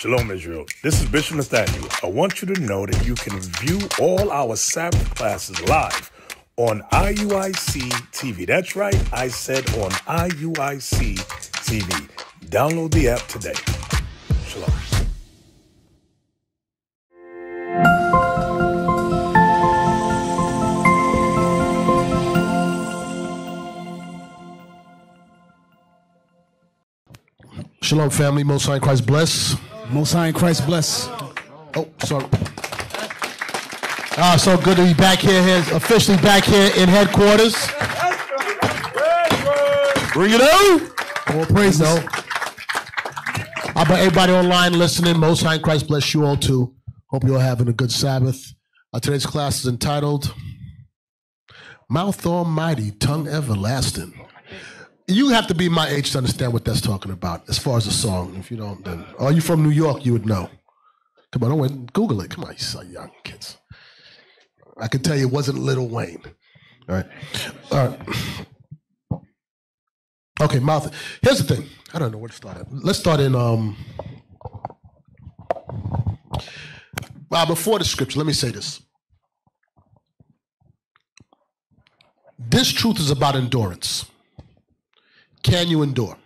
Shalom, Israel. This is Bishop Nathaniel. I want you to know that you can view all our Sabbath classes live on Iuic TV. That's right, I said on Iuic TV. Download the app today. Shalom. Shalom, family. Most High in Christ bless. Most High in Christ bless. Oh, sorry. So good to be back here, officially back here in headquarters. Bring it on. All praise though. How about everybody online listening? Most High in Christ bless you all too. Hope you're all having a good Sabbath. Today's class is entitled Mouth Almighty, Tongue Everlasting. You have to be my age to understand what that's talking about as far as the song. If you don't, then, are you from New York? You would know. Come on, don't wait, Google it. Come on, you so young kids. I can tell you it wasn't Lil Wayne. All right. All right. Okay, mouth. Here's the thing. I don't know where to start at. Let's start in, before the scripture, let me say this. This truth is about endurance. Can you endure?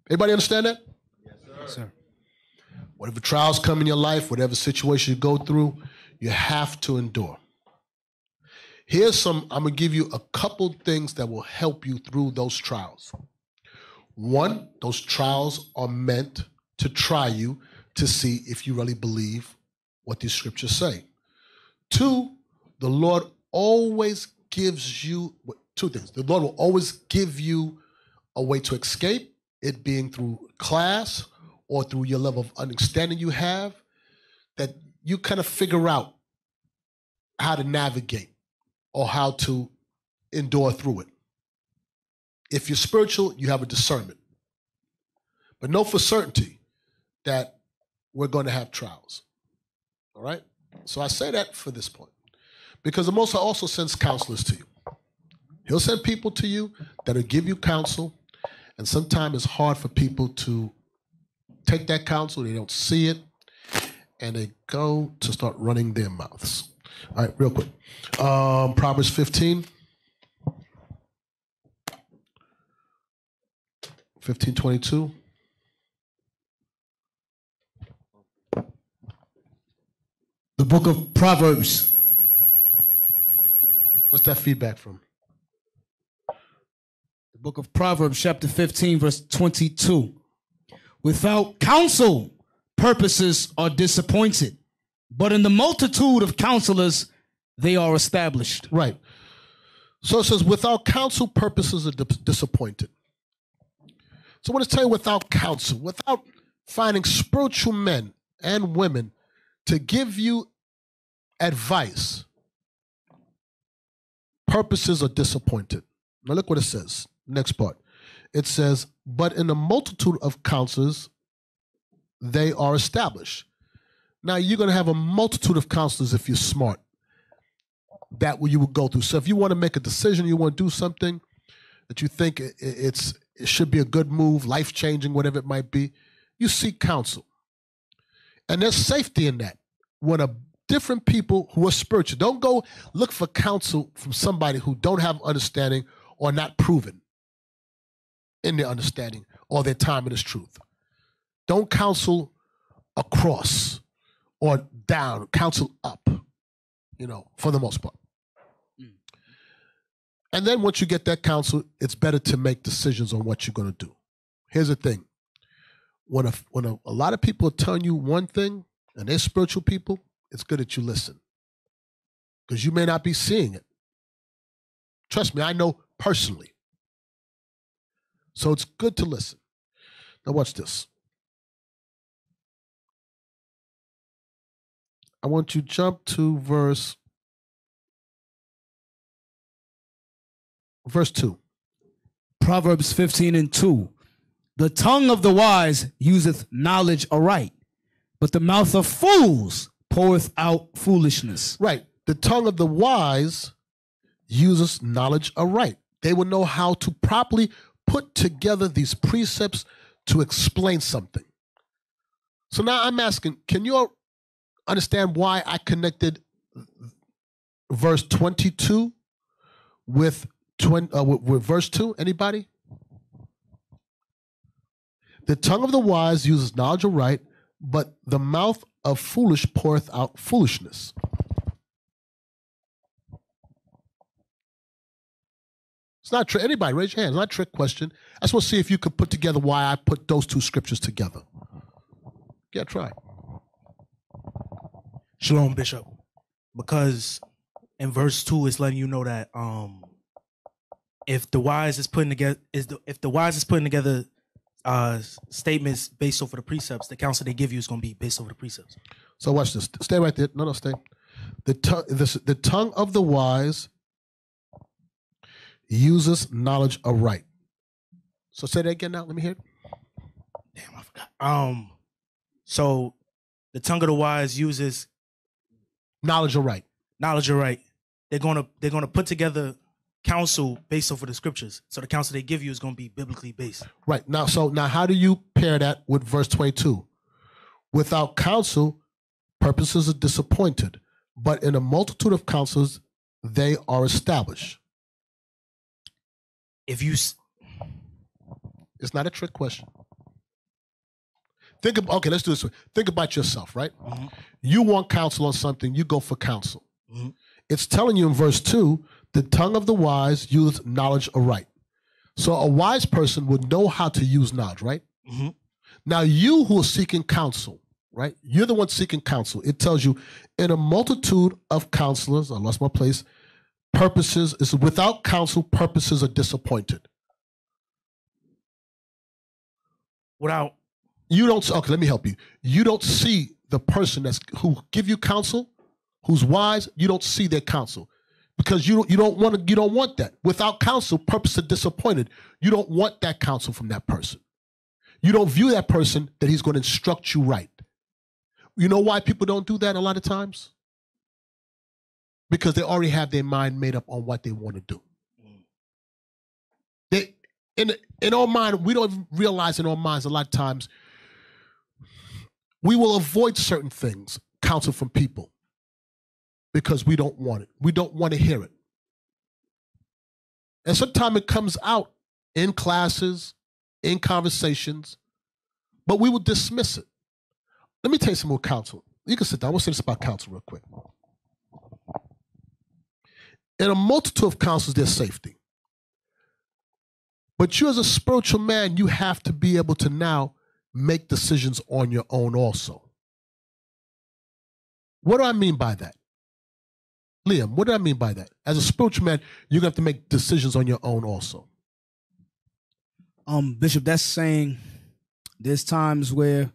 Everybody understand that? Yes, sir. Yes, sir. Whatever trials come in your life, whatever situation you go through, you have to endure. I'm going to give you a couple things that will help you through those trials. One, those trials are meant to try you to see if you really believe what these scriptures say. Two, the Lord always gives you two things. The Lord will always give you a way to escape, it being through class or through your level of understanding you have, that you kind of figure out how to navigate or how to endure through it. If you're spiritual, you have a discernment. But know for certainty that we're going to have trials. All right? So I say that for this point. Because the Most High also sends counselors to you. He'll send people to you that'll give you counsel, and sometimes it's hard for people to take that counsel. They don't see it, and they go to start running their mouths. All right, real quick. Proverbs 15. 15:22. The book of Proverbs. What's that feedback from? Book of Proverbs, chapter 15, verse 22. Without counsel, purposes are disappointed, but in the multitude of counselors, they are established. Right. So it says, without counsel, purposes are disappointed. So what it's telling you, without counsel, without finding spiritual men and women to give you advice, purposes are disappointed. Now look what it says. Next part. It says, but in the multitude of counselors, they are established. Now, you're going to have a multitude of counselors if you're smart. That what you will go through. So if you want to make a decision, you want to do something that you think it should be a good move, life-changing, whatever it might be, you seek counsel. And there's safety in that. When different people who are spiritual, don't go look for counsel from somebody who don't have understanding or not proven in their understanding or their time in this truth. Don't counsel across or down, counsel up, for the most part. And then once you get that counsel, it's better to make decisions on what you're going to do. Here's the thing. When a lot of people are telling you one thing and they're spiritual people, it's good that you listen because you may not be seeing it. Trust me, I know personally. So it's good to listen. Now watch this. I want you to jump to verse 2. Proverbs 15:2. The tongue of the wise useth knowledge aright, but the mouth of fools poureth out foolishness. Right. The tongue of the wise uses knowledge aright. They will know how to properly put together these precepts to explain something. So now I'm asking, can you all understand why I connected verse 22 with verse 2? Anybody? The tongue of the wise uses knowledge aright, but the mouth of foolish poureth out foolishness. It's not trick. Anybody, raise your hand. It's not a trick question. I just want to see if you could put together why I put those two scriptures together. Yeah, try. Shalom, Bishop. Because in verse 2, it's letting you know that if the wise is putting together statements based off of the precepts, the counsel they give you is going to be based off of the precepts. So watch this. Stay right there. No, stay. The tongue of the wise uses knowledge aright. So say that again now. Let me hear it. Damn, I forgot. So the tongue of the wise uses knowledge aright. Knowledge aright. They're gonna put together counsel based off of the scriptures. So the counsel they give you is going to be biblically based. Right. Now, how do you pair that with verse 22? Without counsel, purposes are disappointed, but in a multitude of counsels, they are established. It's not a trick question. Okay, let's do this. Think about yourself, right? Mm-hmm. You want counsel on something, you go for counsel. Mm-hmm. It's telling you in verse 2, the tongue of the wise uses knowledge aright. So a wise person would know how to use knowledge, right? Mm-hmm. Now you who are seeking counsel, right? You're the one seeking counsel. It tells you in a multitude of counselors, I lost my place, purposes is without counsel, purposes are disappointed. Without you don't. Okay, let me help you. You don't see the person who give you counsel, who's wise. You don't see their counsel because you don't want that. Without counsel, purposes are disappointed. You don't want that counsel from that person. You don't view that person that he's going to instruct you right. You know why people don't do that a lot of times? Because they already have their mind made up on what they want to do. They in our mind, we don't realize in our minds a lot of times we will avoid certain things, counsel from people, because we don't want it. We don't want to hear it. And sometimes it comes out in classes, in conversations, but we will dismiss it. Let me tell you some more counsel. You can sit down. I want to say this about counsel real quick. In a multitude of counsels, there's safety. But you as a spiritual man, you have to be able to now make decisions on your own also. What do I mean by that? Liam, what do I mean by that? As a spiritual man, you're going to have to make decisions on your own also. Bishop, that's saying there's times where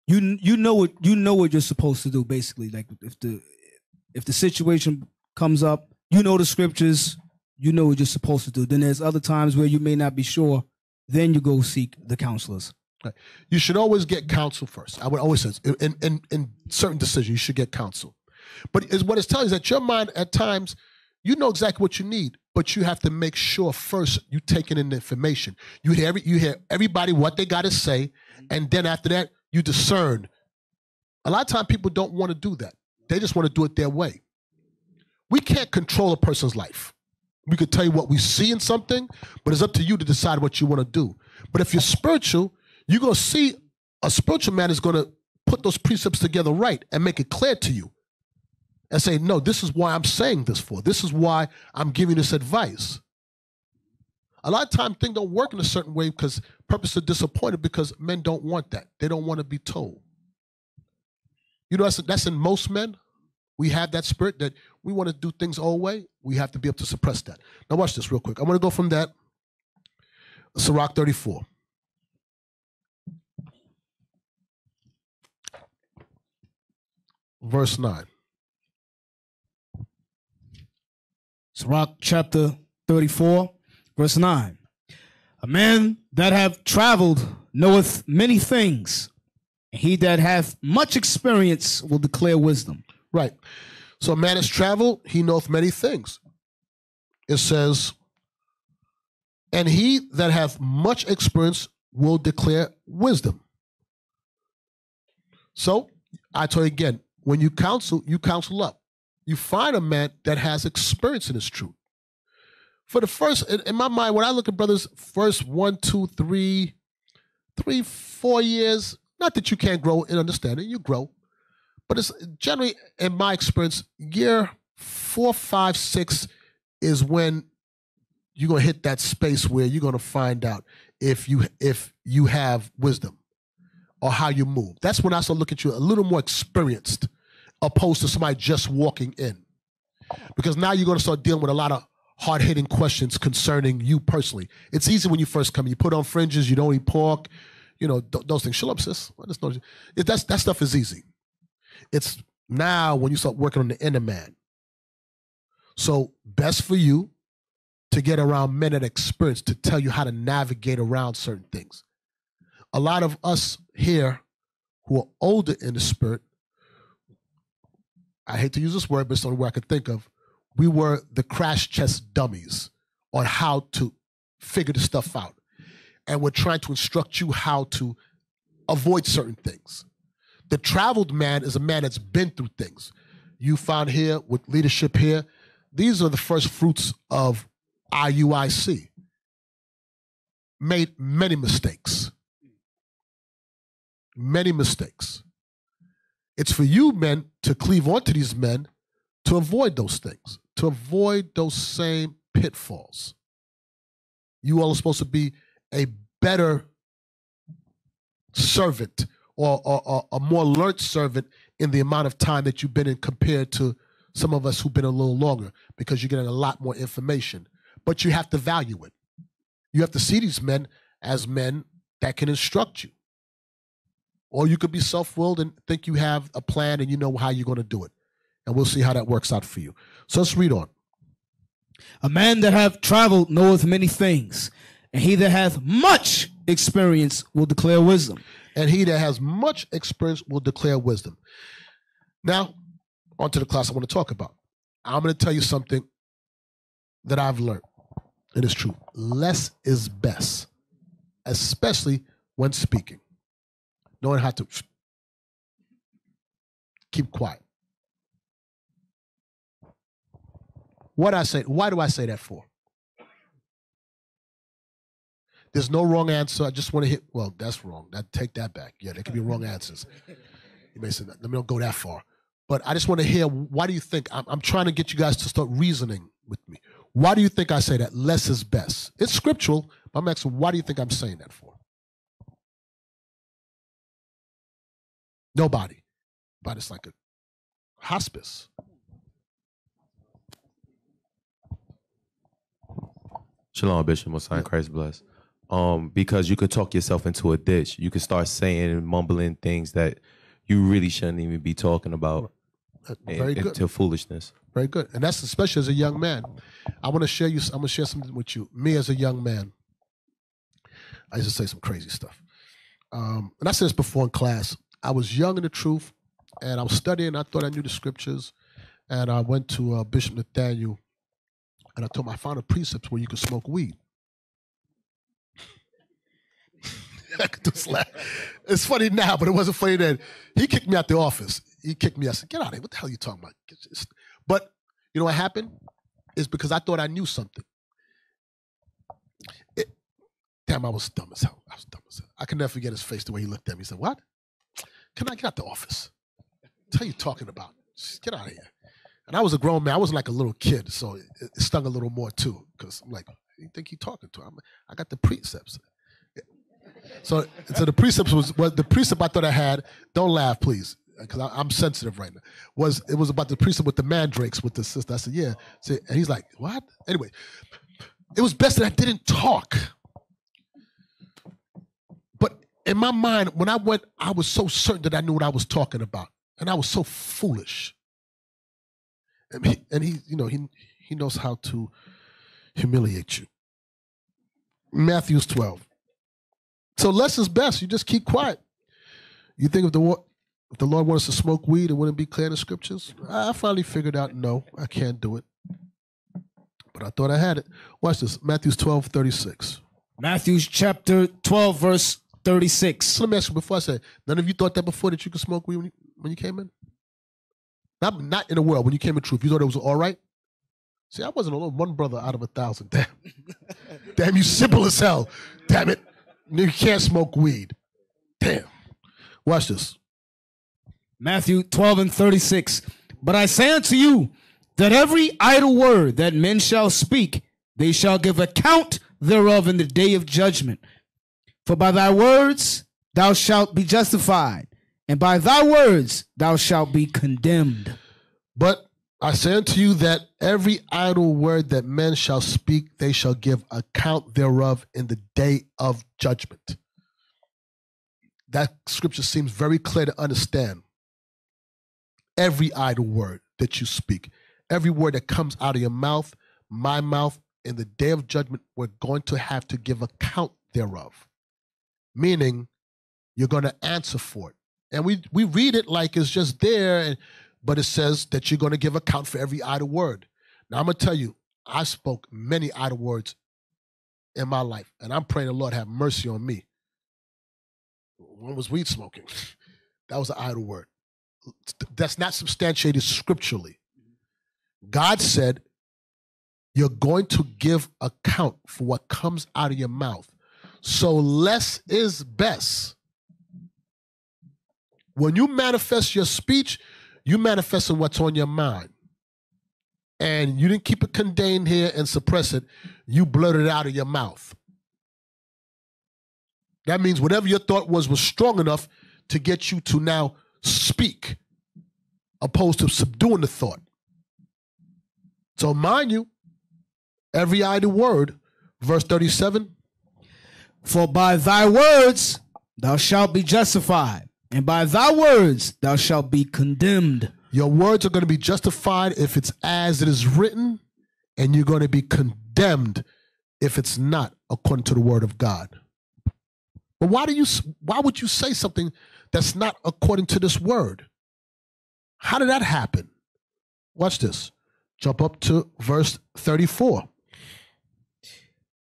you know what you're supposed to do, basically. Like if the situation comes up, you know the scriptures, you know what you're supposed to do. Then there's other times where you may not be sure, then you go seek the counselors. Right. You should always get counsel first. I would always say in certain decisions, you should get counsel. But what it's telling you is that your mind at times, you know exactly what you need, but you have to make sure first you taking in the information. You hear everybody what they got to say, and then after that, you discern. A lot of times people don't want to do that. They just want to do it their way. We can't control a person's life. We could tell you what we see in something, but it's up to you to decide what you want to do. But if you're spiritual, you're going to see a spiritual man is going to put those precepts together right and make it clear to you and say, no, this is why I'm saying this for. This is why I'm giving this advice. A lot of times things don't work in a certain way because purposes are disappointed because men don't want that. They don't want to be told. You know, that's in most men. We have that spirit that we want to do things our way. We have to be able to suppress that. Now watch this real quick. I'm going to go from that. Sirach 34. Verse 9. Sirach chapter 34, verse 9. A man that hath traveled knoweth many things, and he that hath much experience will declare wisdom. Right. So a man has traveled, he knoweth many things. It says, and he that hath much experience will declare wisdom. So I tell you again, when you counsel up. You find a man that has experience in this truth. For the first, in my mind, when I look at brothers, first 1, 2, 3, 4 years, not that you can't grow in understanding, you grow. But it's generally, in my experience, year 4, 5, 6 is when you're going to hit that space where you're going to find out if you have wisdom or how you move. That's when I start looking at you a little more experienced, opposed to somebody just walking in. Because now you're going to start dealing with a lot of hard-hitting questions concerning you personally. It's easy when you first come. You put on fringes, you don't eat pork, those things. Shut up, sis. That stuff is easy. It's now when you start working on the inner man. So best for you to get around men that experience to tell you how to navigate around certain things. A lot of us here who are older in the spirit, I hate to use this word, but it's the only word I could think of. We were the crash test dummies on how to figure this stuff out. And we're trying to instruct you how to avoid certain things. The traveled man is a man that's been through things. You found here with leadership here, these are the first fruits of IUIC. Made many mistakes. Many mistakes. It's for you men to cleave onto these men to avoid those things, to avoid those same pitfalls. You all are supposed to be a better servant or a more alert servant in the amount of time that you've been in compared to some of us who've been a little longer, because you're getting a lot more information. But you have to value it. You have to see these men as men that can instruct you. Or you could be self-willed and think you have a plan and you know how you're going to do it. And we'll see how that works out for you. So let's read on. A man that hath traveled knoweth many things, and he that hath much experience will declare wisdom. And he that has much experience will declare wisdom. Now, on to the class I want to talk about. I'm going to tell you something that I've learned, and it's true. Less is best, especially when speaking. Knowing how to keep quiet. Why do I say that for? There's no wrong answer. I just want to hit, well, that's wrong. Take that back. Yeah, there could be wrong answers. You may say that. Let me not go that far. But I just want to hear, why do you think, I'm trying to get you guys to start reasoning with me. Why do you think I say that? Less is best. It's scriptural, but I'm asking, why do you think I'm saying that for? Nobody. But it's like a hospice. Shalom, Bishop. Most High Christ bless. Because you could talk yourself into a ditch. You could start saying and mumbling things that you really shouldn't even be talking about. Very good. Into foolishness. Very good. And that's especially as a young man. I'm going to share something with you. Me as a young man, I used to say some crazy stuff. And I said this before in class. I was young in the truth, and I was studying. I thought I knew the scriptures. And I went to Bishop Nathaniel, and I told him I found a precept where you could smoke weed. I could just laugh. It's funny now, but it wasn't funny then. He kicked me out the office. He kicked me out. I said, get out of here. What the hell are you talking about? But you know what happened? It's because I thought I knew something. Damn, I was dumb as hell. I can never forget his face, the way he looked at me. He said, what? Can I get out the office? What are you talking about? Just get out of here. And I was a grown man. I wasn't like a little kid, so it stung a little more too. Because I'm like, who do you think he's talking to? I got the precepts. So the precepts was the precept I thought I had. Don't laugh, please, because I'm sensitive right now. It was about the precept with the mandrakes with the sister. I said, yeah. And he's like, what? Anyway, it was best that I didn't talk. But in my mind, when I went, I was so certain that I knew what I was talking about, and I was so foolish. And he knows how to humiliate you. Matthew 12. So less is best. You just keep quiet. You think if the Lord wants to smoke weed, it wouldn't be clear in the scriptures? I finally figured out, no, I can't do it. But I thought I had it. Watch this. Matthew 12:36. Matthew chapter 12, verse 36. So let me ask you before I say, none of you thought that before that you could smoke weed when you came in? Not in the world, when you came in truth. You thought it was all right? See, I wasn't alone. One brother out of 1,000. Damn. Damn, you simple as hell. Damn it. You can't smoke weed. Damn. Watch this. Matthew 12 and 36. But I say unto you that every idle word that men shall speak, they shall give account thereof in the day of judgment. For by thy words thou shalt be justified, and by thy words thou shalt be condemned. But I say unto you that every idle word that men shall speak, they shall give account thereof in the day of judgment. That scripture seems very clear to understand. Every idle word that you speak, every word that comes out of your mouth, my mouth, in the day of judgment, we're going to have to give account thereof. Meaning, you're going to answer for it. And we read it like it's just there, but it says that you're going to give account for every idle word. Now, I'm going to tell you, I spoke many idle words in my life, and I'm praying the Lord have mercy on me. One was weed smoking. That was an idle word. That's not substantiated scripturally. God said, you're going to give account for what comes out of your mouth. So less is best. When you manifest your speech, you manifest what's on your mind. And you didn't keep it contained here and suppress it. You blurted it out of your mouth. That means whatever your thought was strong enough to get you to now speak, opposed to subduing the thought. So mind you, every idle word, verse 37. For by thy words thou shalt be justified, and by thy words thou shalt be condemned. Your words are going to be justified if it's as it is written, and you're going to be condemned if it's not according to the word of God. But why would you say something that's not according to this word? How did that happen? Watch this. Jump up to verse 34.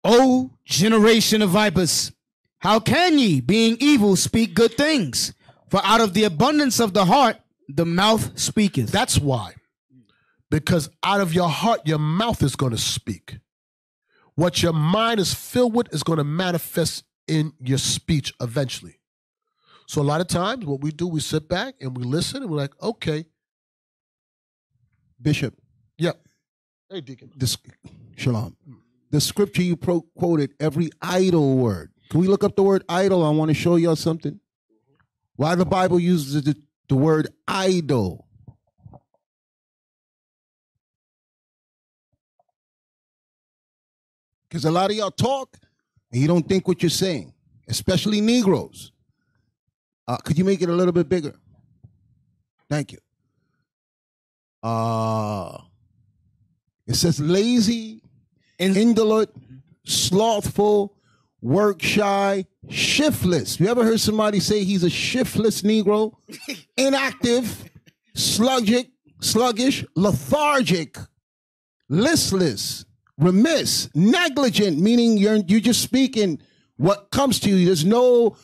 O generation of vipers, how can ye, being evil, speak good things? For out of the abundance of the heart, the mouth speaketh. That's why. Because out of your heart, your mouth is going to speak. What your mind is filled with is going to manifest in your speech eventually. So a lot of times what we do, we sit back and we listen and we're like, okay. Bishop. Yep. Hey, Deacon. Shalom. The scripture you quoted, every idle word. Can we look up the word idle? I want to show y'all something. Why the Bible uses the word idle. Because a lot of y'all talk and you don't think what you're saying, especially Negroes. Could you make it a little bit bigger? Thank you. It says lazy, indolent, slothful, work shy, shiftless. You ever heard somebody say he's a shiftless Negro? Inactive, sluggish, lethargic, listless, remiss, negligent, meaning you're just speaking what comes to you. There's no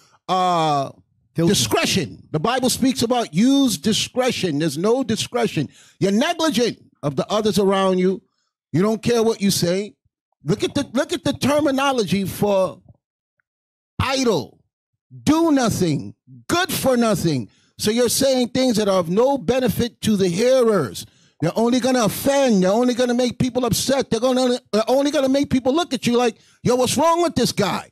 discretion. The Bible speaks about use discretion. There's no discretion. You're negligent of the others around you. You don't care what you say. Look at the terminology for idle, do nothing, good for nothing. So you're saying things that are of no benefit to the hearers. They're only going to offend. They're only going to make people upset. They're only going to make people look at you like, yo, what's wrong with this guy?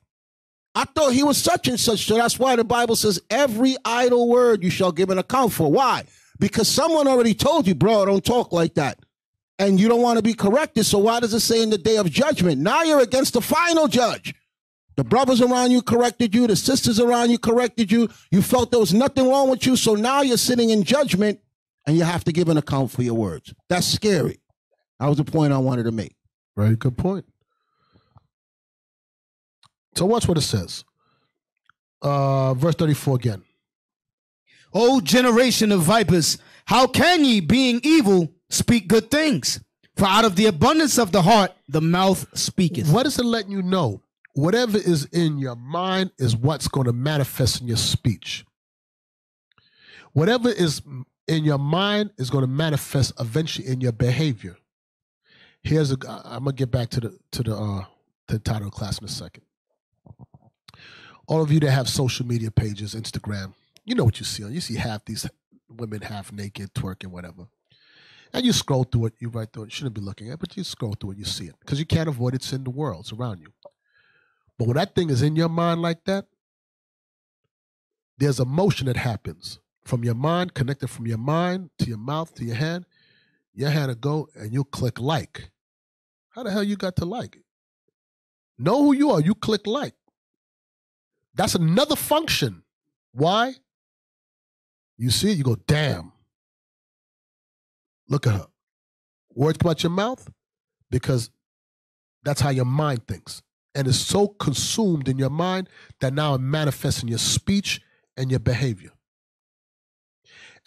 I thought he was such and such. So that's why the Bible says every idle word you shall give an account for. Why? Because someone already told you, bro, don't talk like that. And you don't want to be corrected. So why does it say in the day of judgment? Now you're against the final judge. The brothers around you corrected you. The sisters around you corrected you. You felt there was nothing wrong with you. So now you're sitting in judgment and you have to give an account for your words. That's scary. That was the point I wanted to make. Very good point. So watch what it says. Verse 34 again. O generation of vipers, how can ye, being evil, speak good things? For out of the abundance of the heart, the mouth speaketh. What is it letting you know? whatever is in your mind is what's going to manifest in your speech. Whatever is in your mind is going to manifest eventually in your behavior. I'm gonna get back to the title of the class in a second. All of you that have social media pages, Instagram, you know what you see. You see half these women half naked, twerking, whatever. And you scroll through it, you right through it. You shouldn't be looking at it, but you scroll through it, you see it. Because you can't avoid it. It's in the world, it's around you. But when that thing is in your mind like that, there's a motion that happens from your mind, connected from your mind to your mouth to your hand. Your hand will go and you'll click like. How the hell you got to like? Know who you are. You click like. That's another function. Why? You see it, you go, damn. Look at her. Words come out your mouth because that's how your mind thinks. And it's so consumed in your mind that now it manifests in your speech and your behavior.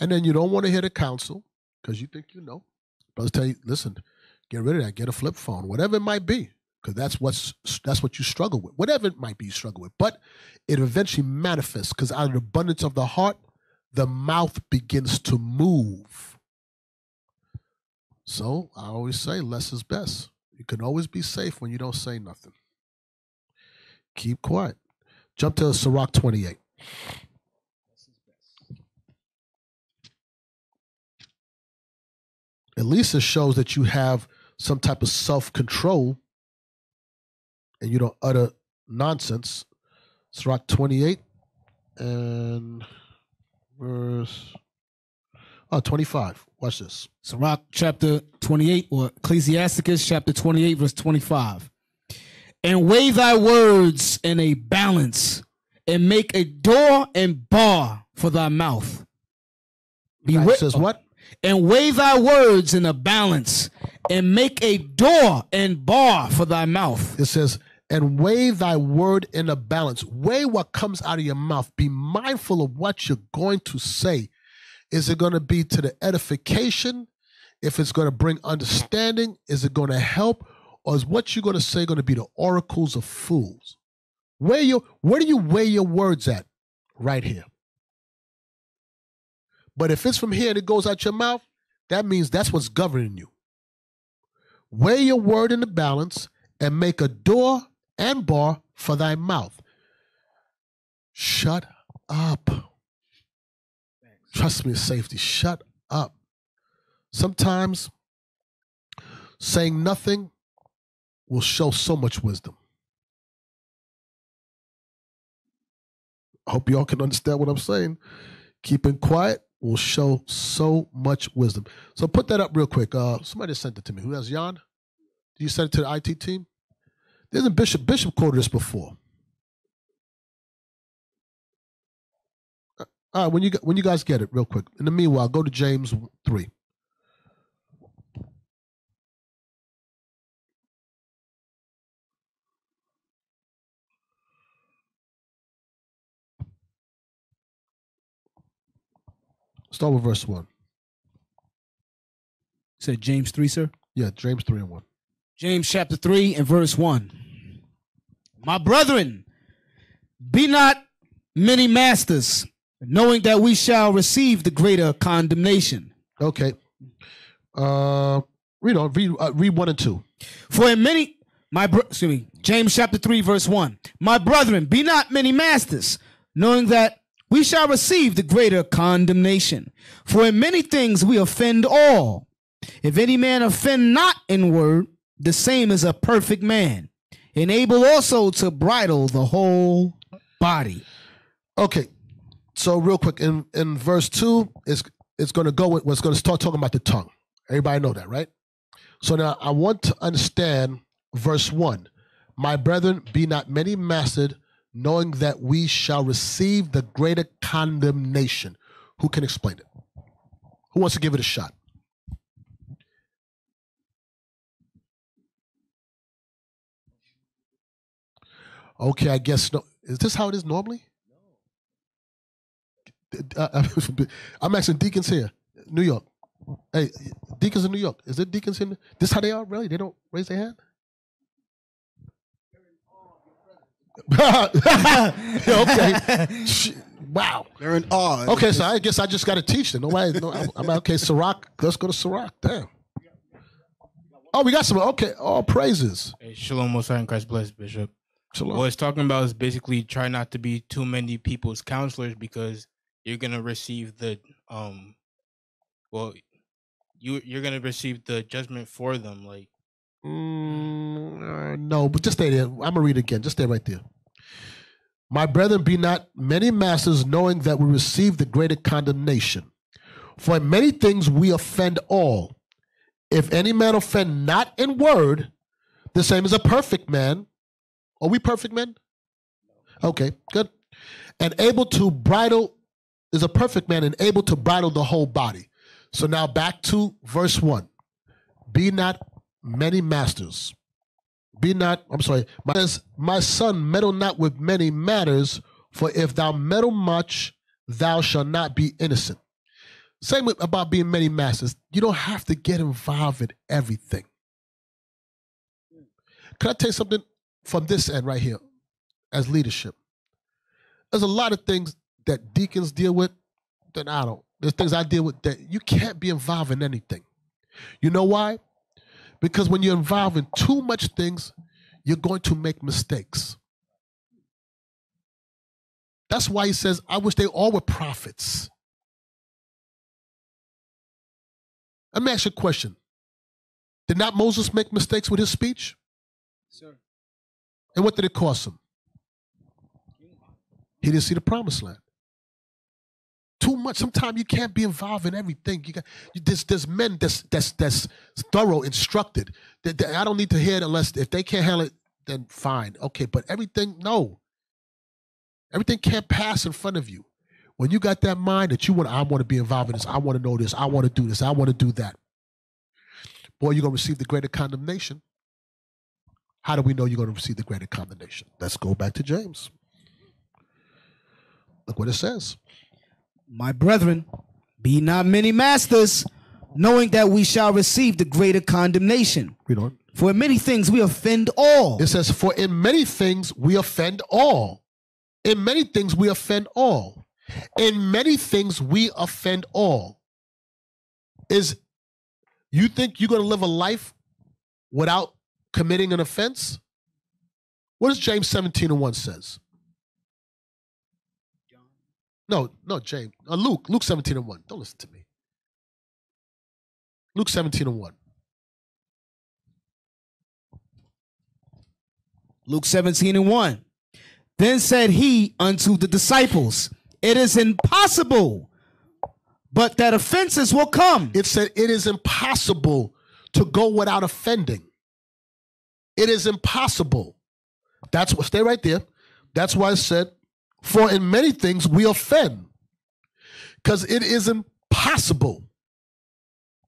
And then you don't want to hear the counsel because you think you know. Brothers tell you, listen, get rid of that. Get a flip phone, whatever it might be, because that's what you struggle with. Whatever it might be you struggle with. But it eventually manifests because out of the abundance of the heart, the mouth begins to move. So I always say less is best. You can always be safe when you don't say nothing. Keep quiet. Jump to Sirach 28. At least it shows that you have some type of self-control and you don't utter nonsense. Sirach 28 and verse 25. Watch this. Sirach chapter 28, or Ecclesiasticus chapter 28, verse 25. And weigh thy words in a balance, and make a door and bar for thy mouth. It says what? And weigh thy words in a balance, and make a door and bar for thy mouth. It says, and weigh thy word in a balance. Weigh what comes out of your mouth. Be mindful of what you're going to say. Is it going to be to the edification? If it's going to bring understanding, is it going to help? Or is what you're going to say going to be the oracles of fools? Where do you weigh your words at? Right here. But if it's from here and it goes out your mouth, that means that's what's governing you. Weigh your word in the balance and make a door and bar for thy mouth. Shut up. Trust me, safety. Shut up. Sometimes saying nothing will show so much wisdom. I hope you all can understand what I'm saying. Keeping quiet will show so much wisdom. So put that up real quick. Somebody sent it to me. Who has Jan? Did you send it to the IT team? There's a Bishop. Bishop quoted this before. All right, when you guys get it, real quick. In the meanwhile, go to James 3. Start with verse 1. Said James 3, sir? Yeah, James 3 and 1. James chapter 3 and verse 1. My brethren, be not many masters, knowing that we shall receive the greater condemnation. Okay. Read on. Read 1 and 2. For in many, James chapter 3 verse 1. My brethren, be not many masters, knowing that we shall receive the greater condemnation. For in many things we offend all. If any man offend not in word, the same is a perfect man, and able also to bridle the whole body. Okay. So real quick, in verse 2, it's going to go with what's going to start talking about the tongue. Everybody know that, right? So now I want to understand verse 1. My brethren, be not many mastered, knowing that we shall receive the greater condemnation. Who can explain it? Who wants to give it a shot? Okay, I guess no. Is this how it is normally? I'm asking deacons here, New York. Hey, deacons in New York. Is it deacons in? This how they are? Really? They don't raise their hand? Okay. Wow. They're in awe. Okay, so I guess I just got to teach them. I'm okay. Sirach. Let's go to Sirach. Damn. Oh, we got some. Okay. All praises. Hey, Shalom, Most High in Christ bless, Bishop. Shalom. What it's talking about is basically try not to be too many people's counselors because you're gonna receive the you're gonna receive the judgment for them. Like no, but just stay there. I'm gonna read it again. Just stay right there. My brethren, be not many masters, knowing that we receive the greater condemnation. For in many things we offend all. If any man offend not in word, the same as a perfect man. Are we perfect men? Okay, good. And able to bridle is a perfect man and able to bridle the whole body. So now back to verse 1. Be not many masters. Be not, my son, meddle not with many matters, for if thou meddle much, thou shalt not be innocent. Same about being many masters. You don't have to get involved in everything. Can I tell you something from this end right here as leadership? There's a lot of things that deacons deal with that I don't. There's things I deal with that you can't be involved in anything. You know why? Because when you're involved in too much things, you're going to make mistakes. That's why he says, I wish they all were prophets. Let me ask you a question. Did not Moses make mistakes with his speech? Sir. And what did it cost him? He didn't see the promised land. Too much. Sometimes you can't be involved in everything. There's men that's thorough, instructed. I don't need to hear it unless if they can't handle it, then fine. Okay, but everything, no. Everything can't pass in front of you. When you got that mind that I want to be involved in this, I want to know this, I want to do this, I want to do that. Boy, you're going to receive the greater condemnation. How do we know you're going to receive the greater condemnation? Let's go back to James. Look what it says. My brethren, be not many masters, knowing that we shall receive the greater condemnation. Read on. For in many things we offend all. It says, for in many things we offend all. In many things we offend all. In many things we offend all. You think you're going to live a life without committing an offense? What does James 17:1 says? No, James. Luke 17:1. Don't listen to me. Luke 17:1. Luke 17:1. Then said he unto the disciples, it is impossible, but that offenses will come. It said it is impossible to go without offending. It is impossible. Stay right there. That's why I said, for in many things we offend. Because it is impossible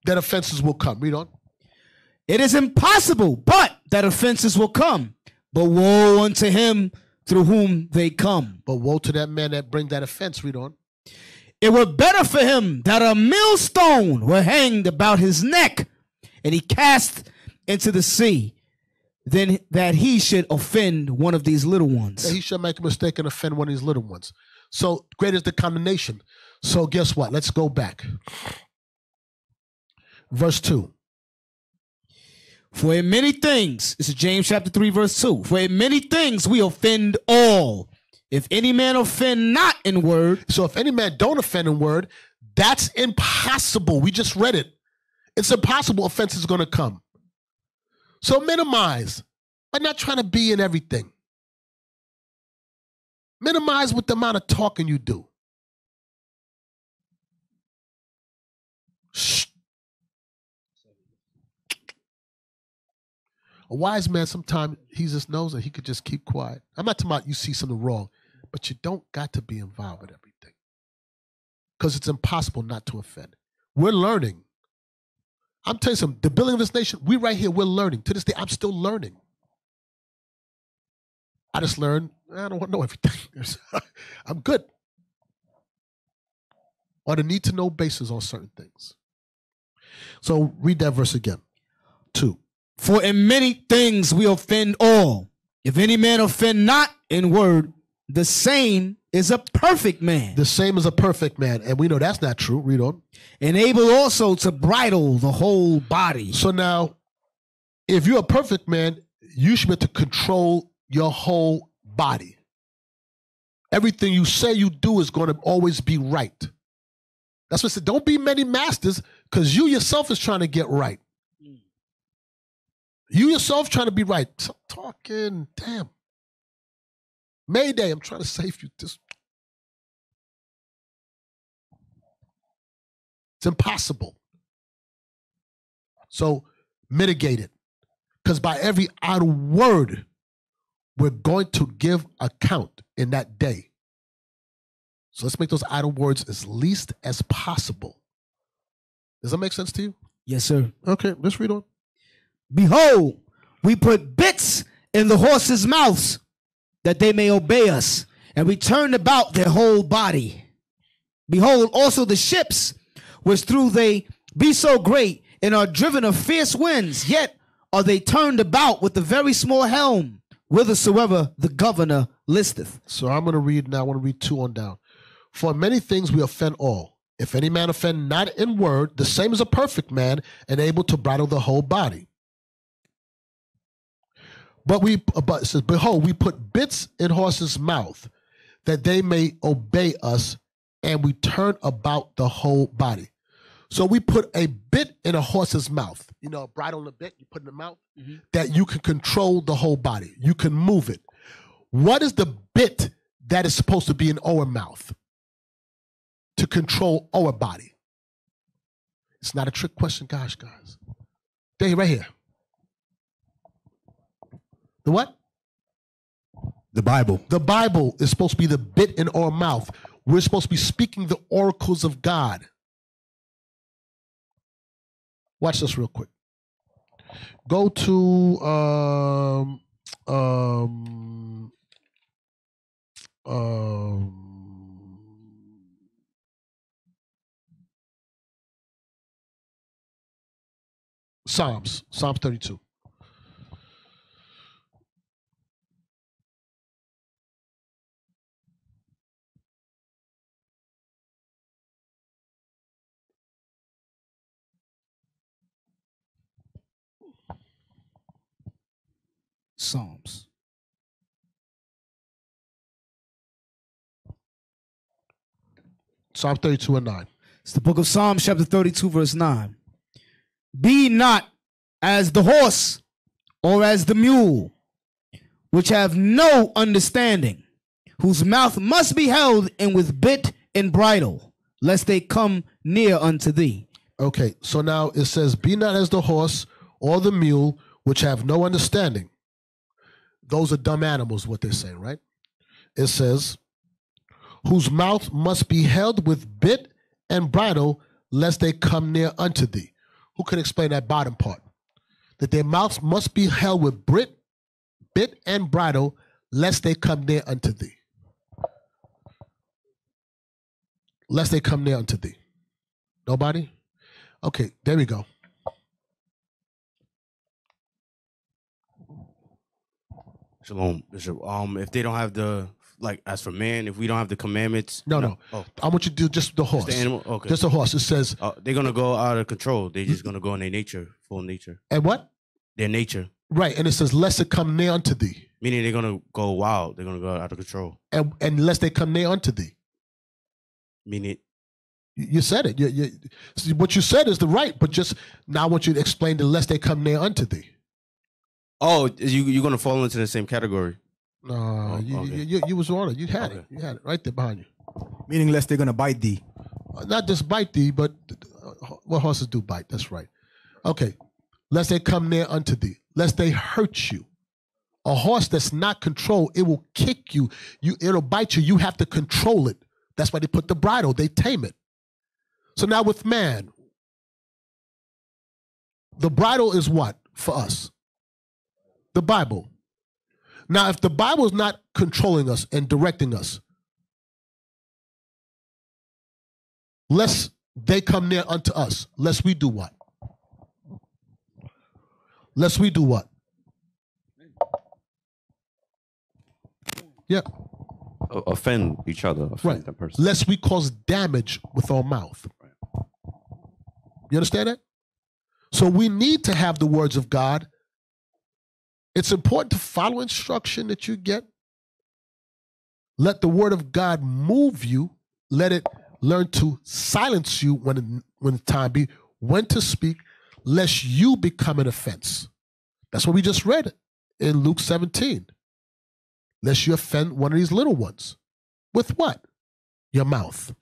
that offenses will come. Read on. It is impossible, but that offenses will come. But woe unto him through whom they come. But woe to that man that bring that offense. Read on. It were better for him that a millstone were hanged about his neck, and he cast into the sea, than that he should offend one of these little ones. He should make a mistake and offend one of these little ones. So great is the condemnation. So guess what? Let's go back. Verse 2. For in many things, this is James chapter 3, verse 2. For in many things we offend all. If any man offend not in word. So if any man don't offend in word, that's impossible. We just read it. It's impossible offense is going to come. So minimize by not trying to be in everything. Minimize with the amount of talking you do. Shh. A wise man, sometimes he just knows that he could just keep quiet. I'm not talking about you see something wrong, but you don't got to be involved with everything. Because it's impossible not to offend. We're learning. I'm telling you something, the building of this nation, we right here, we're learning. To this day, I'm still learning. I just learned, I don't want to know everything. I'm good. On a need-to-know basis on certain things. So read that verse again. 2. For in many things we offend all. If any man offend not in word, the same is a perfect man. The same as a perfect man. And we know that's not true. Read on. And able also to bridle the whole body. So now, if you're a perfect man, you should be able to control your whole body. Everything you say you do is going to always be right. That's what I said. Don't be many masters, because you yourself is trying to get right. You yourself trying to be right. Stop talking. Damn. Mayday, I'm trying to save you. It's impossible. So mitigate it. Because by every idle word, we're going to give account in that day. So let's make those idle words as least as possible. Does that make sense to you? Yes, sir. Okay, let's read on. Behold, we put bits in the horses' mouths that they may obey us, and we turned about their whole body. Behold, also the ships, which through they be so great and are driven of fierce winds, yet are they turned about with a very small helm, whithersoever the governor listeth. So I'm going to read now. I want to read 2 on down. For many things we offend all. If any man offend not in word, the same as a perfect man, and able to bridle the whole body. But it says, behold, we put bits in horses' mouth, that they may obey us, and we turn about the whole body. So we put a bit in a horse's mouth. You know, a bridle in a bit, you put in the mouth, that you can control the whole body. You can move it. What is the bit that is supposed to be in our mouth to control our body? It's not a trick question, gosh, guys. There, right here. The what? The Bible. The Bible is supposed to be the bit in our mouth. We're supposed to be speaking the oracles of God. Watch this real quick. Go to Psalms 32. Psalms. Psalm 32 and 9. It's the book of Psalms, chapter 32, verse 9. Be not as the horse or as the mule, which have no understanding, whose mouth must be held in with bit and bridle, lest they come near unto thee. Okay, so now it says, be not as the horse or the mule, which have no understanding. Those are dumb animals, what they're saying, right? It says, whose mouth must be held with bit and bridle, lest they come near unto thee. Who can explain that bottom part? That their mouths must be held with bit and bridle, lest they come near unto thee. Lest they come near unto thee. Nobody? Okay, there we go. Shalom, Bishop. If they don't have the, like, as for man, if we don't have the commandments. No. Oh, I want you to do just the horse. just the animal? Okay. Just the horse. It says. They're going to go out of control. They're just going to go in their nature, full nature. And what? Their nature. Right. And it says, lest it come near unto thee. Meaning they're going to go wild. They're going to go out of control. And lest they come near unto thee. Meaning. You said it. See, what you said is the right, but just now I want you to explain the lest they come near unto thee. Oh, you're going to fall into the same category. No, okay. you was on it. You had Okay. it. You had it right there behind you. Meaning lest they're going to bite thee. Not just bite thee, but what horses do bite. That's right. Okay. Lest they come near unto thee. Lest they hurt you. A horse that's not controlled, it will kick you. It'll bite you. You have to control it. That's why they put the bridle. They tame it. So now with man, the bridle is what for us? The Bible. Now, if the Bible is not controlling us and directing us, lest they come near unto us, lest we do what? Lest we do what? Yeah. offend each other, offend that person. Lest we cause damage with our mouth. You understand that? So we need to have the words of God. It's important to follow instruction that you get. Let the word of God move you. Let it learn to silence you when the time be, when to speak, lest you become an offense. That's what we just read in Luke 17. Lest you offend one of these little ones. With what? Your mouth.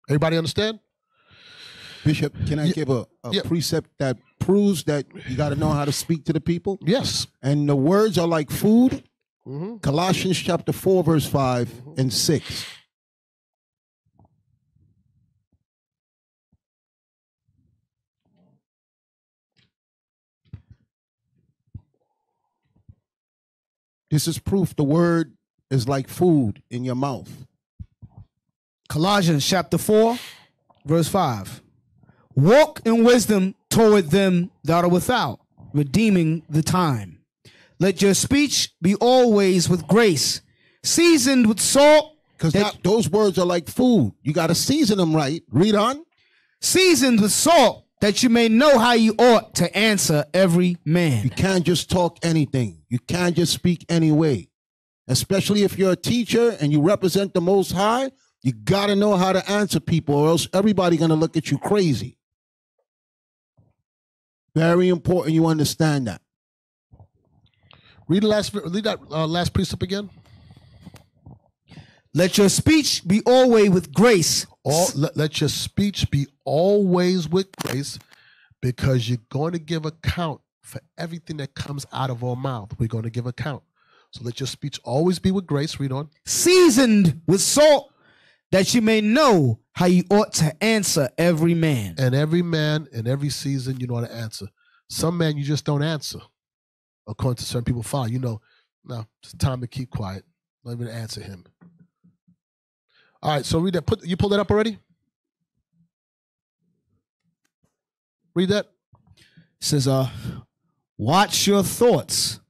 Everybody understand? Bishop, can I give a precept that proves that you got to know how to speak to the people? Yes. And the words are like food. Colossians chapter 4, verse 5 and 6. This is proof the word is like food in your mouth. Colossians chapter 4, verse 5. Walk in wisdom toward them that are without, redeeming the time. Let your speech be always with grace, seasoned with salt. Because those words are like food. You got to season them right. Read on. Seasoned with salt, that you may know how you ought to answer every man. You can't just talk anything. You can't just speak any way. Especially if you're a teacher and you represent the Most High, you got to know how to answer people, or else everybody's going to look at you crazy. Very important you understand that. Read that last precept again. Let your speech be always with grace. Let your speech be always with grace, because you're going to give account for everything that comes out of our mouth. We're going to give account. So let your speech always be with grace. Read on. Seasoned with salt, that you may know how you ought to answer every man. And every man in every season, you know how to answer. Some man you just don't answer. According to certain people, follow. You know, no, it's time to keep quiet. Don't even answer him. All right, so read that. You pulled that up already? Read that. It says, watch your thoughts,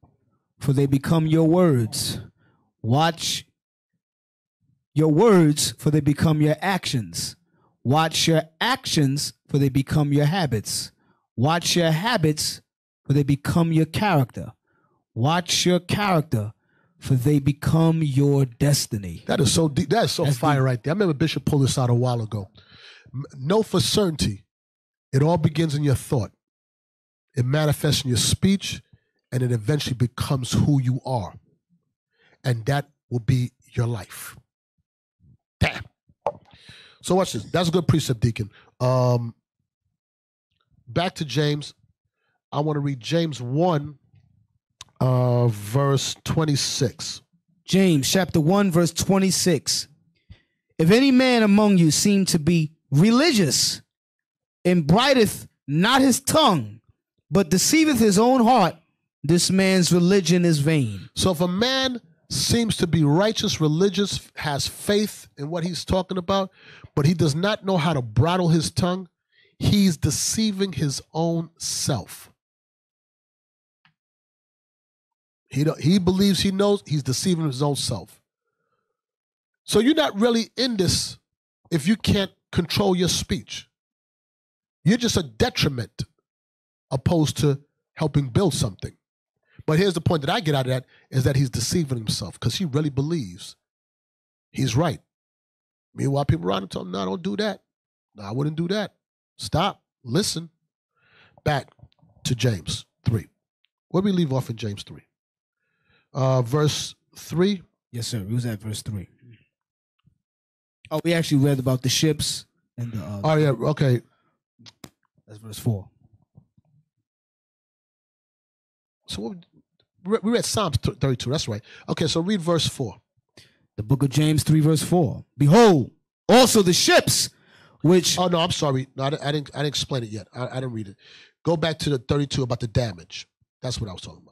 for they become your words. Watch your words, for they become your actions. Watch your actions, for they become your habits. Watch your habits, for they become your character. Watch your character, for they become your destiny. That is so deep. That is so fire right there. I remember Bishop pulled this out a while ago. Know for certainty, it all begins in your thought. It manifests in your speech, and it eventually becomes who you are. And that will be your life. Damn. So watch this. That's a good precept, Deacon. Back to James. I want to read James 1, verse 26. James chapter 1, verse 26. If any man among you seem to be religious, and brideth not his tongue, but deceiveth his own heart, this man's religion is vain. So if a man seems to be righteous, religious, has faith in what he's talking about, but he does not know how to bridle his tongue, he's deceiving his own self. He believes he knows, he's deceiving his own self. So you're not really in this if you can't control your speech. You're just a detriment opposed to helping build something. But here's the point that I get out of that is that he's deceiving himself because he really believes he's right. Meanwhile, people around him tell him, no, don't do that. No, I wouldn't do that. Stop. Listen. Back to James 3. Where do we leave off in James 3? Verse 3. Yes, sir. We was at verse 3. Oh, we actually read about the ships and the. Oh, yeah. Okay. That's verse 4. So we read Psalms 32. That's right. Okay, so read verse 4. The book of James 3, verse 4. Behold, also the ships which. Oh, no, I'm sorry. No, I didn't explain it yet. I didn't read it. Go back to the 32 about the damage. That's what I was talking about.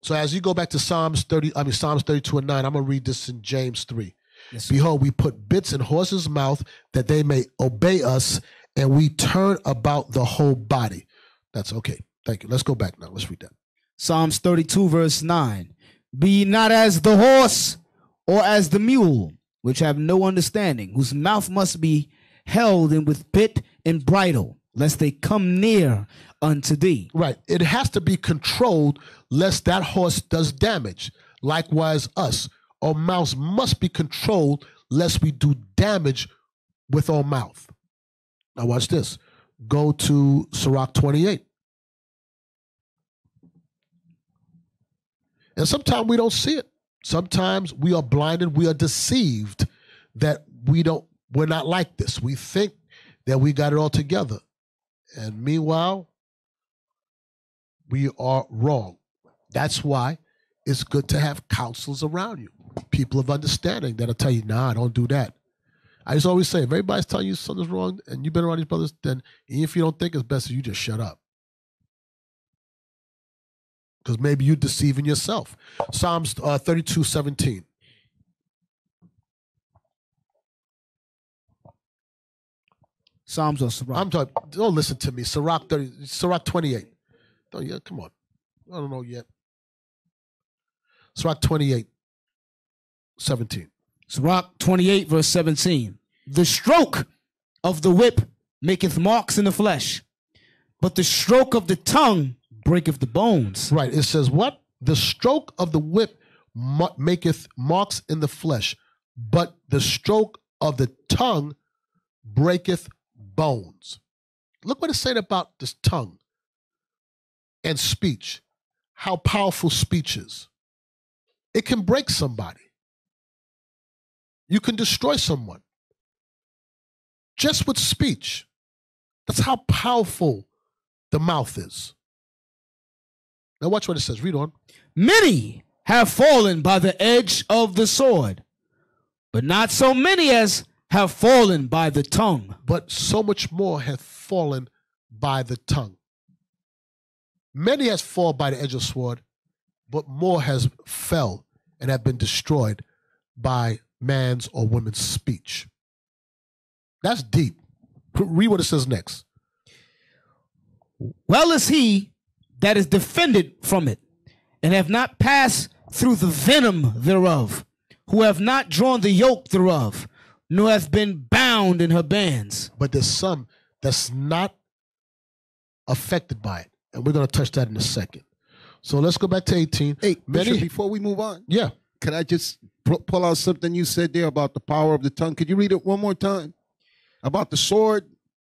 So as you go back to Psalms 32 and 9, I'm going to read this in James 3. Yes, behold, we put bits in horses' mouth that they may obey us, and we turn about the whole body. That's okay. Thank you. Let's go back now. Let's read that. Psalms 32, verse 9. Be ye not as the horse or as the mule, which have no understanding, whose mouth must be held in with bit and bridle, lest they come near unto thee. Right. It has to be controlled lest that horse does damage. Likewise, us. Our mouths must be controlled lest we do damage with our mouth. Now watch this. Go to Sirach 28. And sometimes we don't see it. Sometimes we are blinded, we are deceived that we're not like this. We think that we got it all together. And meanwhile, we are wrong. That's why it's good to have counselors around you, people of understanding that'll tell you, nah, don't do that. I just always say, if everybody's telling you something's wrong and you've been around these brothers, then even if you don't think it's best, you just shut up. Because maybe you're deceiving yourself. Psalms 32:17. Psalms or Sirach? I'm talking, don't listen to me. Sirach 28. Oh, yeah, come on. I don't know yet. Sirach 28:17. Sirach 28, verse 17. The stroke of the whip maketh marks in the flesh, but the stroke of the tongue breaketh the bones. Right. It says what? The stroke of the whip maketh marks in the flesh, but the stroke of the tongue breaketh bones. Look what it's saying about this tongue and speech, how powerful speech is. It can break somebody. You can destroy someone just with speech. That's how powerful the mouth is. Now watch what it says. Read on. Many have fallen by the edge of the sword, but not so many as have fallen by the tongue. But so much more have fallen by the tongue. Many has fallen by the edge of the sword, but more has fell and have been destroyed by man's or woman's speech. That's deep. Read what it says next. Well is he that is defended from it, and have not passed through the venom thereof, who have not drawn the yoke thereof, nor hath been bound in her bands. But there's some that's not affected by it, and we're going to touch that in a second. So let's go back to 18. Hey, Bishop, before we move on, yeah, can I just pull out something you said there about the power of the tongue? Could you read it one more time? About the sword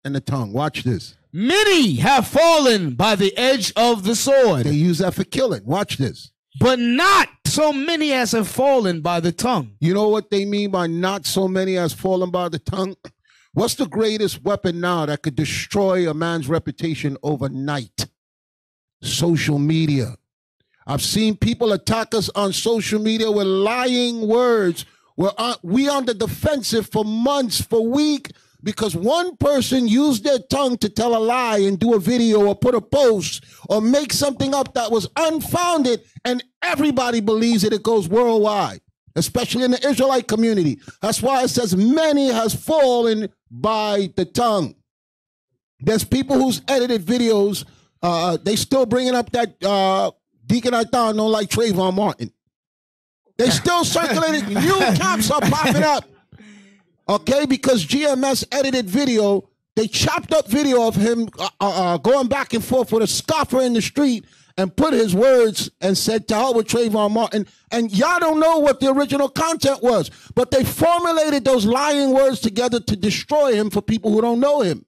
and the tongue. Watch this. Many have fallen by the edge of the sword. They use that for killing. Watch this. But not so many as have fallen by the tongue. You know what they mean by not so many as fallen by the tongue? What's the greatest weapon now that could destroy a man's reputation overnight? Social media. I've seen people attack us on social media with lying words. We on the defensive for months, for weeks, because one person used their tongue to tell a lie and do a video or put a post or make something up that was unfounded, and everybody believes it. It goes worldwide, especially in the Israelite community. That's why it says many has fallen by the tongue. There's people who's edited videos. They still bringing up that Deacon I thought don't like Trayvon Martin. They still circulating. New caps are popping up. Okay, because GMS edited video, they chopped up video of him going back and forth with a scoffer in the street and put his words and said, to hell with Trayvon Martin. And y'all don't know what the original content was, but they formulated those lying words together to destroy him for people who don't know him.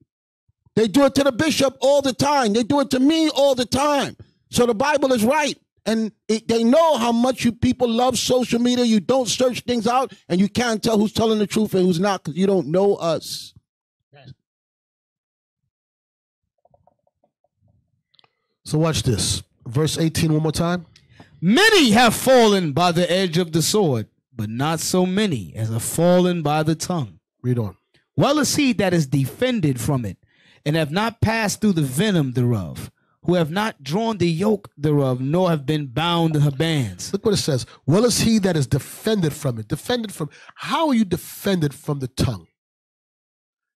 They do it to the bishop all the time. They do it to me all the time. So the Bible is right. And they know how much you people love social media. You don't search things out, and you can't tell who's telling the truth and who's not because you don't know us. So watch this. Verse 18 one more time. Many have fallen by the edge of the sword, but not so many as have fallen by the tongue. Read on. Well is he that is defended from it, and have not passed through the venom thereof, who have not drawn the yoke thereof, nor have been bound in her bands. Look what it says. Well is he that is defended from it. Defended from, how are you defended from the tongue?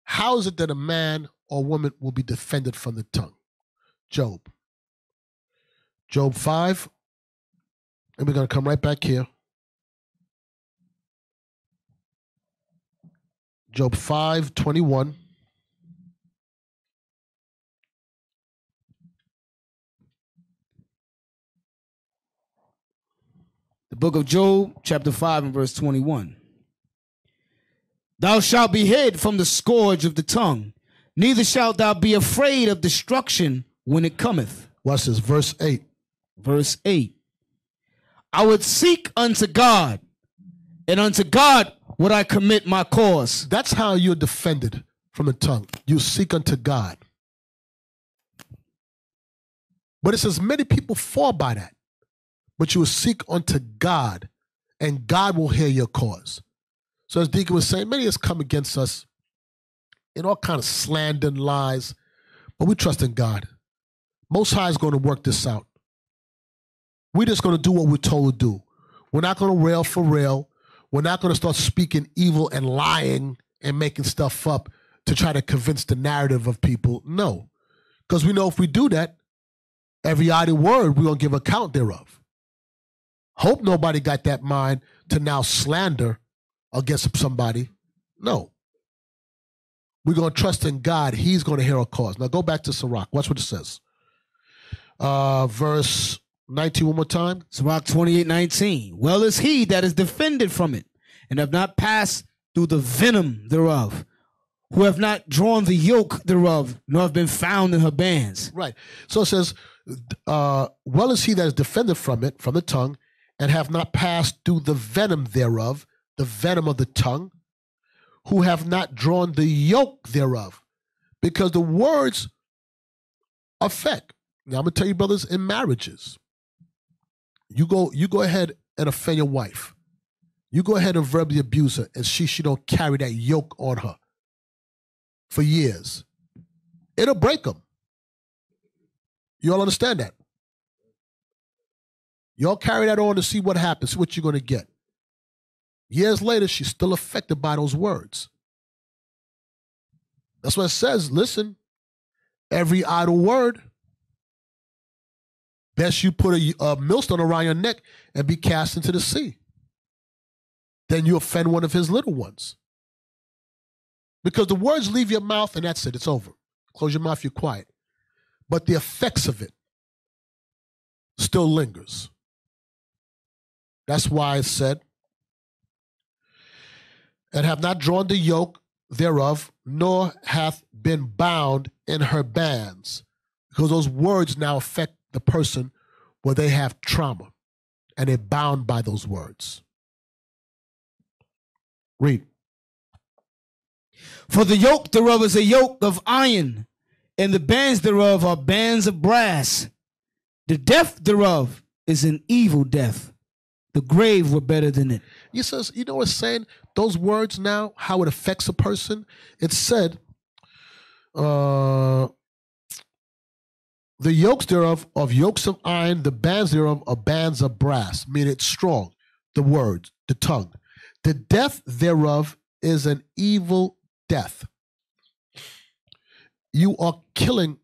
How is it that a man or woman will be defended from the tongue? Job 5, And we're going to come right back here. Job 5:21. The book of Job, chapter 5 and verse 21. Thou shalt be hid from the scourge of the tongue, neither shalt thou be afraid of destruction when it cometh. Watch this, verse 8. Verse 8. I would seek unto God, and unto God would I commit my cause. That's how you're defended from the tongue. You seek unto God. But it says many people fall by that. But you will seek unto God, and God will hear your cause. So as Deacon was saying, many has come against us in all kind of slander and lies, but we trust in God. Most High is going to work this out. We're just going to do what we're told to do. We're not going to rail for rail. We're not going to start speaking evil and lying and making stuff up to try to convince the narrative of people. No, because we know if we do that, every idle word we're going to give account thereof. Hope nobody got that mind to now slander against somebody. No. We're going to trust in God. He's going to hear our cause. Now go back to Sirach. Watch what it says. Verse 19 one more time. Sirach 28:19. Well is he that is defended from it, and have not passed through the venom thereof, who have not drawn the yoke thereof, nor have been found in her bands. Right. So it says, well is he that is defended from it, from the tongue, and have not passed through the venom thereof, the venom of the tongue, who have not drawn the yoke thereof. Because the words affect. Now I'm going to tell you, brothers, in marriages, you go ahead and offend your wife. You go ahead and verbally abuse her, and she don't carry that yoke on her for years. It'll break them. You all understand that? Y'all carry that on to see what happens, what you're going to get. Years later, she's still affected by those words. That's what it says. Listen, every idle word, best you put a millstone around your neck and be cast into the sea. Then you offend one of his little ones. Because the words leave your mouth and that's it. It's over. Close your mouth, you're quiet. But the effects of it still lingers. That's why it said, and have not drawn the yoke thereof, nor hath been bound in her bands. Because those words now affect the person where they have trauma and they're bound by those words. Read. For the yoke thereof is a yoke of iron, and the bands thereof are bands of brass. The death thereof is an evil death. The grave were better than it. He says, you know what it's saying? Those words now, how it affects a person. It said, the yokes thereof of yokes of iron, the bands thereof are bands of brass, meaning it's strong, the words, the tongue. The death thereof is an evil death. You are killing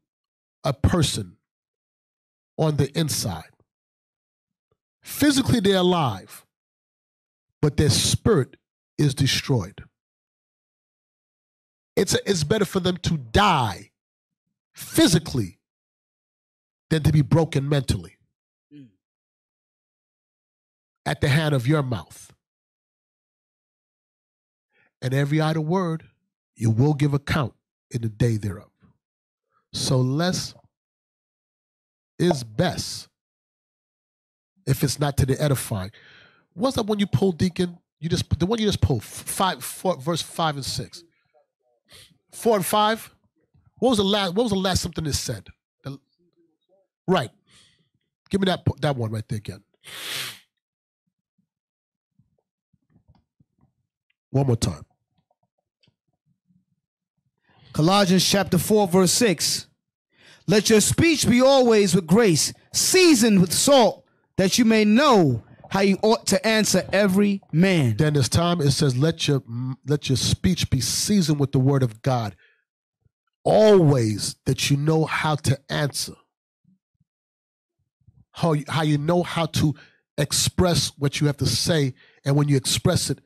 a person on the inside. Physically, they're alive, but their spirit is destroyed. It's better for them to die physically than to be broken mentally at the hand of your mouth. And every idle word, you will give account in the day thereof. So less is best if it's not to the edifying. What's that one you pulled, Deacon? The one you just pulled, verse 5 and 6. 4 and 5? What was the last something it said? Right. Give me that one right there again. One more time. Colossians chapter 4, verse 6. Let your speech be always with grace, seasoned with salt, that you may know how you ought to answer every man. Then this time it says, let your speech be seasoned with the word of God. Always, that you know how to answer. How you know how to express what you have to say. And when you express it,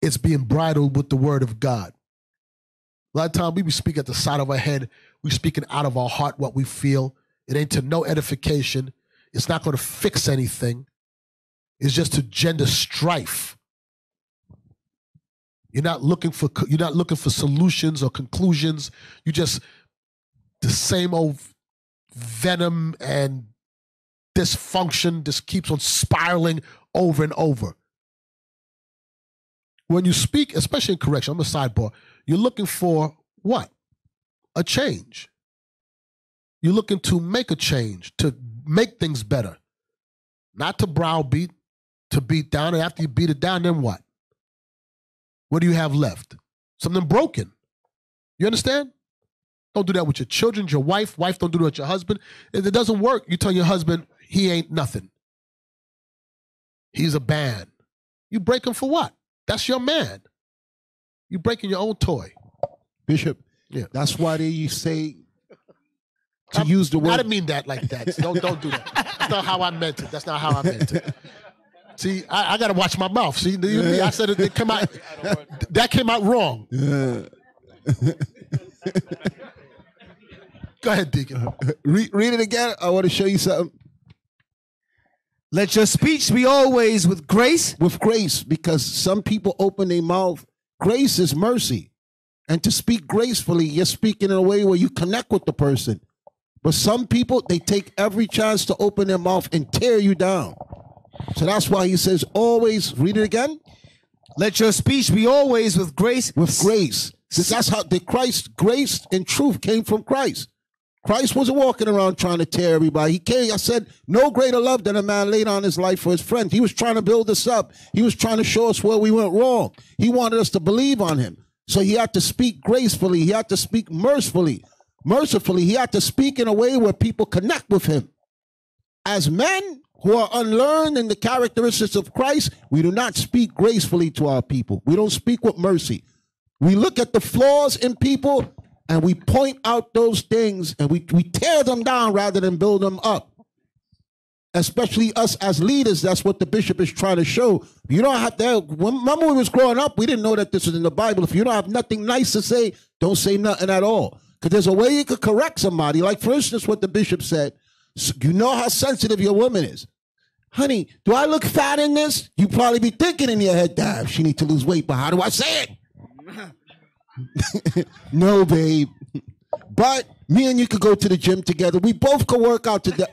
it's being bridled with the word of God. A lot of times we speak at the side of our head. We speaking out of our heart what we feel. It ain't to no edification. It's not going to fix anything. It's just to gender strife. You're not looking for solutions or conclusions. You just the same old venom and dysfunction just keeps on spiraling over and over. When you speak, especially in correction, I'm a sidebar, you're looking for what? A change. You're looking to make a change, to make things better. Not to browbeat, to beat down, and after you beat it down, then what? What do you have left? Something broken. You understand? Don't do that with your children, your wife. Wife, don't do that with your husband. If it doesn't work, you tell your husband he ain't nothing. He's a band. You break him for what? That's your man. You breaking your own toy. Bishop, yeah. That's why they say to use the word. I didn't mean that like that. So don't do that. That's not how I meant it. That's not how I meant it. See, I got to watch my mouth. See, I said it came out. That came out wrong. Yeah. Go ahead, Deacon. Read it again. I want to show you something. Let your speech be always with grace. With grace, because some people open their mouth. Grace is mercy. And to speak gracefully, you're speaking in a way where you connect with the person. But some people, they take every chance to open their mouth and tear you down. So that's why he says always, read it again. Let your speech be always with grace. With grace. So that's how grace and truth came from Christ. Christ wasn't walking around trying to tear everybody. He came, I said, no greater love than a man laid on his life for his friends. He was trying to build us up. He was trying to show us where we went wrong. He wanted us to believe on him. So he had to speak gracefully. He had to speak mercifully. He had to speak in a way where people connect with him. As men who are unlearned in the characteristics of Christ, we do not speak gracefully to our people. We don't speak with mercy. We look at the flaws in people and we point out those things and we tear them down rather than build them up. Especially us as leaders, that's what the bishop is trying to show. You don't have to, remember when we was growing up, we didn't know that this was in the Bible. If you don't have nothing nice to say, don't say nothing at all. Because there's a way you could correct somebody. Like, for instance, what the bishop said, you know how sensitive your woman is. Honey, do I look fat in this? You probably be thinking in your head, damn, she need to lose weight, but how do I say it? No, babe. But me and you could go to the gym together. We both could work out together.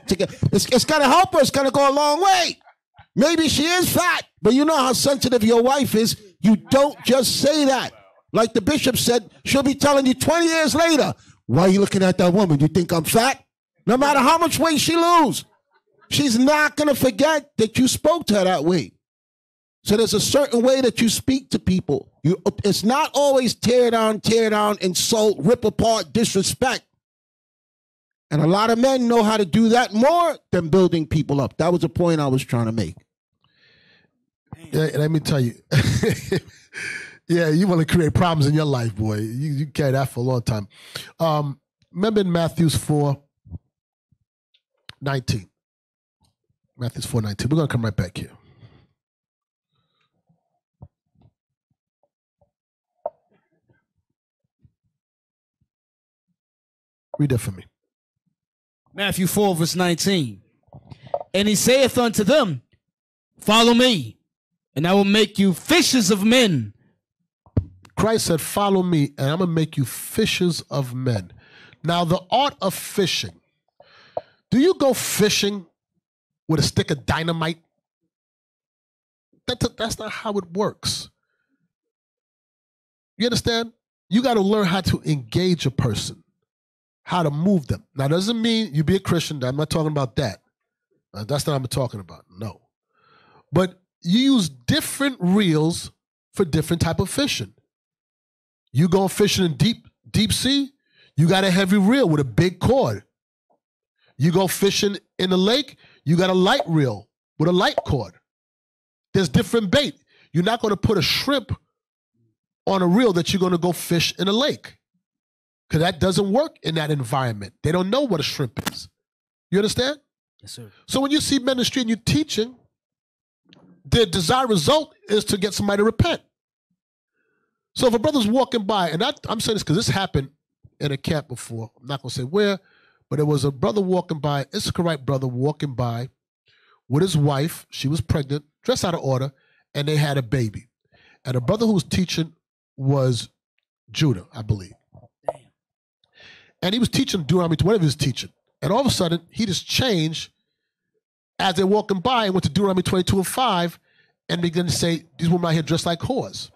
It's going to help her. It's going to go a long way. Maybe she is fat, but you know how sensitive your wife is. You don't just say that. Like the bishop said, she'll be telling you 20 years later, why are you looking at that woman? You think I'm fat? No matter how much weight she lose, she's not going to forget that you spoke to her that way. So there's a certain way that you speak to people. It's not always tear down, insult, rip apart, disrespect. And a lot of men know how to do that more than building people up. That was the point I was trying to make. Yeah, let me tell you. Yeah, you want to create problems in your life, boy. You carry that for a long time. Remember in Matthew 4:19. Matthew 4:19. We're going to come right back here. Read that for me. Matthew 4, verse 19. And he saith unto them, follow me, and I will make you fishers of men. Christ said, follow me, and I'm going to make you fishers of men. Now, the art of fishing. Do you go fishing with a stick of dynamite? That's not how it works. You understand? You got to learn how to engage a person, how to move them. Now, doesn't mean you be a Christian. I'm not talking about that. That's not what I'm talking about. No. But you use different reels for different type of fishing. You go fishing in deep sea, you got a heavy reel with a big cord. You go fishing in the lake, you got a light reel with a light cord. There's different bait. You're not going to put a shrimp on a reel that you're going to go fish in a lake, because that doesn't work in that environment. They don't know what a shrimp is. You understand? Yes, sir. So when you see men in the street and you're teaching, the desired result is to get somebody to repent. So if a brother's walking by, and I'm saying this because this happened in a camp before. I'm not going to say where, but it was a brother walking by, Issacharite brother walking by with his wife. She was pregnant, dressed out of order, and they had a baby. And the brother who was teaching was Judah, I believe. Damn. And he was teaching Deuteronomy, whatever he was teaching. And all of a sudden, he just changed as they're walking by and went to Deuteronomy 22:5 and began to say, these women out here dressed like whores.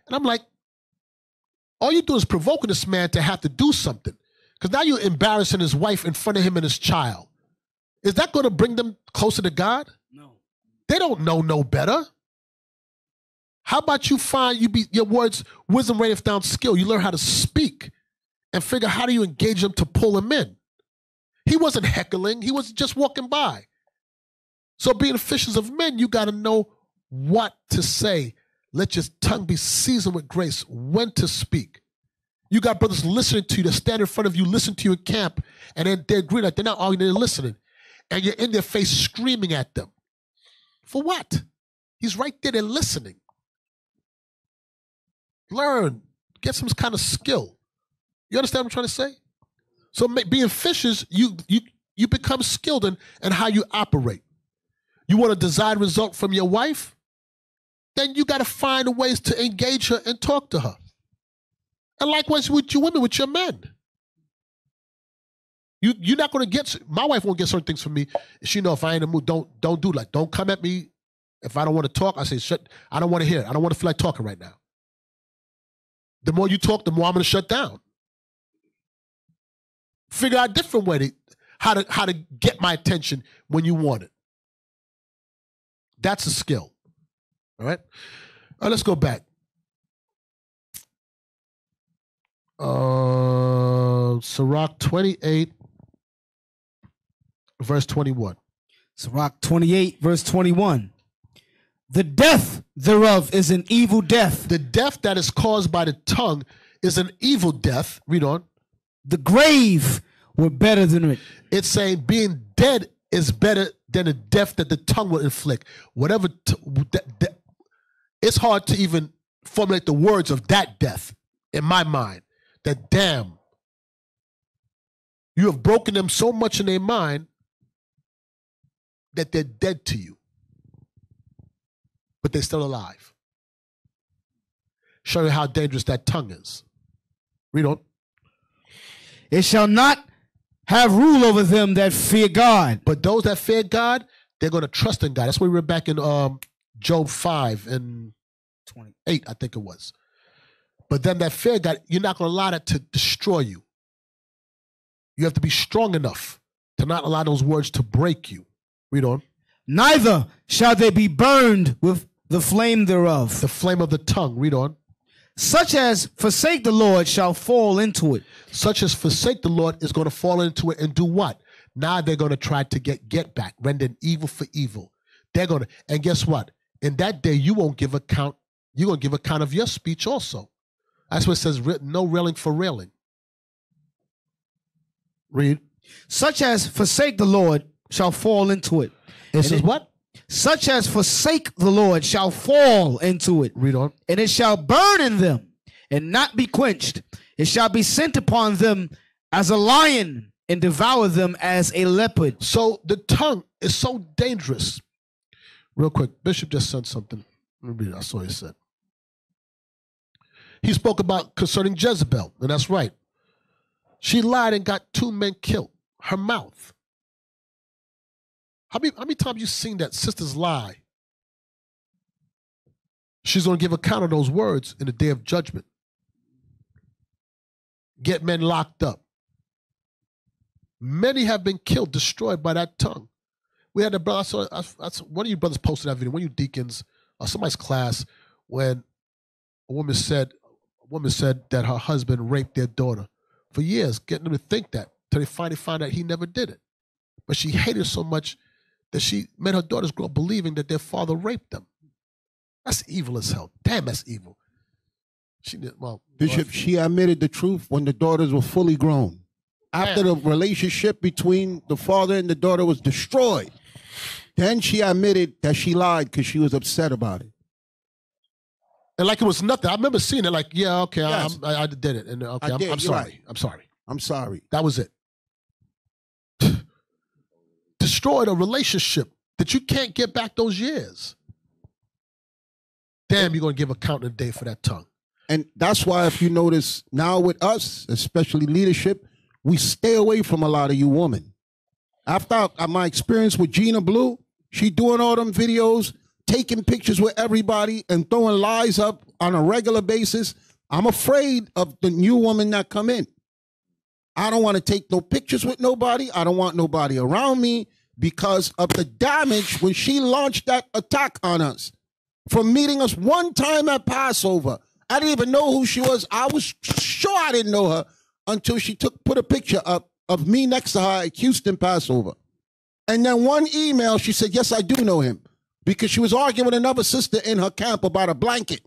And I'm like, all you do is provoking this man to have to do something. Because now you're embarrassing his wife in front of him and his child. Is that going to bring them closer to God? No. They don't know no better. How about you find your words, wisdom reigneth down skill. You learn how to speak and figure how do you engage them to pull them in. He wasn't heckling. He was just walking by. So being fishers of men, you got to know what to say. Let your tongue be seasoned with grace, when to speak. You got brothers listening to you that stand in front of you, listen to you in camp, and then they're agreeing, like they're not arguing, they're listening. And you're in their face screaming at them. For what? He's right there, they're listening. Learn. Get some kind of skill. You understand what I'm trying to say? So being fishers, you become skilled in how you operate. You want a desired result from your wife? Then you got to find ways to engage her and talk to her. And likewise with your women, with your men. You're not going to get, my wife won't get certain things from me. She know if I ain't in the mood, don't do like, don't come at me. If I don't want to talk, I say, shut, I don't want to hear it. I don't want to feel like talking right now. The more you talk, the more I'm going to shut down. Figure out a different way how to get my attention when you want it. That's a skill. All right? All right, let's go back. Sirach 28, verse 21. Sirach 28, verse 21. The death thereof is an evil death. The death that is caused by the tongue is an evil death. Read on. The grave were better than it. It's saying being dead is better than the death that the tongue will inflict. Whatever, it's hard to even formulate the words of that death in my mind. That damn, you have broken them so much in their mind that they're dead to you. But they're still alive. Show you how dangerous that tongue is. Read on. It shall not have rule over them that fear God. But those that fear God, they're going to trust in God. That's what we read back in Job 5 and 28, I think it was. But then that fear God, you're not going to allow that to destroy you. You have to be strong enough to not allow those words to break you. Read on. Neither shall they be burned with the flame thereof. The flame of the tongue. Read on. Such as forsake the Lord shall fall into it. Such as forsake the Lord is going to fall into it and do what? Now they're going to try to get back, rendering evil for evil. They're going to, and guess what? In that day, you won't give account. You're going to give account of your speech also. That's what it says, no railing for railing. Read. Such as forsake the Lord shall fall into it. It says what? Such as forsake the Lord shall fall into it. Read on. And it shall burn in them and not be quenched. It shall be sent upon them as a lion and devour them as a leopard. So the tongue is so dangerous. Real quick, Bishop just said something. Let me read it. I saw what he said. He spoke about concerning Jezebel, and that's right. She lied and got 2 men killed. Her mouth. How many times you seen that sisters lie? She's going to give account of those words in the day of judgment. Get men locked up. Many have been killed, destroyed by that tongue. We had a brother, I saw one of you brothers posted that video, one of you deacons, or somebody's class, when a woman said that her husband raped their daughter for years, getting them to think that, till they finally found out he never did it. But she hated so much that she made her daughters grow up believing that their father raped them. That's evil as hell. Damn, that's evil. She did, well, Bishop, she admitted the truth when the daughters were fully grown. After the relationship between the father and the daughter was destroyed, Then she admitted that she lied because she was upset about it. And like it was nothing. I remember seeing it like, yeah, okay, Yes. I did it. And okay, I did, I'm you're sorry. right. I'm sorry. I'm sorry. That was it. Destroyed a relationship that you can't get back those years. Damn, you're going to give account in a day for that tongue. And that's why if you notice now with us, especially leadership, we stay away from a lot of you women. After my experience with Gina Blue, she doing all them videos, taking pictures with everybody and throwing lies up on a regular basis. I'm afraid of the new women that come in. I don't want to take no pictures with nobody. I don't want nobody around me because of the damage when she launched that attack on us. From meeting us one time at Passover. I didn't even know who she was. I was sure I didn't know her until she put a picture up of me next to her at Houston Passover. And then one email, she said, yes, I do know him. Because she was arguing with another sister in her camp about a blanket.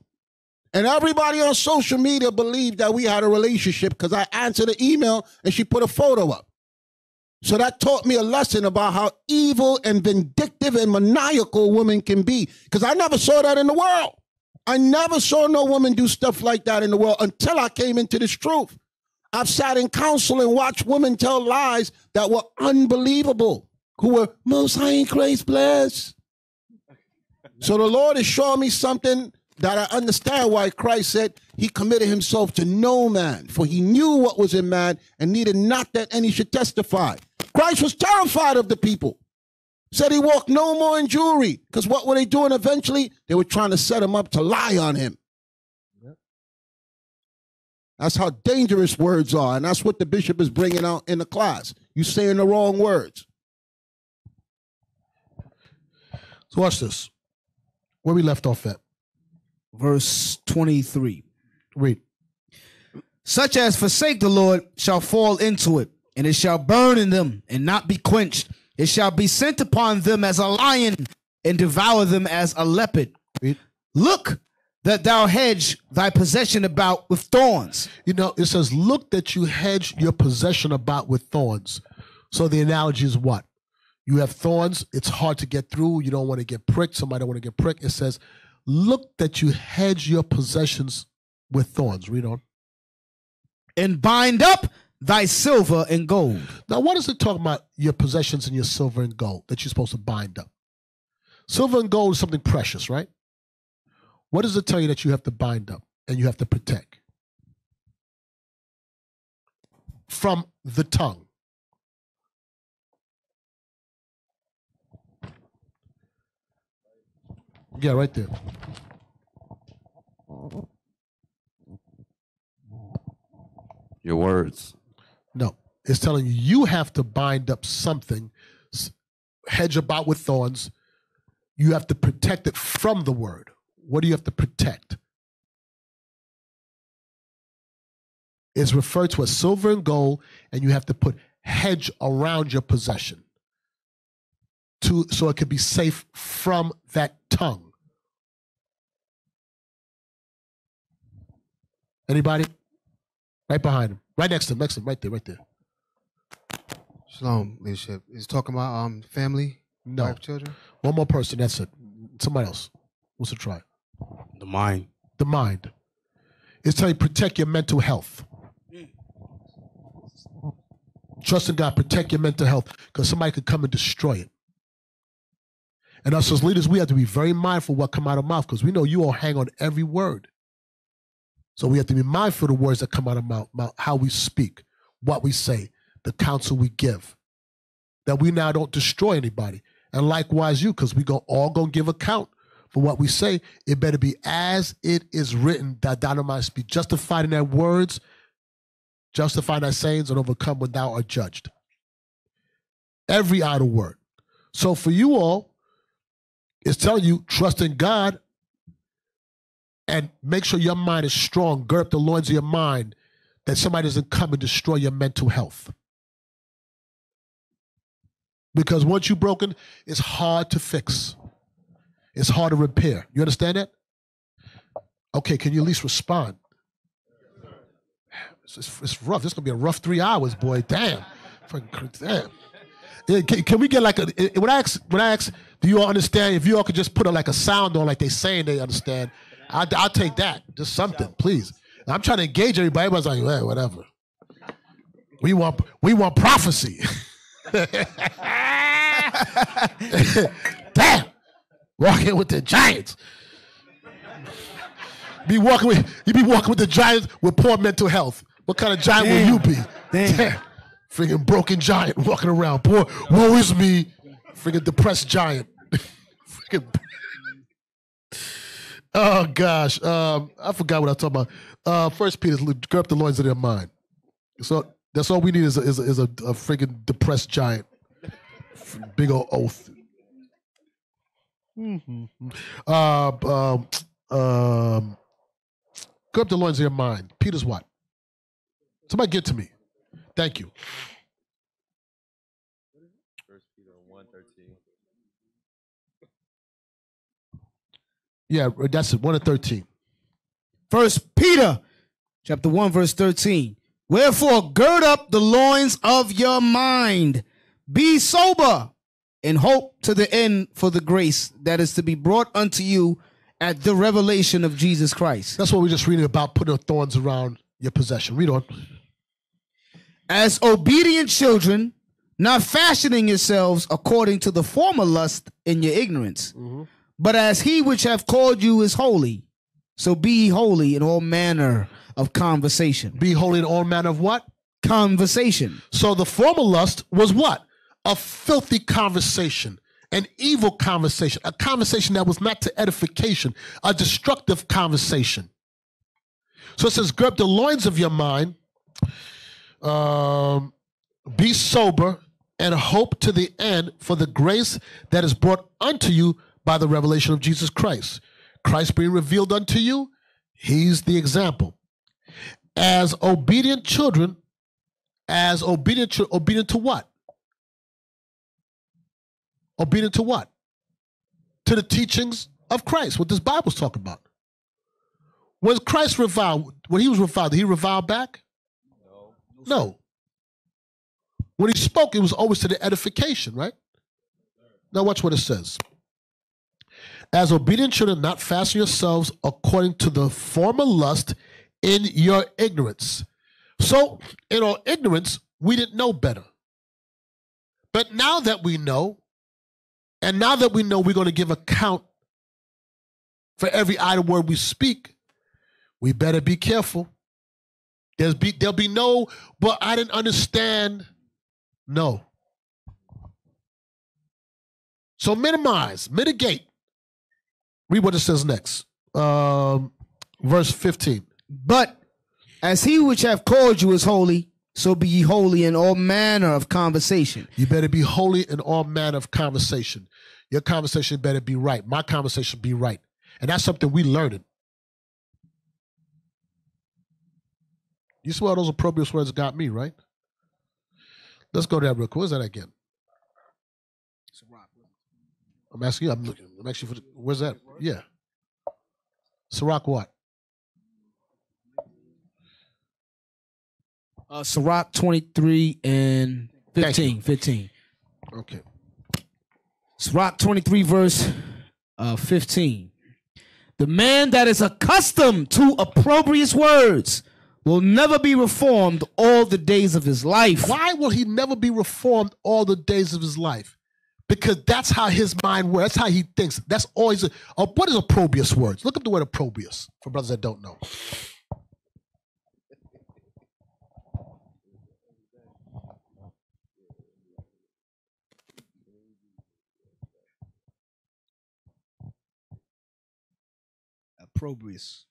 And everybody on social media believed that we had a relationship because I answered the email and she put a photo up. So that taught me a lesson about how evil and vindictive and maniacal women can be. Because I never saw that in the world. I never saw no woman do stuff like that in the world until I came into this truth. I've sat in council and watched women tell lies that were unbelievable, who were most high in Christ blessed. So the Lord is showing me something that I understand why Christ said he committed himself to no man, for he knew what was in man and needed not that any should testify. Christ was terrified of the people. Said he walked no more in jewelry, because what were they doing eventually? They were trying to set him up to lie on him. Yep. That's how dangerous words are, and that's what the bishop is bringing out in the class. You saying the wrong words. So watch this. Where we left off at? Verse 23. Read. Such as forsake the Lord shall fall into it, and it shall burn in them and not be quenched. It shall be sent upon them as a lion and devour them as a leopard. Read. Look that thou hedge thy possession about with thorns. You know, it says, look that you hedge your possession about with thorns. So the analogy is what? You have thorns. It's hard to get through. You don't want to get pricked. Somebody don't want to get pricked. It says, look that you hedge your possessions with thorns. Read on. And bind up thy silver and gold. Now, what is it talking about your possessions and your silver and gold that you're supposed to bind up? Silver and gold is something precious, right? What does it tell you that you have to bind up and you have to protect? From the tongue. Yeah, right there. Your words. No, it's telling you you have to bind up something, hedge about with thorns. You have to protect it from the word. What do you have to protect? It's referred to as silver and gold, and you have to put hedge around your possession so it can be safe from that tongue. Anybody? Right behind him. Right next to him. Right there. Shalom, leadership. Is talking about family, no. wife, children? One more person, that's it. Somebody else. What's the try? The mind. The mind. It's telling you protect your mental health. Trust in God, protect your mental health, because somebody could come and destroy it. And us as leaders, we have to be very mindful what come out of mouth, because we know you all hang on every word. So we have to be mindful of the words that come out of mouth, how we speak, what we say, the counsel we give, that we now don't destroy anybody. And likewise you, because we all going to give account for what we say. It better be as it is written, that thou mightst be justified in their words, justify thy sayings, and overcome when thou art judged. Every idle word. So for you all, it's telling you, trust in God and make sure your mind is strong. Gird up the loins of your mind that somebody doesn't come and destroy your mental health. Because once you're broken, it's hard to fix. It's hard to repair. You understand that? Okay, can you at least respond? It's rough. This is going to be a rough 3 hours, boy. Damn. Damn. Can we get like when I ask Do you all understand? If you all could just put like a sound on, like they saying they understand, I'll take that. Just something, please. I'm trying to engage everybody. Everybody's like, well, whatever. We want prophecy. Damn. Walking with the giants. You be walking with the giants with poor mental health. What kind of giant will you be? Damn. Freaking broken giant walking around. Poor, woe is me. Freaking depressed giant. Freaking. Oh gosh. I forgot what I was talking about. First Peter, gird up the loins of their mind. So that's all we need is a freaking depressed giant. Big old oath. Gird up the loins of your mind. Peter's what? Somebody get to me. Thank you. 1 Peter 1:13. Yeah, that's it. 1:13. 1 Peter chapter 1, verse 13. Wherefore, gird up the loins of your mind. Be sober and hope to the end for the grace that is to be brought unto you at the revelation of Jesus Christ. That's what we're just reading about, putting thorns around your possession. Read on. As obedient children, not fashioning yourselves according to the former lust in your ignorance, but as he which hath called you is holy, so be ye holy in all manner of conversation. Be holy in all manner of what? Conversation. So the former lust was what? A filthy conversation, an evil conversation, a conversation that was not to edification, a destructive conversation. So it says, gird the loins of your mind, be sober, and hope to the end for the grace that is brought unto you by the revelation of Jesus Christ. Christ being revealed unto you, he's the example. As obedient children, obedient to what? Obedient to what? To the teachings of Christ, what this Bible's talking about. When Christ reviled, when he was reviled, did he revile back? No. When he spoke, it was always to the edification, right? Now watch what it says. As obedient children, not fasten yourselves according to the former lust in your ignorance. So, in our ignorance, we didn't know better. But now that we know, and now that we know we're going to give account for every idle word we speak, we better be careful. There'll be no, but I didn't understand. No. So mitigate. Read what it says next. Verse 15. But as he which hath called you is holy, so be ye holy in all manner of conversation. You better be holy in all manner of conversation. Your conversation better be right. My conversation be right. And that's something we learned. You see how those opprobrious words got me, right? Let's go to that real quick. Where's that again? I'm asking you. I'm actually for where's that? Yeah. Sirach what? Sirach 23 and 15. 15. Okay. Sirach 23 verse 15. The man that is accustomed to opprobrious words will never be reformed all the days of his life. Why will he never be reformed all the days of his life? Because that's how his mind works. That's how he thinks. That's always what is opprobrious words? Look up the word opprobrious for brothers that don't know. Opprobrious.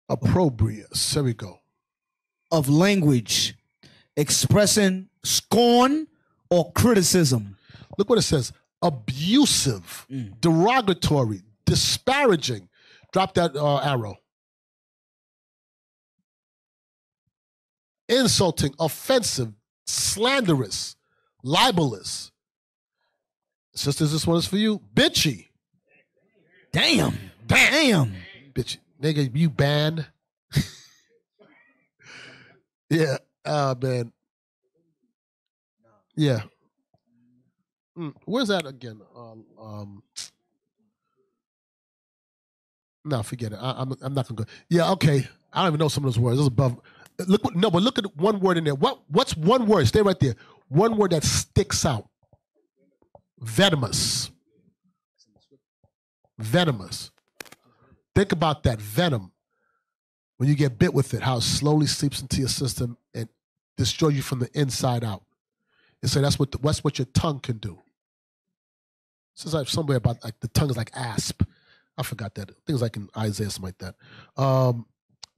Opprobrious. There we go. Of language, expressing scorn or criticism. Look what it says. Abusive, derogatory, disparaging. Drop that arrow. Insulting, offensive, slanderous, libelous. Sisters, this one is for you. Bitchy. Damn. Bitchy. Nigga, you banned. Yeah. Man. Yeah. Where's that again? No, forget it. I'm not gonna go. Yeah, okay. I don't even know some of those words. This is above. But look at one word in there. What's one word? Stay right there. One word that sticks out. Venomous. Venomous. Think about that venom. When you get bit with it, how it slowly seeps into your system and destroys you from the inside out. And so that's what your tongue can do. This is like somewhere about like the tongue is like asp. I forgot that. Things like in Isaiah, something like that.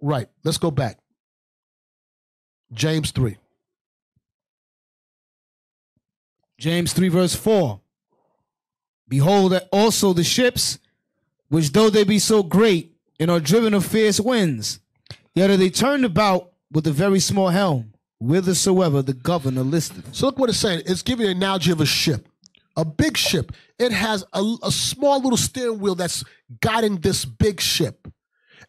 Right. Let's go back. James 3. James 3 verse 4. Behold also the ships, which though they be so great and are driven of fierce winds, yet are they turned about with a very small helm, whithersoever the governor listeth. So look what it's saying. It's giving an analogy of a ship. A big ship. It has a small little steering wheel that's guiding this big ship.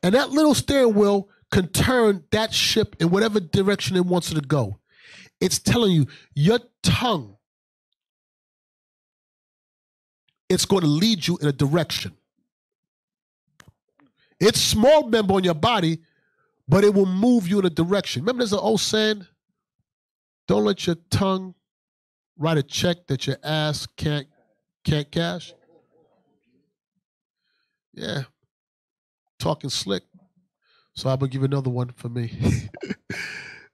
And that little steering wheel can turn that ship in whatever direction it wants it to go. It's telling you, your tongue, it's going to lead you in a direction. It's small member on your body, but it will move you in a direction. Remember there's an old saying, don't let your tongue write a check that your ass can't cash. Yeah. Talking slick. So I'm going to give you another one for me.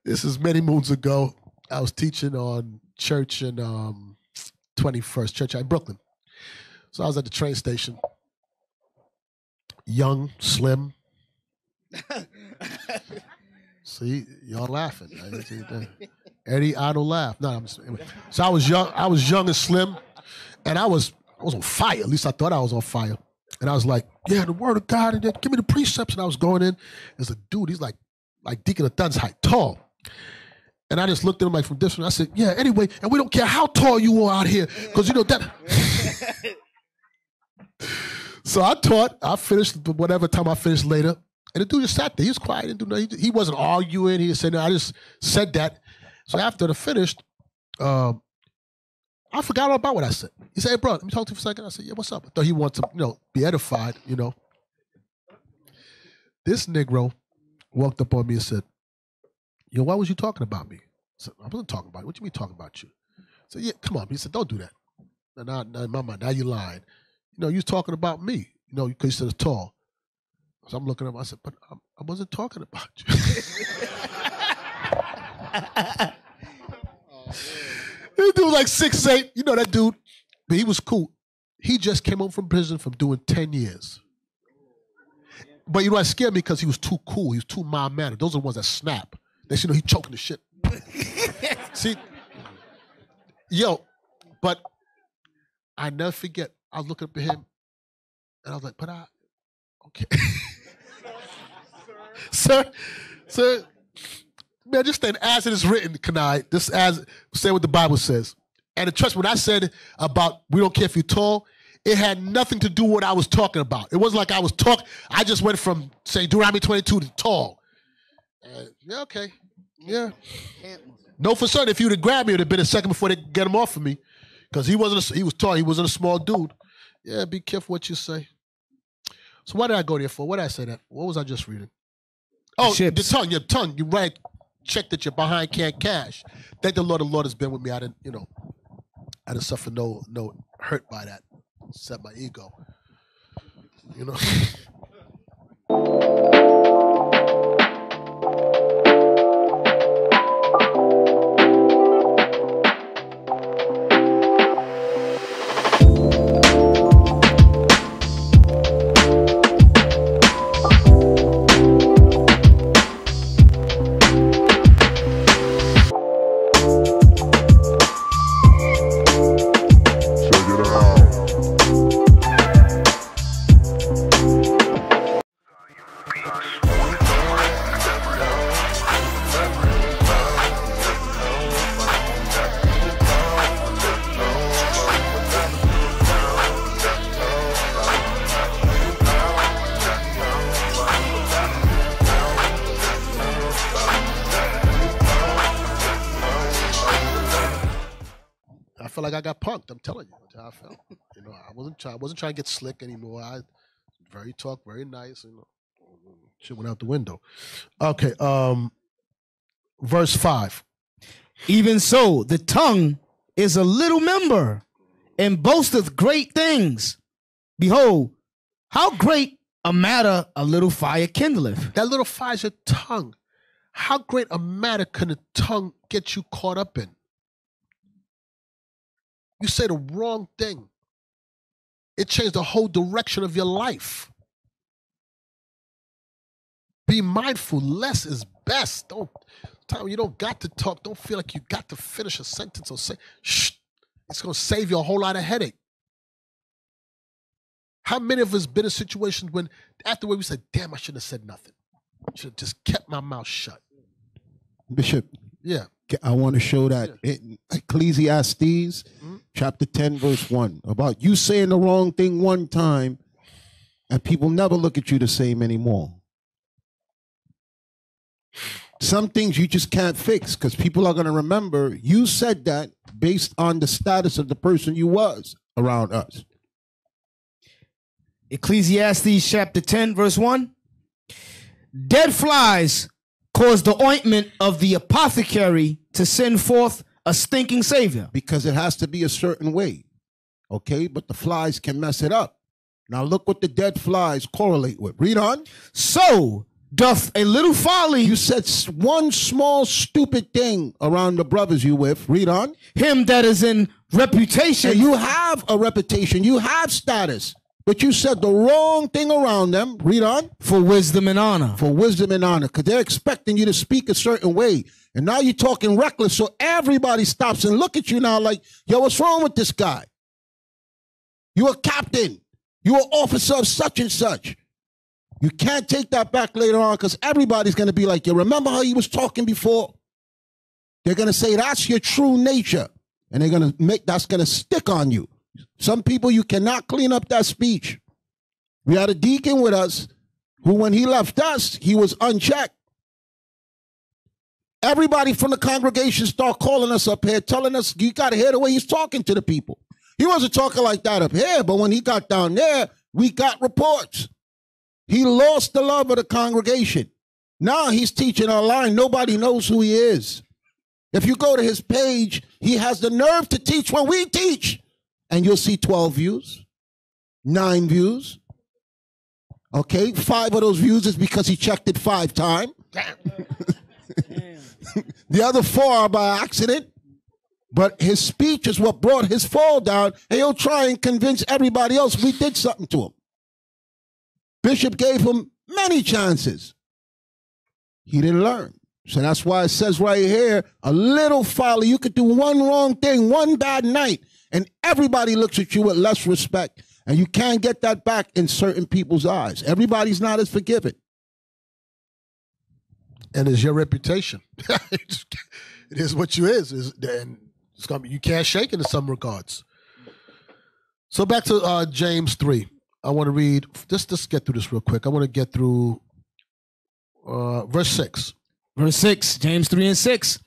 This is many moons ago. I was teaching on church in 21st Church in Brooklyn. So I was at the train station. Young, slim. See, y'all laughing. Eddie Idle laugh. No, so I was young and slim, and I was on fire. At least I thought I was on fire. And I was like, yeah, the word of God, and then give me the precepts. And I was going in. There's a dude, he's like Deacon of Thun's height, tall. And I just looked at him like from distance. I said, yeah, anyway, and we don't care how tall you are out here, because you know that. So I taught. I finished whatever time I finished later. And the dude just sat there. He was quiet. He didn't do nothing. He wasn't arguing. He just said, no, I just said that. So after the finished, I forgot all about what I said. He said, hey, bro, let me talk to you for a second. I said, yeah, what's up? I thought he wanted to, be edified, This Negro walked up on me and said, yo, why was you talking about me? I said, I wasn't talking about you. What you mean talking about you? I said, yeah, come on. He said, don't do that. No, in my mind, now you lying. You was talking about me, because you said it's tall. So I'm looking at him. I said, but I wasn't talking about you. This dude was like 6'8". You know that dude. But he was cool. He just came home from prison from doing 10 years. But you know what scared me? Because he was too cool. He was too mild-mannered. Those are the ones that snap. They he choking the shit. See? But I never forget. I was looking up at him, and I was like, okay. Sir, man, just stand as it is written, Kani. Just as say what the Bible says. And trust me, when I said about we don't care if you're tall, it had nothing to do with what I was talking about. It wasn't like I was talking. I just went from saying Deuteronomy 22 to tall. Yeah, okay. Yeah. No, for certain, if you would have grabbed me, it would have been a second before they get him off of me. Because he was tall. He wasn't a small dude. Yeah, be careful what you say. So why did I go there for? What did I say that? What was I just reading? Oh, your tongue. You write, check that your behind can't cash. Thank the Lord has been with me. I didn't suffer no hurt by that, except my ego. felt like I got punked. I'm telling you, that's how I felt. You know, I wasn't trying to get slick anymore. I very nice. You know, shit went out the window. Okay, verse 5. Even so, the tongue is a little member, and boasteth great things. Behold, how great a matter a little fire kindleth. That little fire is your tongue. How great a matter can a tongue get you caught up in? You say the wrong thing. It changed the whole direction of your life. Be mindful. Less is best. You don't got to talk. Don't feel like you got to finish a sentence or say, shh. It's going to save you a whole lot of headache. How many of us been in situations when afterward we said, damn, I shouldn't have said nothing. I should have just kept my mouth shut. Bishop. Yeah. I want to show that in Ecclesiastes chapter 10, verse 1, about you saying the wrong thing one time and people never look at you the same anymore. Some things you just can't fix because people are going to remember you said that based on the status of the person you was around us. Ecclesiastes chapter 10, verse 1. Dead flies cause the ointment of the apothecary to send forth a stinking savior. Because it has to be a certain way. Okay, but the flies can mess it up. Now look what the dead flies correlate with. Read on. So doth a little folly. You said one small stupid thing around the brothers you with. Read on. Him that is in reputation. And you have a reputation. You have status. But you said the wrong thing around them. Read on. For wisdom and honor. For wisdom and honor. Because they're expecting you to speak a certain way. And now you're talking reckless. So everybody stops and look at you now like, yo, what's wrong with this guy? You're a captain. You're an officer of such and such. You can't take that back later on because everybody's going to be like, you remember how he was talking before? They're going to say that's your true nature. And they're going to that's going to stick on you. Some people, you cannot clean up that speech. We had a deacon with us who, when he left us, he was unchecked. Everybody from the congregation started calling us up here, telling us, you got to hear the way he's talking to the people. He wasn't talking like that up here, but when he got down there, we got reports. He lost the love of the congregation. Now he's teaching online. Nobody knows who he is. If you go to his page, he has the nerve to teach when we teach. And you'll see 12 views, 9 views. Okay, 5 of those views is because he checked it 5 times. The other 4 are by accident. But his speech is what brought his fall down. And he'll try and convince everybody else we did something to him. Bishop gave him many chances. He didn't learn. So that's why it says right here, a little folly. You could do one wrong thing, one bad night, and everybody looks at you with less respect. And you can't get that back in certain people's eyes. Everybody's not as forgiving. And it's your reputation. It is what you is. And it's gonna be, you can't shake it in some regards. So back to James 3. I want to read, just get through this real quick. I want to get through verse 6. Verse 6, James 3 and 6.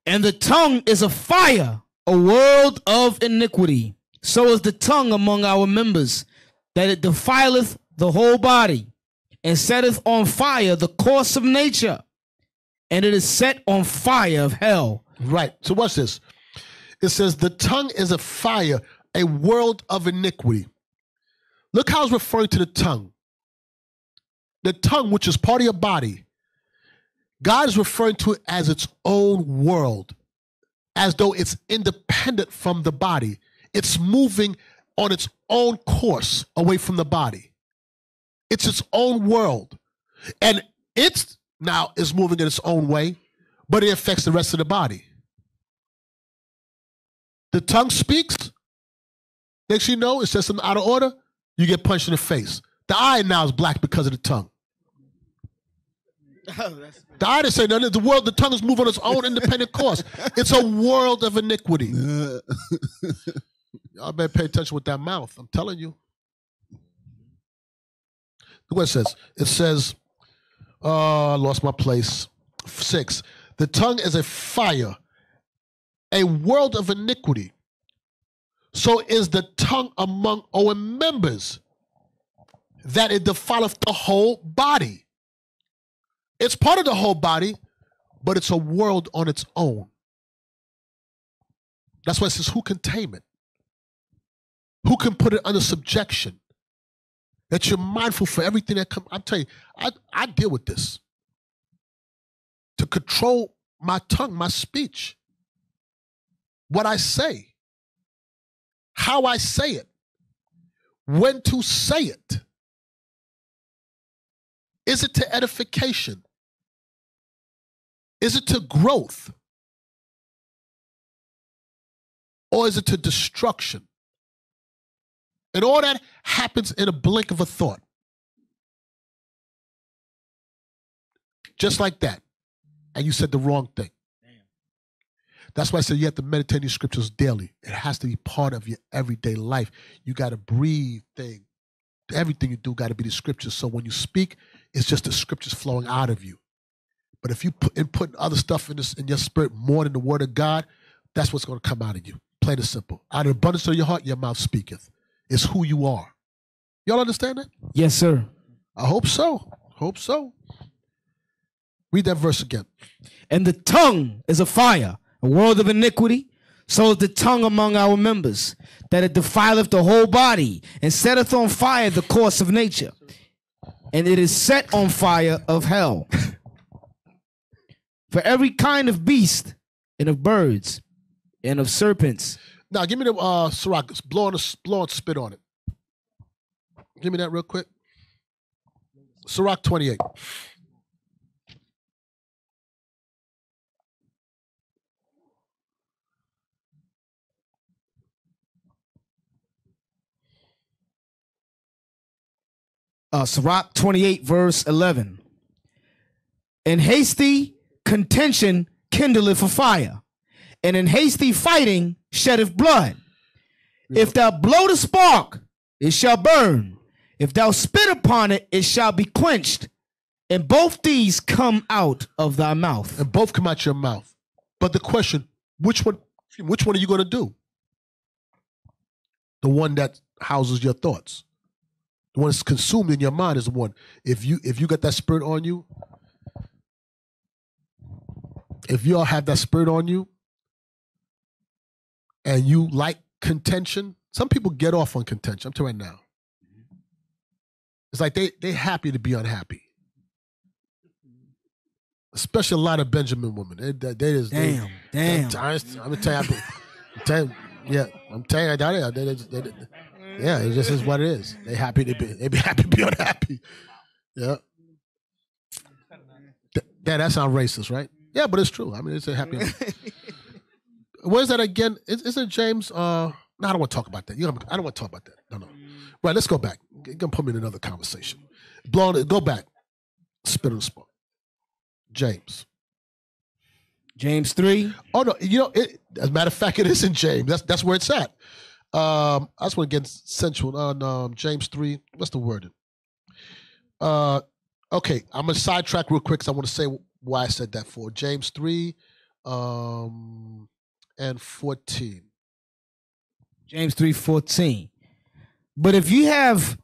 And the tongue is a fire, a world of iniquity. So is the tongue among our members, that it defileth the whole body, and setteth on fire the course of nature, and it is set on fire of hell. Right. So watch this. It says, the tongue is a fire, a world of iniquity. Look how it's referring to the tongue. The tongue, which is part of your body, God is referring to it as its own world, as though it's independent from the body. It's moving on its own course away from the body. It's its own world. And it's now is moving in its own way, but it affects the rest of the body. The tongue speaks. Next you know, it says something out of order, you get punched in the face. The eye now is black because of the tongue. The eye didn't say nothing. The tongue is moving on its own independent course. It's a world of iniquity. Y'all better pay attention with that mouth. I'm telling you. Look what it says. It says, I lost my place. 6. The tongue is a fire, a world of iniquity. So is the tongue among our members, that it defileth the whole body. It's part of the whole body, but it's a world on its own. That's why it says, who can tame it? Who can put it under subjection? That you're mindful for everything that comes. I'm telling you, I deal with this. To control my tongue, my speech, what I say, how I say it, when to say it. Is it to edification? Is it to growth? Or is it to destruction? And all that happens in a blink of a thought. Just like that. And you said the wrong thing. That's why I said you have to meditate these scriptures daily. It has to be part of your everyday life. You got to breathe things. Everything you do got to be the scriptures. So when you speak, it's just the scriptures flowing out of you. But if you put other stuff in your spirit more than the word of God, that's what's going to come out of you. Plain and simple. Out of the abundance of your heart, your mouth speaketh. It's who you are. Y'all understand that? Yes, sir. I hope so. Hope so. Read that verse again. And the tongue is a fire, a world of iniquity. So is the tongue among our members, that it defileth the whole body, and setteth on fire the course of nature. And it is set on fire of hell. For every kind of beast, and of birds, and of serpents. Now, give me the Sirach. Blow on spit on it. Give me that real quick. Sirach 28. Sirach 28, verse 11. In hasty contention kindleth a fire, and in hasty fighting sheddeth blood. If thou blow the spark, it shall burn. If thou spit upon it, it shall be quenched. And both these come out of thy mouth. And both come out your mouth. But the question, which one are you going to do? The one that houses your thoughts. The one that's consumed in your mind is the one. If you got that spirit on you, if you all have that spirit on you, and you like contention, some people get off on contention. I'm telling you right now. It's like they happy to be unhappy. Especially a lot of Benjamin women. I'm gonna tell you, I'm telling you, yeah, it just is what it is. They be happy to be unhappy. Yeah. That sounds racist, right? Yeah, but it's true. I mean, it's a happy. Where's that again? Isn't James? No, I don't want to talk about that. I don't want to talk about that. No. Right, let's go back. You're gonna put me in another conversation. Go back. Spit on the spot. James 3. Oh no, as a matter of fact, it is in James. That's where it's at. I just want to get sensual on James 3. What's the wording? Okay, I'm gonna sidetrack real quick because I want to say why I said that for. James 3 and 14. James 3:14. But if you have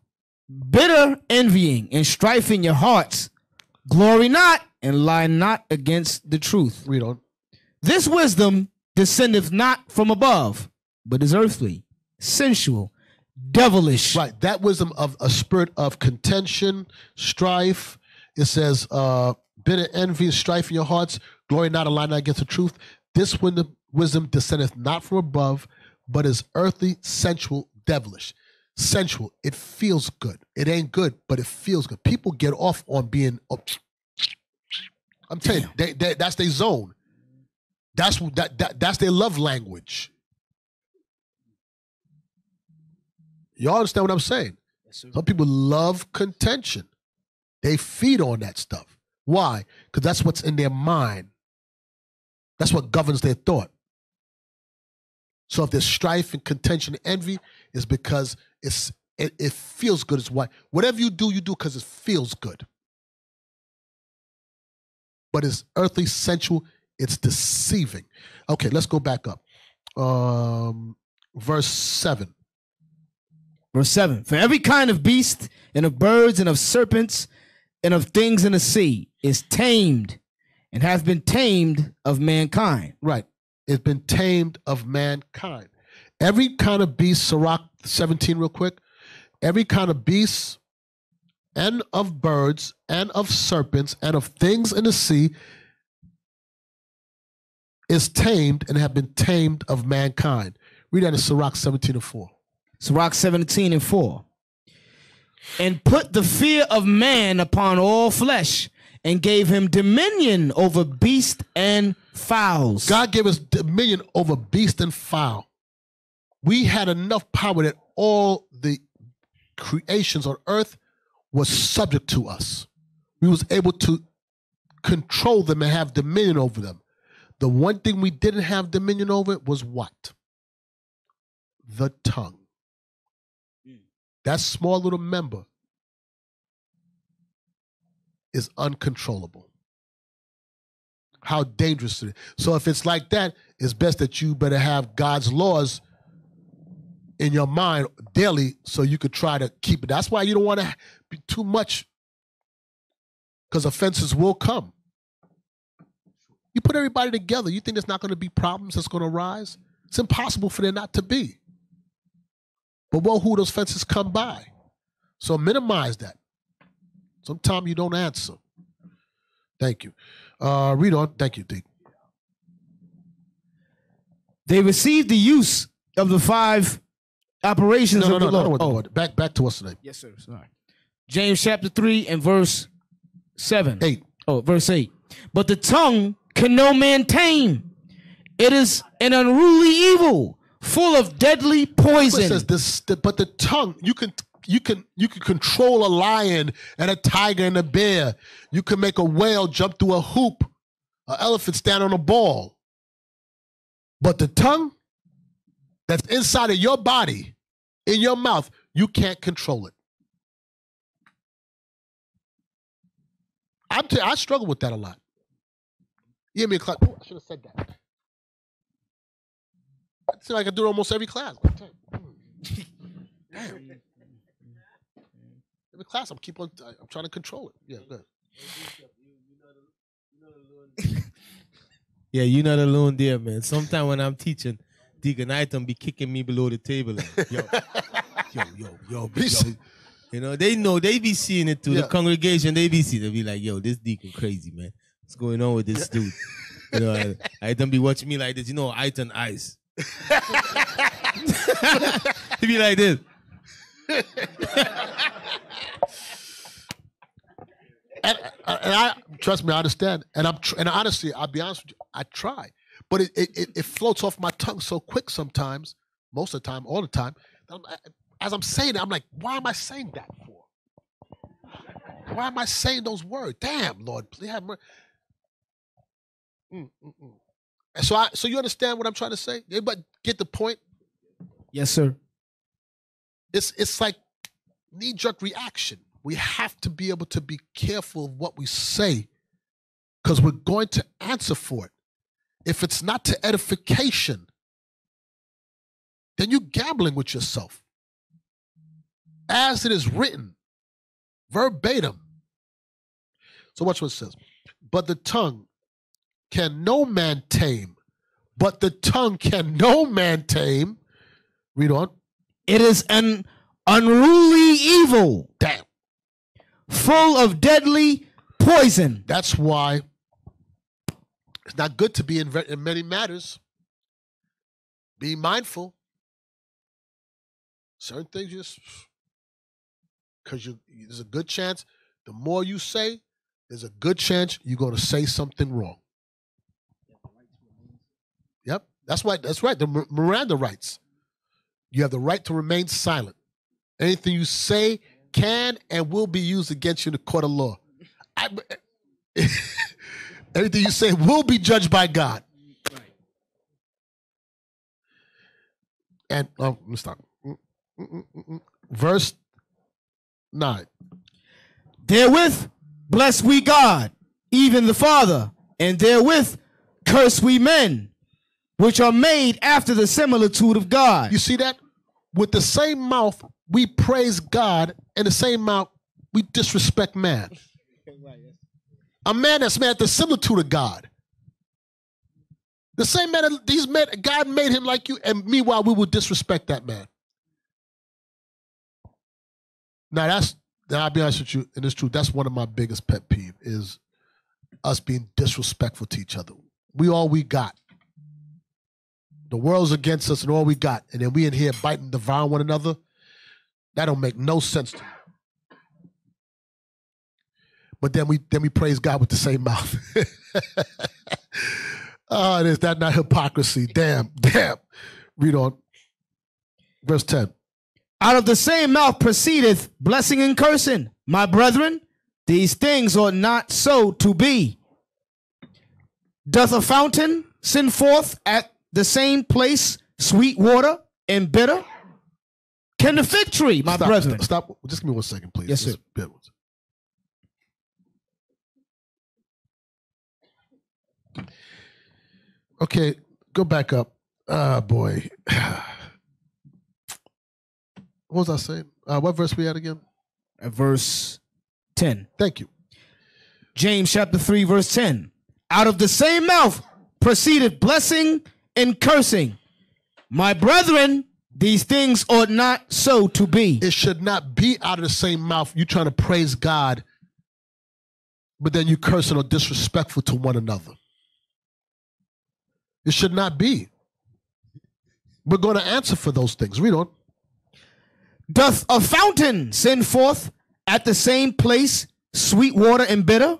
bitter envying and strife in your hearts, glory not and lie not against the truth. Read on. This wisdom descendeth not from above, but is earthly, sensual, devilish. Right. That wisdom of a spirit of contention, strife. It says, bitter envy and strife in your hearts, glory not and lie not against the truth. This wisdom descendeth not from above, but is earthly, sensual, devilish. Sensual. It feels good. It ain't good, but it feels good. People get off on being. I'm telling you, that's their zone. That's their love language. Y'all understand what I'm saying? Yes, some people love contention. They feed on that stuff. Why? Because that's what's in their mind. That's what governs their thought. So if there's strife and contention and envy, it's because it feels good. It's why whatever you do because it feels good. But it's earthly, sensual, It's deceiving. Okay, let's go back up. Verse 7. Verse 7. For every kind of beast and of birds and of serpents and of things in the sea is tamed and hath been tamed of mankind. Right. It's been tamed of mankind. Every kind of beast, Sirach 17 real quick. Every kind of beast and of birds and of serpents and of things in the sea is tamed and have been tamed of mankind. Read that in Sirach 17:4. Sirach 17:4. And put the fear of man upon all flesh, and gave him dominion over beast and fowls. God gave us dominion over beast and fowl. We had enough power that all the creations on earth was subject to us. We was able to control them and have dominion over them. The one thing we didn't have dominion over was what? The tongue. That small little member is uncontrollable. How dangerous it is. So if it's like that, it's best that you better have God's laws in your mind daily so you could try to keep it. That's why you don't want to be too much, because offenses will come. You put everybody together, you think there's not going to be problems that's going to arise? It's impossible for there not to be. But well, who those fences come by? So minimize that. Sometimes you don't answer. Thank you. Read on. Thank you, D. They received the use of the 5 operations of the Lord. No. Back to us today. Yes, sir. Sorry. James chapter 3 and verse 7. 8. Oh, verse 8. But the tongue can no man tame. It is an unruly evil, full of deadly poison. It says this, but the tongue, you can control a lion and a tiger and a bear. You can make a whale jump through a hoop, an elephant stand on a ball. But the tongue that's inside of your body, in your mouth, you can't control it. I struggle with that a lot. You hear me? I should have said that. I feel like I do it almost every class. Damn. Every class, I'm trying to control it. Yeah, good. Yeah, you know the loon there, man. Sometimes when I'm teaching, Deacon Item be kicking me below the table. Like, yo. You know, they be seeing it too. Yeah. The congregation, they be seeing it. They be like, yo, this deacon crazy, man. What's going on with this dude? You know, Item be watching me like this. You know, Item eyes. He be like this. and I trust me, I understand. And honestly, I'll be honest with you, I try, but it floats off my tongue so quick sometimes, most of the time, all the time. As I'm saying it, I'm like, why am I saying that for? Why am I saying those words? Damn, Lord, please have mercy. So you understand what I'm trying to say? Everybody get the point? Yes, sir. It's like knee-jerk reaction. We have to be able to be careful of what we say, because we're going to answer for it. If it's not to edification, then you're gambling with yourself. As it is written, verbatim. So watch what it says. But the tongue can no man tame. But the tongue can no man tame. Read on. It is an unruly evil. Damn. Full of deadly poison. That's why it's not good to be in many matters. Be mindful. Certain things just, because there's a good chance, the more you say, there's a good chance you're going to say something wrong. Yep, that's right. The Miranda rights. You have the right to remain silent. Anything you say can and will be used against you in the court of law. Everything you say will be judged by God. And let me stop. Verse 9. Therewith bless we God, even the Father, and therewith curse we men, which are made after the similitude of God. You see that? With the same mouth, we praise God, and the same mouth, we disrespect man. A man that's made the similitude of God. The same man, God made him like you, and meanwhile, we will disrespect that man. Now, I'll be honest with you, and it's true, that's one of my biggest pet peeve, is us being disrespectful to each other. We all we got. The world's against us and all we got. And then we in here biting, devouring one another. That don't make no sense to me. But then we praise God with the same mouth. Oh, is that not hypocrisy? Damn. Read on. Verse 10. Out of the same mouth proceedeth blessing and cursing. My brethren, these things ought not so to be. Doth a fountain send forth at the same place sweet water and bitter? Can the fig tree, my brethren? Stop. Just give me 1 second, please. Yes, sir. Okay, go back up. Ah, boy. What was I saying? What verse we at again? At verse 10. Thank you. James chapter 3, verse 10. Out of the same mouth proceeded blessing and cursing. My brethren, these things ought not so to be. It should not be out of the same mouth. You trying to praise God, but then you cursing or disrespectful to one another. It should not be. We're going to answer for those things. Read on. Doth a fountain send forth at the same place sweet water and bitter?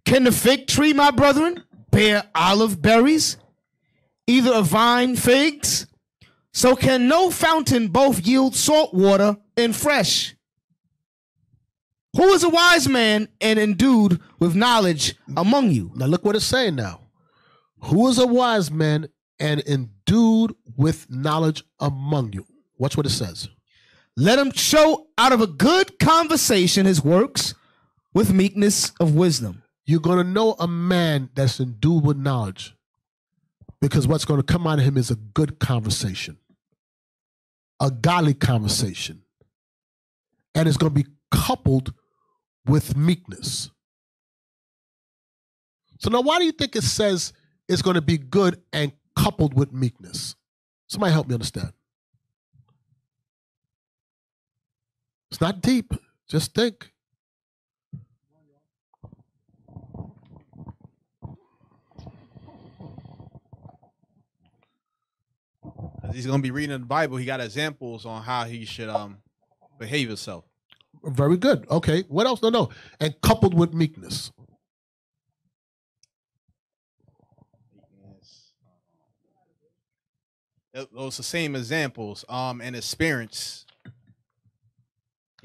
Can the fig tree, my brethren, bear olive berries? Either a vine figs? So can no fountain both yield salt water and fresh? Who is a wise man and endued with knowledge among you? Now look what it's saying now. Who is a wise man and endued with knowledge among you? Watch what it says. Let him show out of a good conversation his works with meekness of wisdom. You're going to know a man that's endued with knowledge because what's going to come out of him is a good conversation, a godly conversation, and it's going to be coupled with meekness. So now why do you think it says it's going to be good and coupled with meekness? Somebody help me understand. It's not deep. Just think. He's going to be reading the Bible. He got examples on how he should behave himself. Very good. Okay. What else? No. And coupled with meekness. Those are the same examples and experience.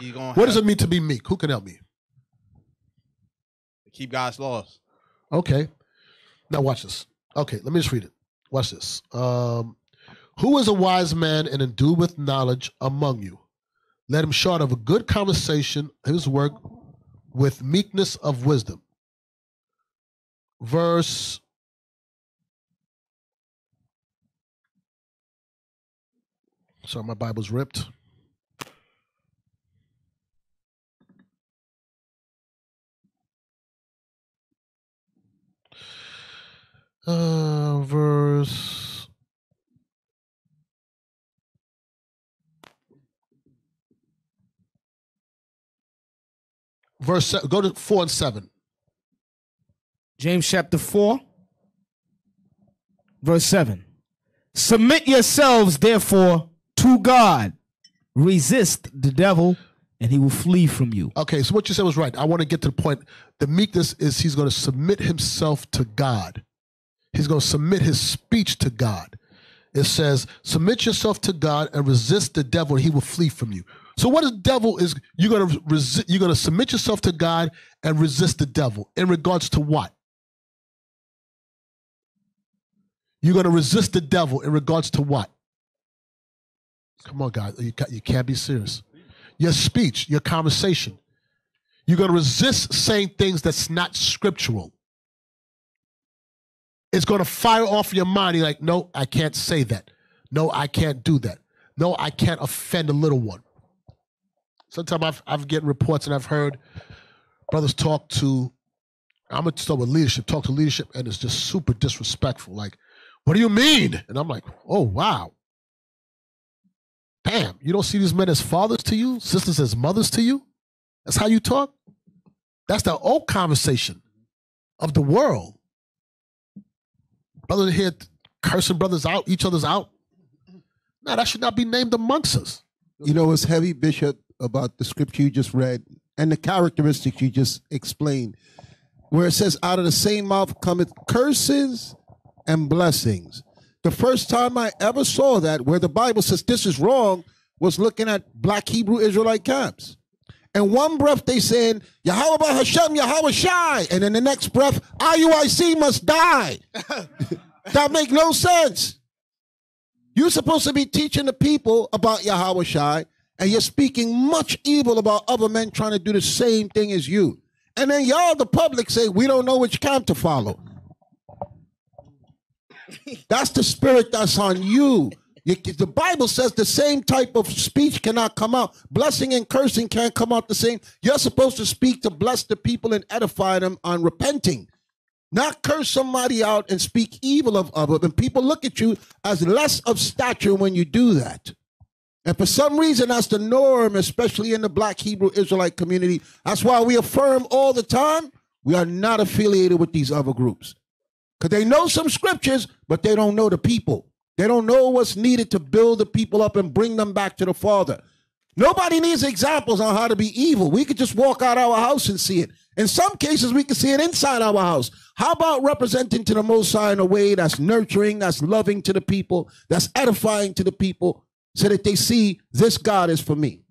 What does it mean to be meek? Who can help me? To keep God's laws. Okay. Now watch this. Okay, let me just read it. Watch this. Who is a wise man and endued with knowledge among you? Let him show out of a good conversation his work with meekness of wisdom. Verse 'Sorry, my Bible's ripped. Verse 7, go to 4 and 7. James chapter 4, verse 7. Submit yourselves, therefore, to God. Resist the devil, and he will flee from you. Okay, so what you said was right. I want to get to the point. The meekness is he's going to submit himself to God. He's going to submit his speech to God. It says, submit yourself to God and resist the devil, and he will flee from you. So what the devil is, you're going to submit yourself to God and resist the devil. In regards to what? You're going to resist the devil in regards to what? Come on, guys. You can't be serious. Your speech, your conversation. You're going to resist saying things that's not scriptural. It's going to fire off your mind. You're like, no, I can't say that. No, I can't do that. No, I can't offend a little one. Sometimes I've getting reports and I've heard brothers talk to, I'm going to start with leadership, talk to leadership, and it's just super disrespectful. Like, what do you mean? And I'm like, oh, wow. Damn, you don't see these men as fathers to you, sisters as mothers to you? That's how you talk? That's the old conversation of the world. Brothers here cursing brothers out, each other's out. No, that should not be named amongst us. You know what's heavy, Bishop, about the scripture you just read and the characteristics you just explained, where it says, out of the same mouth cometh curses and blessings. The first time I ever saw that, where the Bible says this is wrong, was looking at black Hebrew Israelite camps. And one breath they saying, Yahweh Hashem, Yahweh Shai. And in the next breath, IUIC must die. That make no sense. You're supposed to be teaching the people about Yahweh Shai, and you're speaking much evil about other men trying to do the same thing as you. And then y'all, the public, say, we don't know which camp to follow. That's the spirit that's on you. The Bible says the same type of speech cannot come out. Blessing and cursing can't come out the same. You're supposed to speak to bless the people and edify them on repenting. Not curse somebody out and speak evil of others. And people look at you as less of stature when you do that. And for some reason, that's the norm, especially in the black Hebrew Israelite community. That's why we affirm all the time, we are not affiliated with these other groups. Because they know some scriptures, but they don't know the people. They don't know what's needed to build the people up and bring them back to the Father. Nobody needs examples on how to be evil. We could just walk out our house and see it. In some cases, we can see it inside our house. How about representing to the Most High in a way that's nurturing, that's loving to the people, that's edifying to the people, so that they see this God is for me?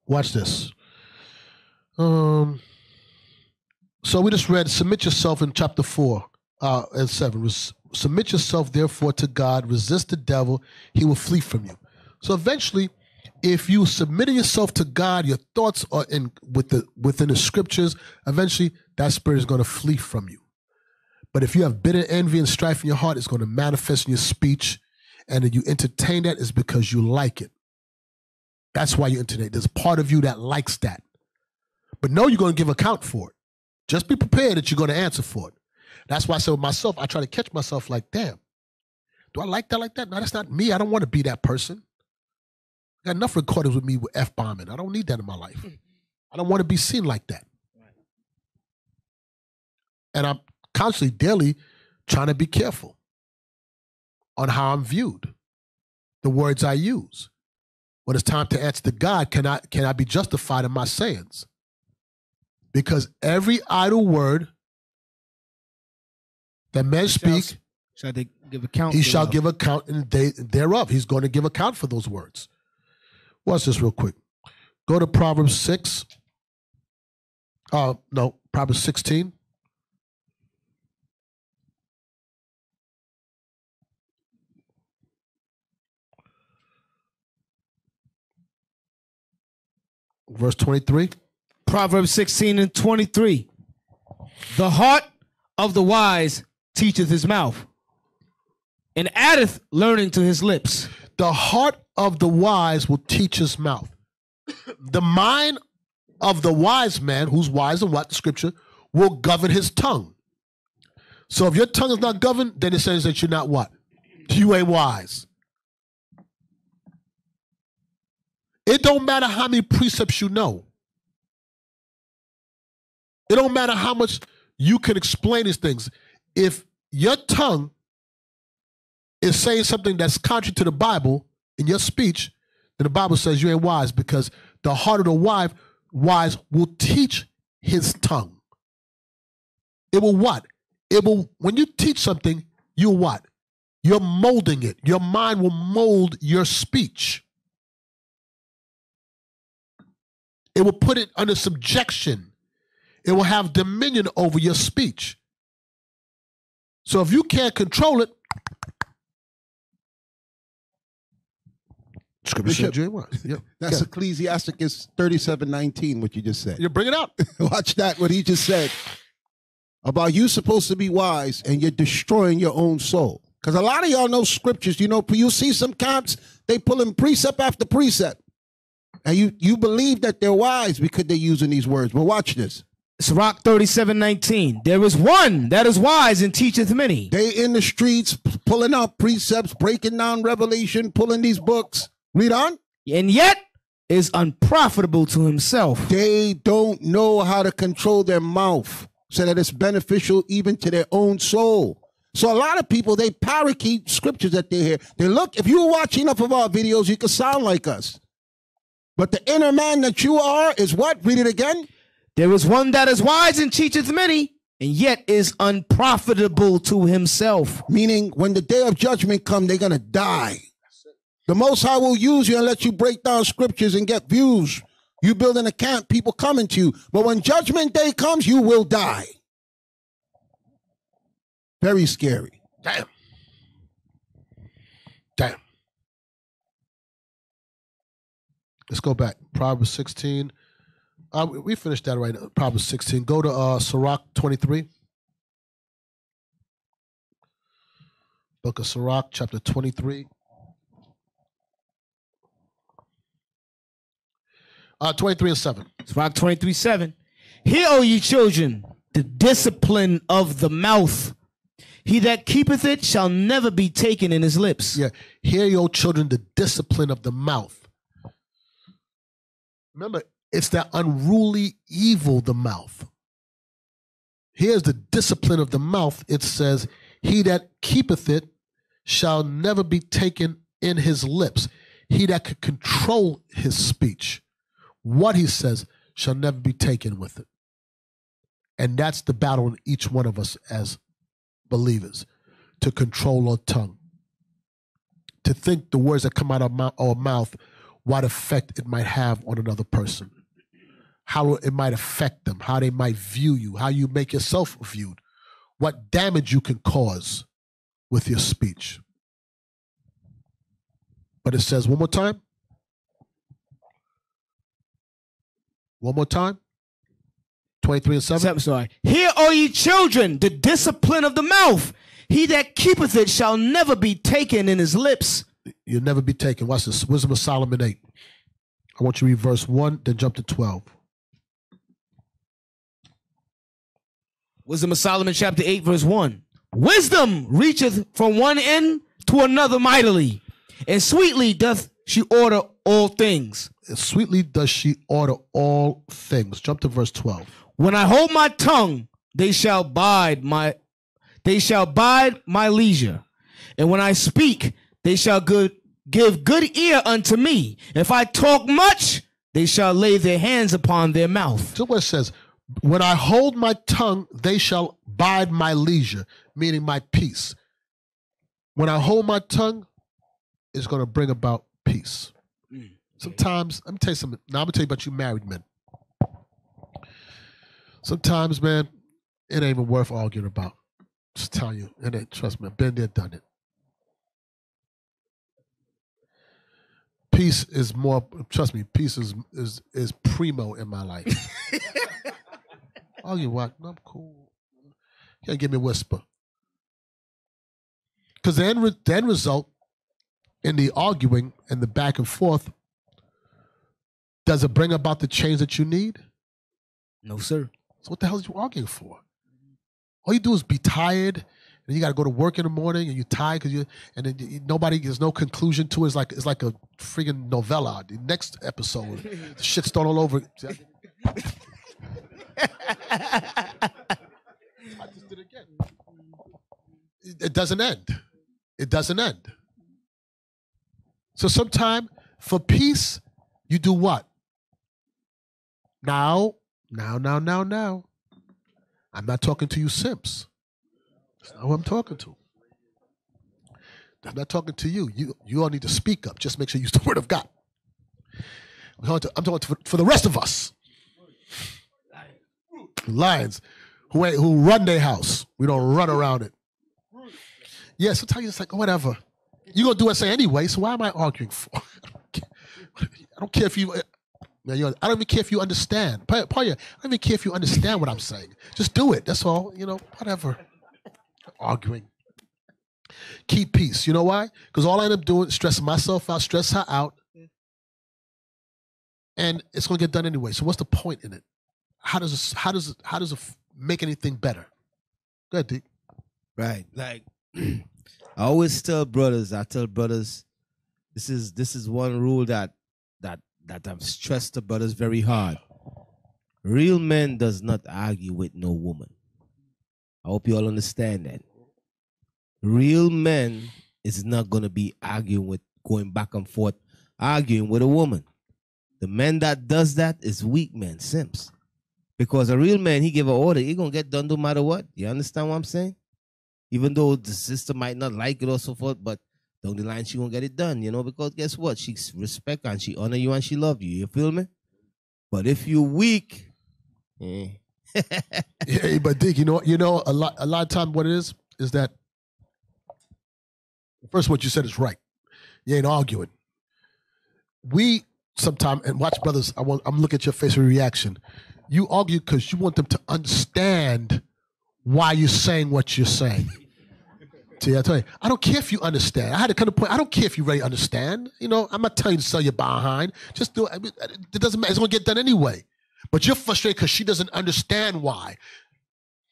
Watch this. So we just read, submit yourself in chapter 4 and 7. Submit yourself, therefore, to God. Resist the devil. He will flee from you. So eventually, if you submit yourself to God, your thoughts are within the scriptures, eventually that spirit is going to flee from you. But if you have bitter envy and strife in your heart, it's going to manifest in your speech. And if you entertain that, it's because you like it. That's why you entertain it. There's a part of you that likes that. But know you're going to give account for it. Just be prepared that you're going to answer for it. That's why I said with myself, I try to catch myself like, damn, do I like that like that? No, that's not me. I don't want to be that person. I got enough recordings with me with F-bombing. I don't need that in my life. I don't want to be seen like that. And I'm constantly, daily, trying to be careful on how I'm viewed, the words I use. When it's time to answer to God, can I be justified in my sayings? Because every idle word that men speak, shall they give account he shall give account in the day thereof. He's going to give account for those words. Watch this real quick. Go to Proverbs 6. Proverbs 16. Verse 23. Proverbs 16 and 23. The heart of the wise teacheth his mouth, and addeth learning to his lips. The heart of the wise will teach his mouth. The mind of the wise man, who's wise in what? The scripture, will govern his tongue. So if your tongue is not governed, then it says that you're not what? You ain't wise. It don't matter how many precepts you know. It don't matter how much you can explain these things. If your tongue is saying something that's contrary to the Bible in your speech, then the Bible says you ain't wise, because the heart of the wise will teach his tongue. It will what? It will, when you teach something, you're what? You're molding it. Your mind will mold your speech. It will put it under subjection. It will have dominion over your speech. So if you can't control it, Scripture said Jay was. Yep. That's Yeah. Ecclesiasticus 37:19, what you just said. You bring it out. Watch that, what he just said about you supposed to be wise and you're destroying your own soul. Because a lot of y'all know scriptures. You know, you see some camps, they pulling precept after precept. And you believe that they're wise because they're using these words. But watch this. Sirach 37:19. There is one that is wise and teacheth many. They in the streets pulling out precepts, breaking down Revelation, pulling these books. Read on. And yet is unprofitable to himself. They don't know how to control their mouth so that it's beneficial even to their own soul. So a lot of people, they parakeet scriptures that they hear. They look, if you watch enough of our videos, you can sound like us. But the inner man that you are is what? Read it again. There is one that is wise and teacheth many, and yet is unprofitable to himself. Meaning, when the day of judgment comes, they're going to die. The Most High will use you and let you break down scriptures and get views. You building a camp, people coming to you. But when judgment day comes, you will die. Very scary. Damn. Let's go back. Proverbs 16. We finished that right now. Proverbs 16. Go to Sirach 23. Book of Sirach, chapter 23. 23:7. Sirach 23:7. Hear, O ye children, the discipline of the mouth. He that keepeth it shall never be taken in his lips. Yeah. Hear, your children, the discipline of the mouth. Remember, it's that unruly evil, the mouth. Here's the discipline of the mouth. It says, he that keepeth it shall never be taken in his lips. He that could control his speech, what he says, shall never be taken with it. And that's the battle in each one of us as believers, to control our tongue, to think the words that come out of our mouth, what effect it might have on another person, how it might affect them, how they might view you, how you make yourself viewed, what damage you can cause with your speech. But it says one more time. One more time. 23:7. Sorry. Hear, O ye children, the discipline of the mouth. He that keepeth it shall never be taken in his lips. You'll never be taken. Watch this. Wisdom of Solomon 8. I want you to read verse 1, then jump to 12. Wisdom of Solomon chapter 8, verse 1. Wisdom reacheth from one end to another mightily, and sweetly doth she order all things. And sweetly does she order all things. Jump to verse 12. When I hold my tongue, they shall bide my leisure. And when I speak, they shall give good ear unto me. If I talk much, they shall lay their hands upon their mouth. So what it says, when I hold my tongue, they shall bide my leisure, meaning my peace. When I hold my tongue, it's going to bring about peace. Sometimes, let me tell you something. Now I'm going to tell you about you married men. Sometimes, man, it ain't even worth arguing about. Just tell you. And it, trust me, I've been there, done it. Peace is more, trust me, peace is primo in my life. Oh, you what? No, I'm cool. You can't give me a whisper. Because the end result in the arguing and the back and forth, does it bring about the change that you need? No, sir. So what the hell are you arguing for? All you do is be tired, and you got to go to work in the morning, and you're tired because there's no conclusion to it. It's like a freaking novella. The next episode, the shit's thrown all over. I just did it again. It doesn't end. It doesn't end. So sometime for peace, you do what? Now. I'm not talking to you simps. That's not who I'm talking to. I'm not talking to you. You all need to speak up. Just make sure you use the word of God. I'm talking for the rest of us. Lions who run their house. We don't run around it. Yeah, sometimes it's like, whatever. You're going to do what I say anyway, so why am I arguing for? I don't care if you. I don't even care if you understand. Paya, I don't even care if you understand what I'm saying. Just do it. That's all. Whatever. Arguing. Keep peace. You know why? Because all I end up doing is stressing myself out, stress her out, and it's gonna get done anyway. So what's the point in it? How does it make anything better? Go ahead, D. Right. Like I always tell brothers, this is one rule that I've stressed to brothers very hard. Real men does not argue with no woman. I hope you all understand that. Real men is not going to be going back and forth, arguing with a woman. The man that does that is weak men, simps. Because a real man, he give an order, he going to get done no matter what. You understand what I'm saying? Even though the sister might not like it or so forth, but down the line, she won't get it done, because guess what? She respect and she honor you and she love you. You feel me? But if you're weak, yeah, but Dick, a lot of time what it is that first what you said is right. You ain't arguing. We sometimes, and watch brothers, I'm looking at your facial reaction. You argue because you want them to understand why you're saying what you're saying. See, I tell you, I don't care if you understand. I had to come to the point, I don't care if you really understand. I'm not telling you to sell your behind. Just do it. It doesn't matter. It's going to get done anyway. But you're frustrated because she doesn't understand why.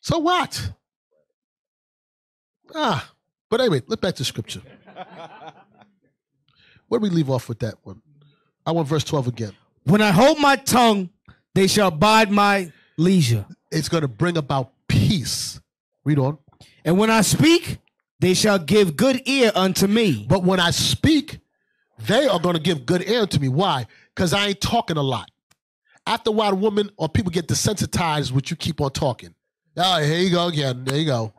So what? But anyway, look back to scripture. Where do we leave off with that one? I want verse 12 again. When I hold my tongue, they shall bide my leisure. It's going to bring about peace. Read on. And when I speak, they shall give good ear unto me. But when I speak, they are going to give good ear unto me. Why? Because I ain't talking a lot. After a while, women or people get desensitized when you keep on talking. Oh, here you go again. There you go.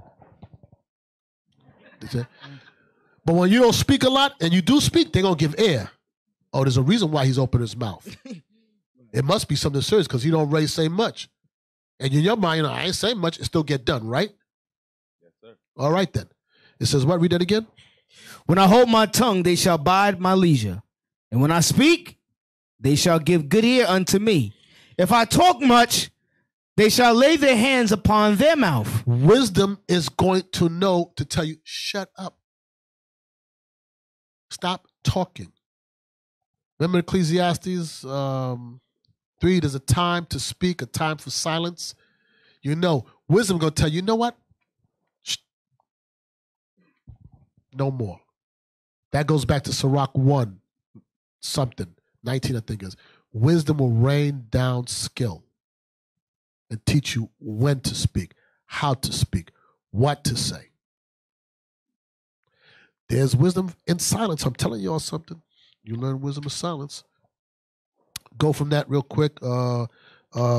But when you don't speak a lot and you do speak, they're going to give ear. Oh, there's a reason why he's opened his mouth. It must be something serious because he don't really say much. And in your mind, I ain't saying much. It still get done, right? Yes, sir. All right, then. It says what? Read that again. When I hold my tongue, they shall bide my leisure. And when I speak, they shall give good ear unto me. If I talk much, they shall lay their hands upon their mouth. Wisdom is going to know to tell you, shut up. Stop talking. Remember Ecclesiastes 3, there's a time to speak, a time for silence. Wisdom going to tell you, you know what? Shh. No more. That goes back to Sirach 1, something, 19 I think is. Wisdom will rain down skill and teach you when to speak, how to speak, what to say. There's wisdom in silence. I'm telling you all something. You learn wisdom in silence. Go from that real quick.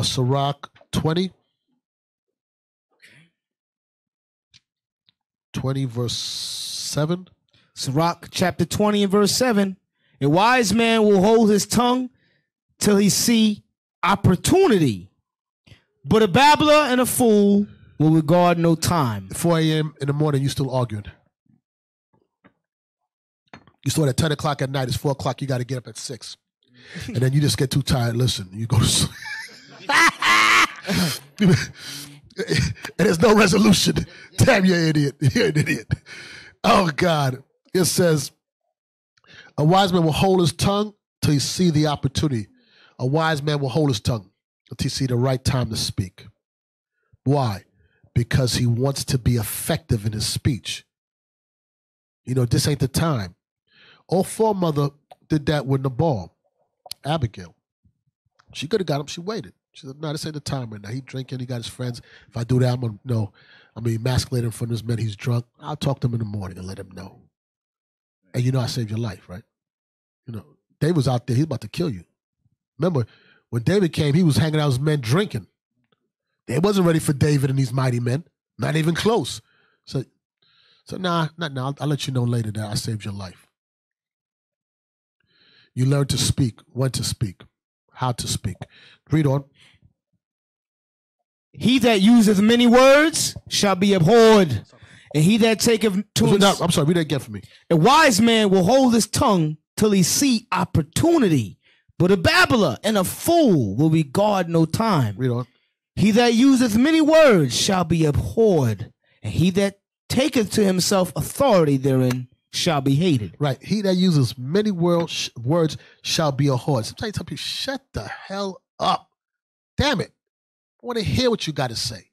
Sirach 20. 20 verse 7. Sirach chapter 20 and verse 7. A wise man will hold his tongue till he see opportunity. But a babbler and a fool will regard no time. 4 a.m. in the morning, you still arguing. You start at 10 o'clock at night, it's 4 o'clock, you got to get up at 6. And then you just get too tired. Listen, you go to sleep. And there's no resolution. Damn, you're an idiot. You're an idiot. Oh, God. It says, a wise man will hold his tongue till he see the opportunity. A wise man will hold his tongue until he see the right time to speak. Why? Because he wants to be effective in his speech. This ain't the time. Old foremother did that with Nabal, Abigail. She could have got him. She waited. She said, no, this ain't the time right now. He drinking. He got his friends. If I do that, I'm going to emasculate him in front of his men. He's drunk. I'll talk to him in the morning and let him know. And I saved your life, right? David was out there. He's about to kill you. Remember, when David came, he was hanging out with his men drinking. They wasn't ready for David and these mighty men. Not even close. So nah, not now. I'll let you know later that I saved your life. You learn to speak, when to speak, how to speak. Read on. He that useth many words shall be abhorred, and he that taketh I'm sorry, read that again for me. A wise man will hold his tongue till he see opportunity, But a babbler and a fool will regard no time. Read on. He that useth many words shall be abhorred, and he that taketh to himself authority therein shall be hated. Right. He that uses many words shall be abhorred. Sometimes tell people, shut the hell up. Damn it. I want to hear what you got to say.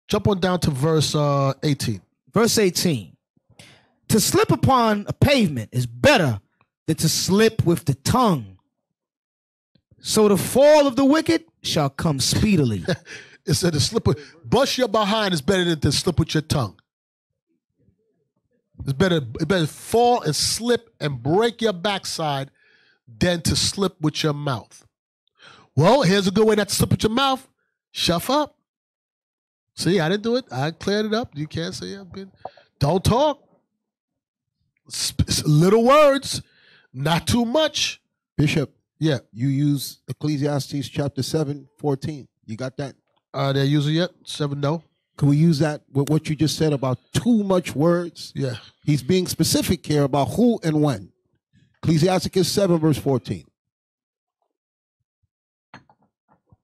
Jump on down to verse 18. Verse 18. To slip upon a pavement is better than to slip with the tongue. So the fall of the wicked shall come speedily. It said to slip with, bust your behind is better than to slip with your tongue. It's better fall and slip and break your backside than to slip with your mouth. Well, here's a good way not to slip with your mouth. Shut up. See, I didn't do it. I cleared it up. You can't say I've been. Don't talk. Little words, not too much. Bishop. Yeah. You use Ecclesiastes chapter 7:14. You got that? They're using it? 7, no. Can we use that with what you just said about too much words? Yeah. He's being specific here about who and when. Ecclesiastes 7 verse 14.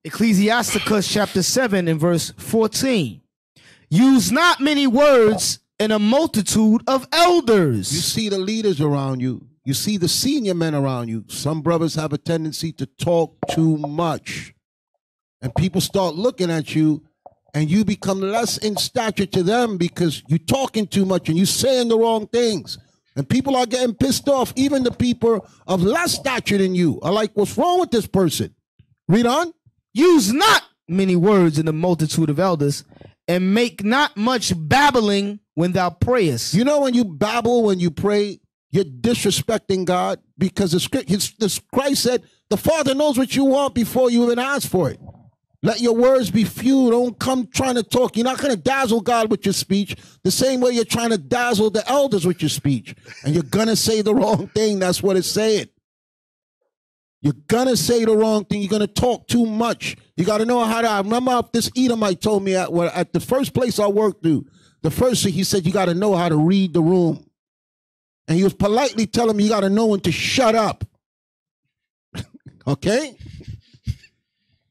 Ecclesiasticus chapter 7 and verse 14. Use not many words in a multitude of elders. You see the leaders around you. You see the senior men around you. Some brothers have a tendency to talk too much. And people start looking at you and you become less in stature to them because you're talking too much and you're saying the wrong things. And people are getting pissed off. Even the people of less stature than you are like, what's wrong with this person? Read on. Use not many words in the multitude of elders, and make not much babbling when thou prayest. You know, when you babble, when you pray, you're disrespecting God because the Christ said, the Father knows what you want before you even ask for it. Let your words be few. Don't come trying to talk. You're not going to dazzle God with your speech the same way you're trying to dazzle the elders with your speech. And you're going to say the wrong thing. That's what it's saying. You're going to say the wrong thing. You're going to talk too much. You got to know how to. I remember this Edomite told me at the first place I worked through, the first thing he said, you got to know how to read the room. And he was politely telling me you got to know when to shut up. Okay?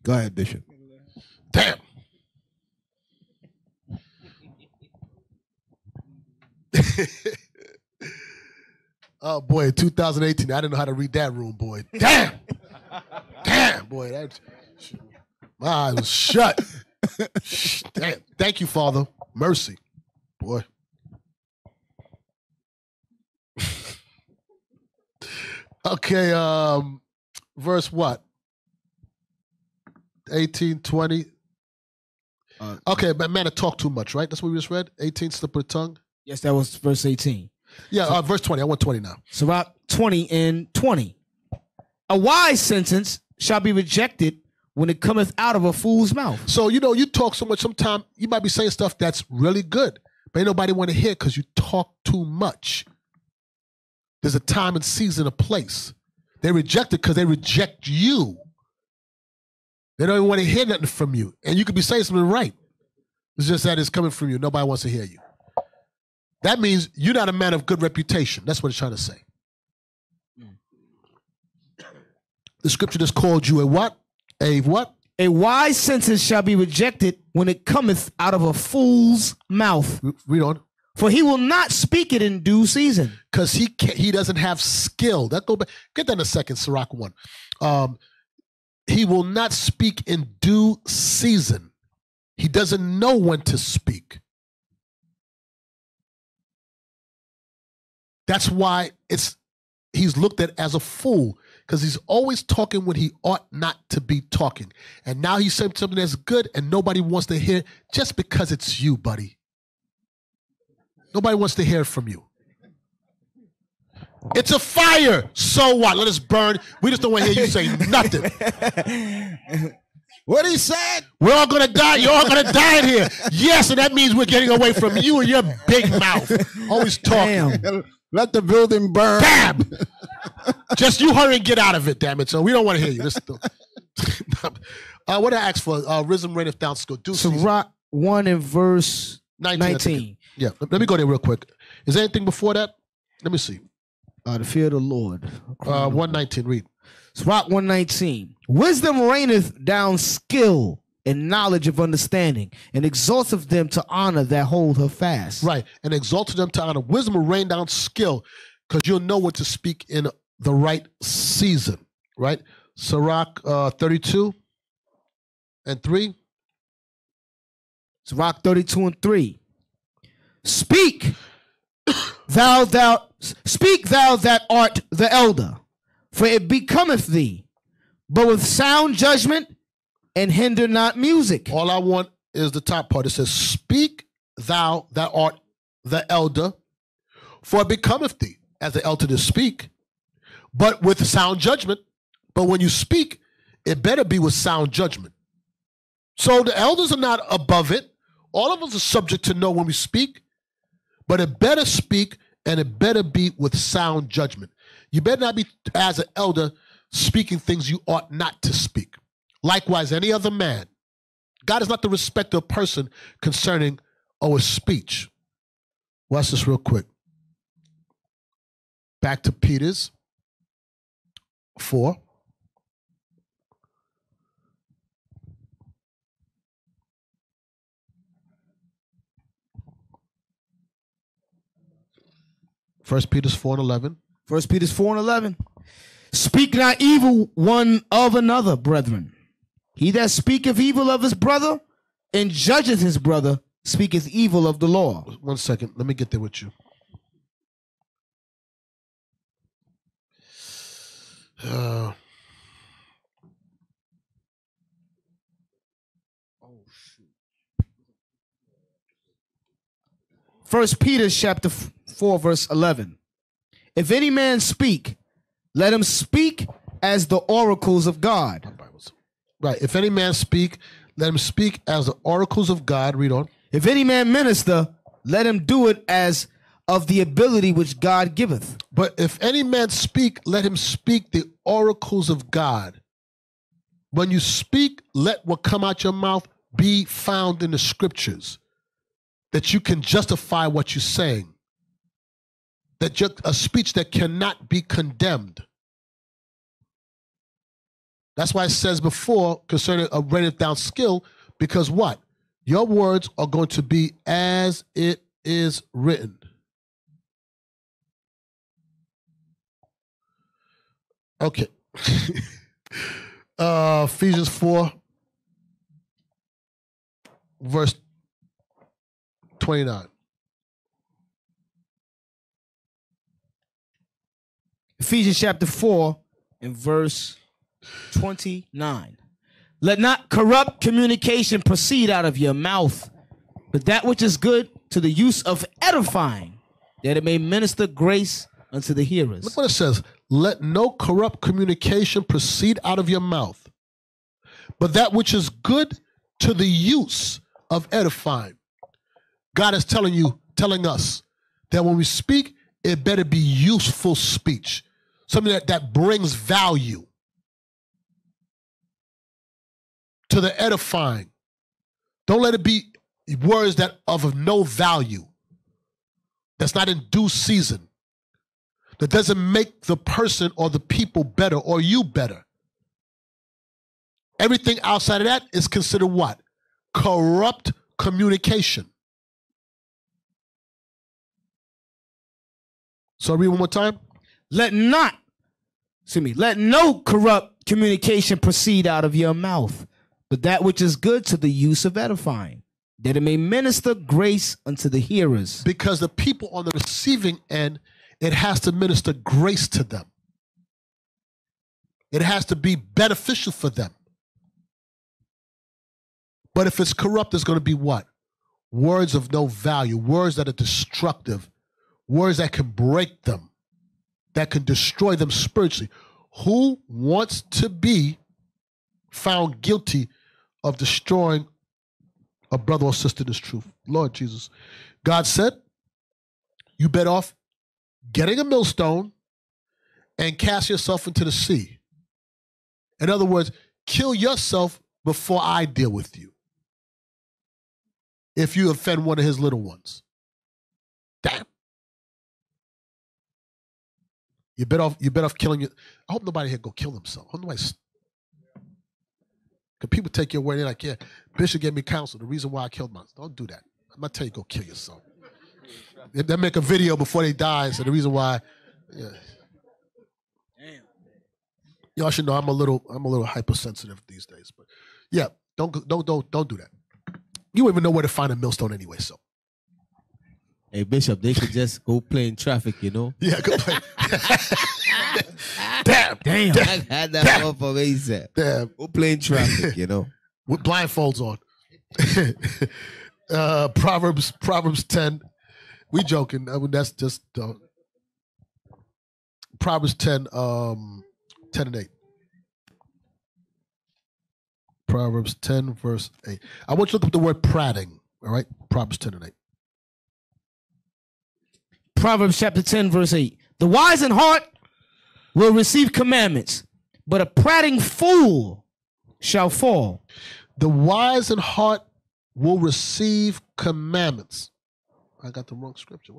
Go ahead, Bishop. Damn. Oh, boy, 2018, I didn't know how to read that room, boy. Damn. Damn, boy. My eyes was shut. Damn. Thank you, Father. Mercy. Boy. Okay, verse what? 18, 20. Okay, but man, I talk too much, right? That's what we just read? 18, slip of the tongue? Yes, that was verse 18. Yeah, verse 20. I want 20 now. So about 20 and 20. A wise sentence shall be rejected when it cometh out of a fool's mouth. So, you know, you talk so much, sometimes you might be saying stuff that's really good, but ain't nobody want to hear because you talk too much. There's a time and season, a place. They reject it because they reject you. They don't even want to hear nothing from you. And you could be saying something right. It's just that it's coming from you. Nobody wants to hear you. That means you're not a man of good reputation. That's what it's trying to say. The scripture just called you a what? A what? A wise sentence shall be rejected when it cometh out of a fool's mouth. Read on. For he will not speak it in due season. Because he doesn't have skill. That go back. Get that in a second, Sirach 1. He will not speak in due season. He doesn't know when to speak. That's why he's looked at as a fool, because he's always talking when he ought not to be talking. And now he's saying something that's good and nobody wants to hear just because it's you, buddy. Nobody wants to hear from you. It's a fire. So what? Let us burn. We just don't want to hear you say nothing. What he said? We're all going to die. You're all going to die in here. Yes, and that means we're getting away from you and your big mouth. Always talking. Damn. Let the building burn. Bam! Just you hurry and get out of it, damn it. So we don't want to hear you. What did I ask for? Risen reigneth down school. So Rock 1 and verse 19. Yeah, let me go there real quick. Is there anything before that? Let me see. The fear of the Lord. 119, read. Sirach 119. Wisdom raineth down skill and knowledge of understanding, and exalteth them to honor that hold her fast. Right, and exalted them to honor. Wisdom will rain down skill, because you'll know what to speak in the right season, right? Sirach 32 and 3. Sirach 32 and 3. Speak, thou that art the elder, for it becometh thee, but with sound judgment, and hinder not music. All I want is the top part. It says, speak thou that art the elder, for it becometh thee as the elder to speak, but with sound judgment. But when you speak, it better be with sound judgment. So the elders are not above it. All of us are subject to know when we speak, but it better speak, and it better be with sound judgment. You better not be, as an elder, speaking things you ought not to speak. Likewise, any other man. God is not the respecter of person concerning a speech. Watch this real quick. Back to Peter's 4. First Peter's 4 and 11. 1 Peter's 4 and 11. Speak not evil one of another, brethren. He that speaketh evil of his brother and judgeth his brother speaketh evil of the law. 1 second. Let me get there with you. First Peter chapter 4 verse 11. If any man speak, let him speak as the oracles of God. Right. If any man speak, let him speak as the oracles of God. Read on. If any man minister, let him do it as of the ability which God giveth. But if any man speak, let him speak the oracles of God. When you speak, let what come out your mouth be found in the scriptures, that you can justify what you're saying, that a speech that cannot be condemned. That's why it says before concerning a raineth down skill, because what? Your words are going to be as it is written. Okay. Ephesians 4, verse 29. Ephesians chapter 4 and verse 29. Let not corrupt communication proceed out of your mouth, but that which is good to the use of edifying, that it may minister grace unto the hearers. Look what it says. Let no corrupt communication proceed out of your mouth, but that which is good to the use of edifying. God is telling us that when we speak, it better be useful speech, something that brings value to the edifying. Don't let it be words that of no value, that's not in due season, that doesn't make the person or the people better or you better. Everything outside of that is considered what? Corrupt communication. So read one more time. Let no corrupt communication proceed out of your mouth, but that which is good to the use of edifying, that it may minister grace unto the hearers. Because the people on the receiving end, it has to minister grace to them. It has to be beneficial for them. But if it's corrupt, it's going to be what? Words of no value, words that are destructive, words that can break them, that can destroy them spiritually. Who wants to be found guilty of destroying a brother or sister in this truth? Lord Jesus. God said, you bet off getting a millstone and cast yourself into the sea. In other words, kill yourself before I deal with you, if you offend one of his little ones. Damn. You bet off killing you. I hope nobody here go kill themselves. I hope nobody. Because people take your word, they're like, yeah, Bishop gave me counsel. The reason why I killed myself. Don't do that. I'm not telling you go kill yourself. They make a video before they die, so the reason why. Yeah. Damn. Y'all should know I'm a little hypersensitive these days, but yeah, don't do that. You don't even know where to find a millstone anyway, so. Hey, Bishop, they could just go play in traffic, you know? Yeah, go play. Damn. I had that one for me, sir. Damn. Go play in traffic, you know? With blindfolds on. Proverbs 10. We joking. I mean, that's just Proverbs 10, 10 and 8. Proverbs 10, verse 8. I want you to look up the word prating, all right? Proverbs 10 and 8. Proverbs chapter 10, verse 8. The wise in heart will receive commandments, but a prating fool shall fall. The wise in heart will receive commandments. I got the wrong scripture.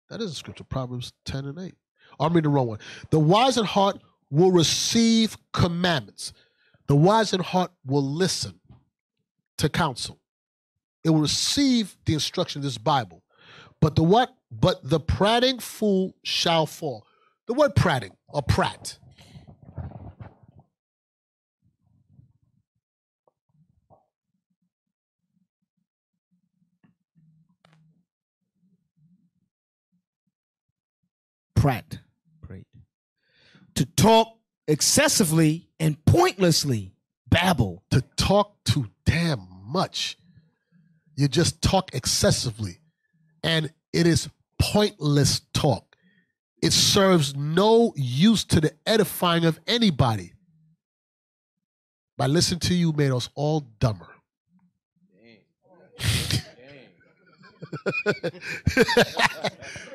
That is a scripture, Proverbs 10 and 8. I'm reading the wrong one. The wise in heart will receive commandments. The wise in heart will listen to counsel. It will receive the instruction of this Bible. But the what? But the prating fool shall fall. The word prating or prat. Prat. To talk excessively and pointlessly. Babble. To talk too damn much. You just talk excessively. And it is pointless talk. It serves no use to the edifying of anybody. By listening to you, made us all dumber. What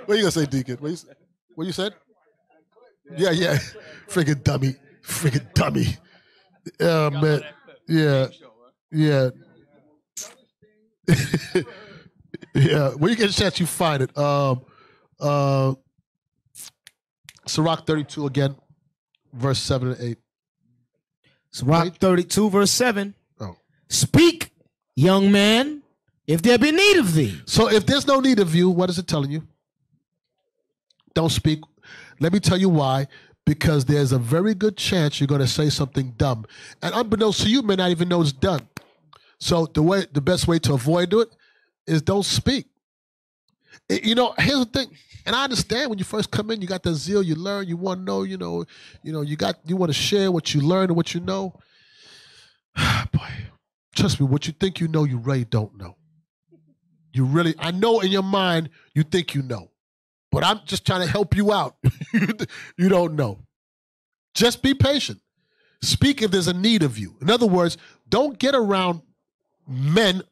are you gonna say, Deacon? What you said? Yeah. Friggin' dummy. Man. Yeah. Yeah. When you get a chance, you find it. Sirach 32 again, verse 7 and 8. Sirach 32, verse 7. Oh. Speak, young man, if there be need of thee. So if there's no need of you, what is it telling you? Don't speak. Let me tell you why. Because there's a very good chance you're going to say something dumb. And unbeknownst to you, may not even know it's done. So the best way to avoid it is don't speak. Here's the thing. And I understand when you first come in, you got that zeal, you learn, you want to know, you want to share what you learn and what you know. Boy, trust me, what you think you know, you really don't know. I know in your mind, you think you know. But I'm just trying to help you out. You don't know. Just be patient. Speak if there's a need of you. In other words, don't get around men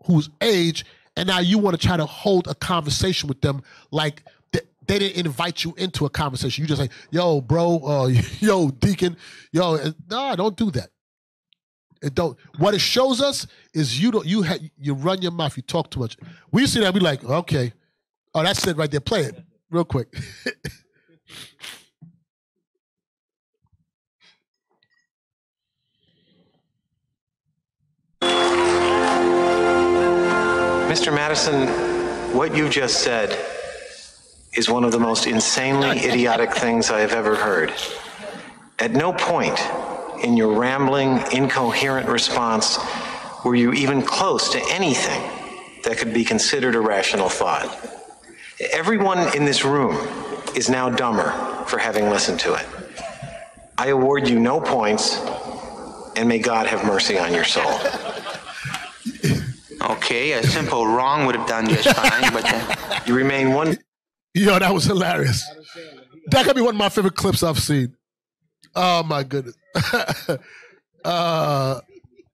whose age and now you want to try to hold a conversation with them like they didn't invite you into a conversation. You just say, yo, bro, yo, deacon, yo. No, don't do that. What it shows us is you run your mouth, you talk too much. We see that, we like, okay. Oh, that's it right there. Play it real quick. Mr. Madison, what you just said is one of the most insanely idiotic things I have ever heard. At no point in your rambling, incoherent response were you even close to anything that could be considered a rational thought. Everyone in this room is now dumber for having listened to it. I award you no points, and may God have mercy on your soul. Okay, a simple wrong would have done just fine, but you remain one. Yo, that was hilarious. That could be one of my favorite clips I've seen. Oh my goodness. The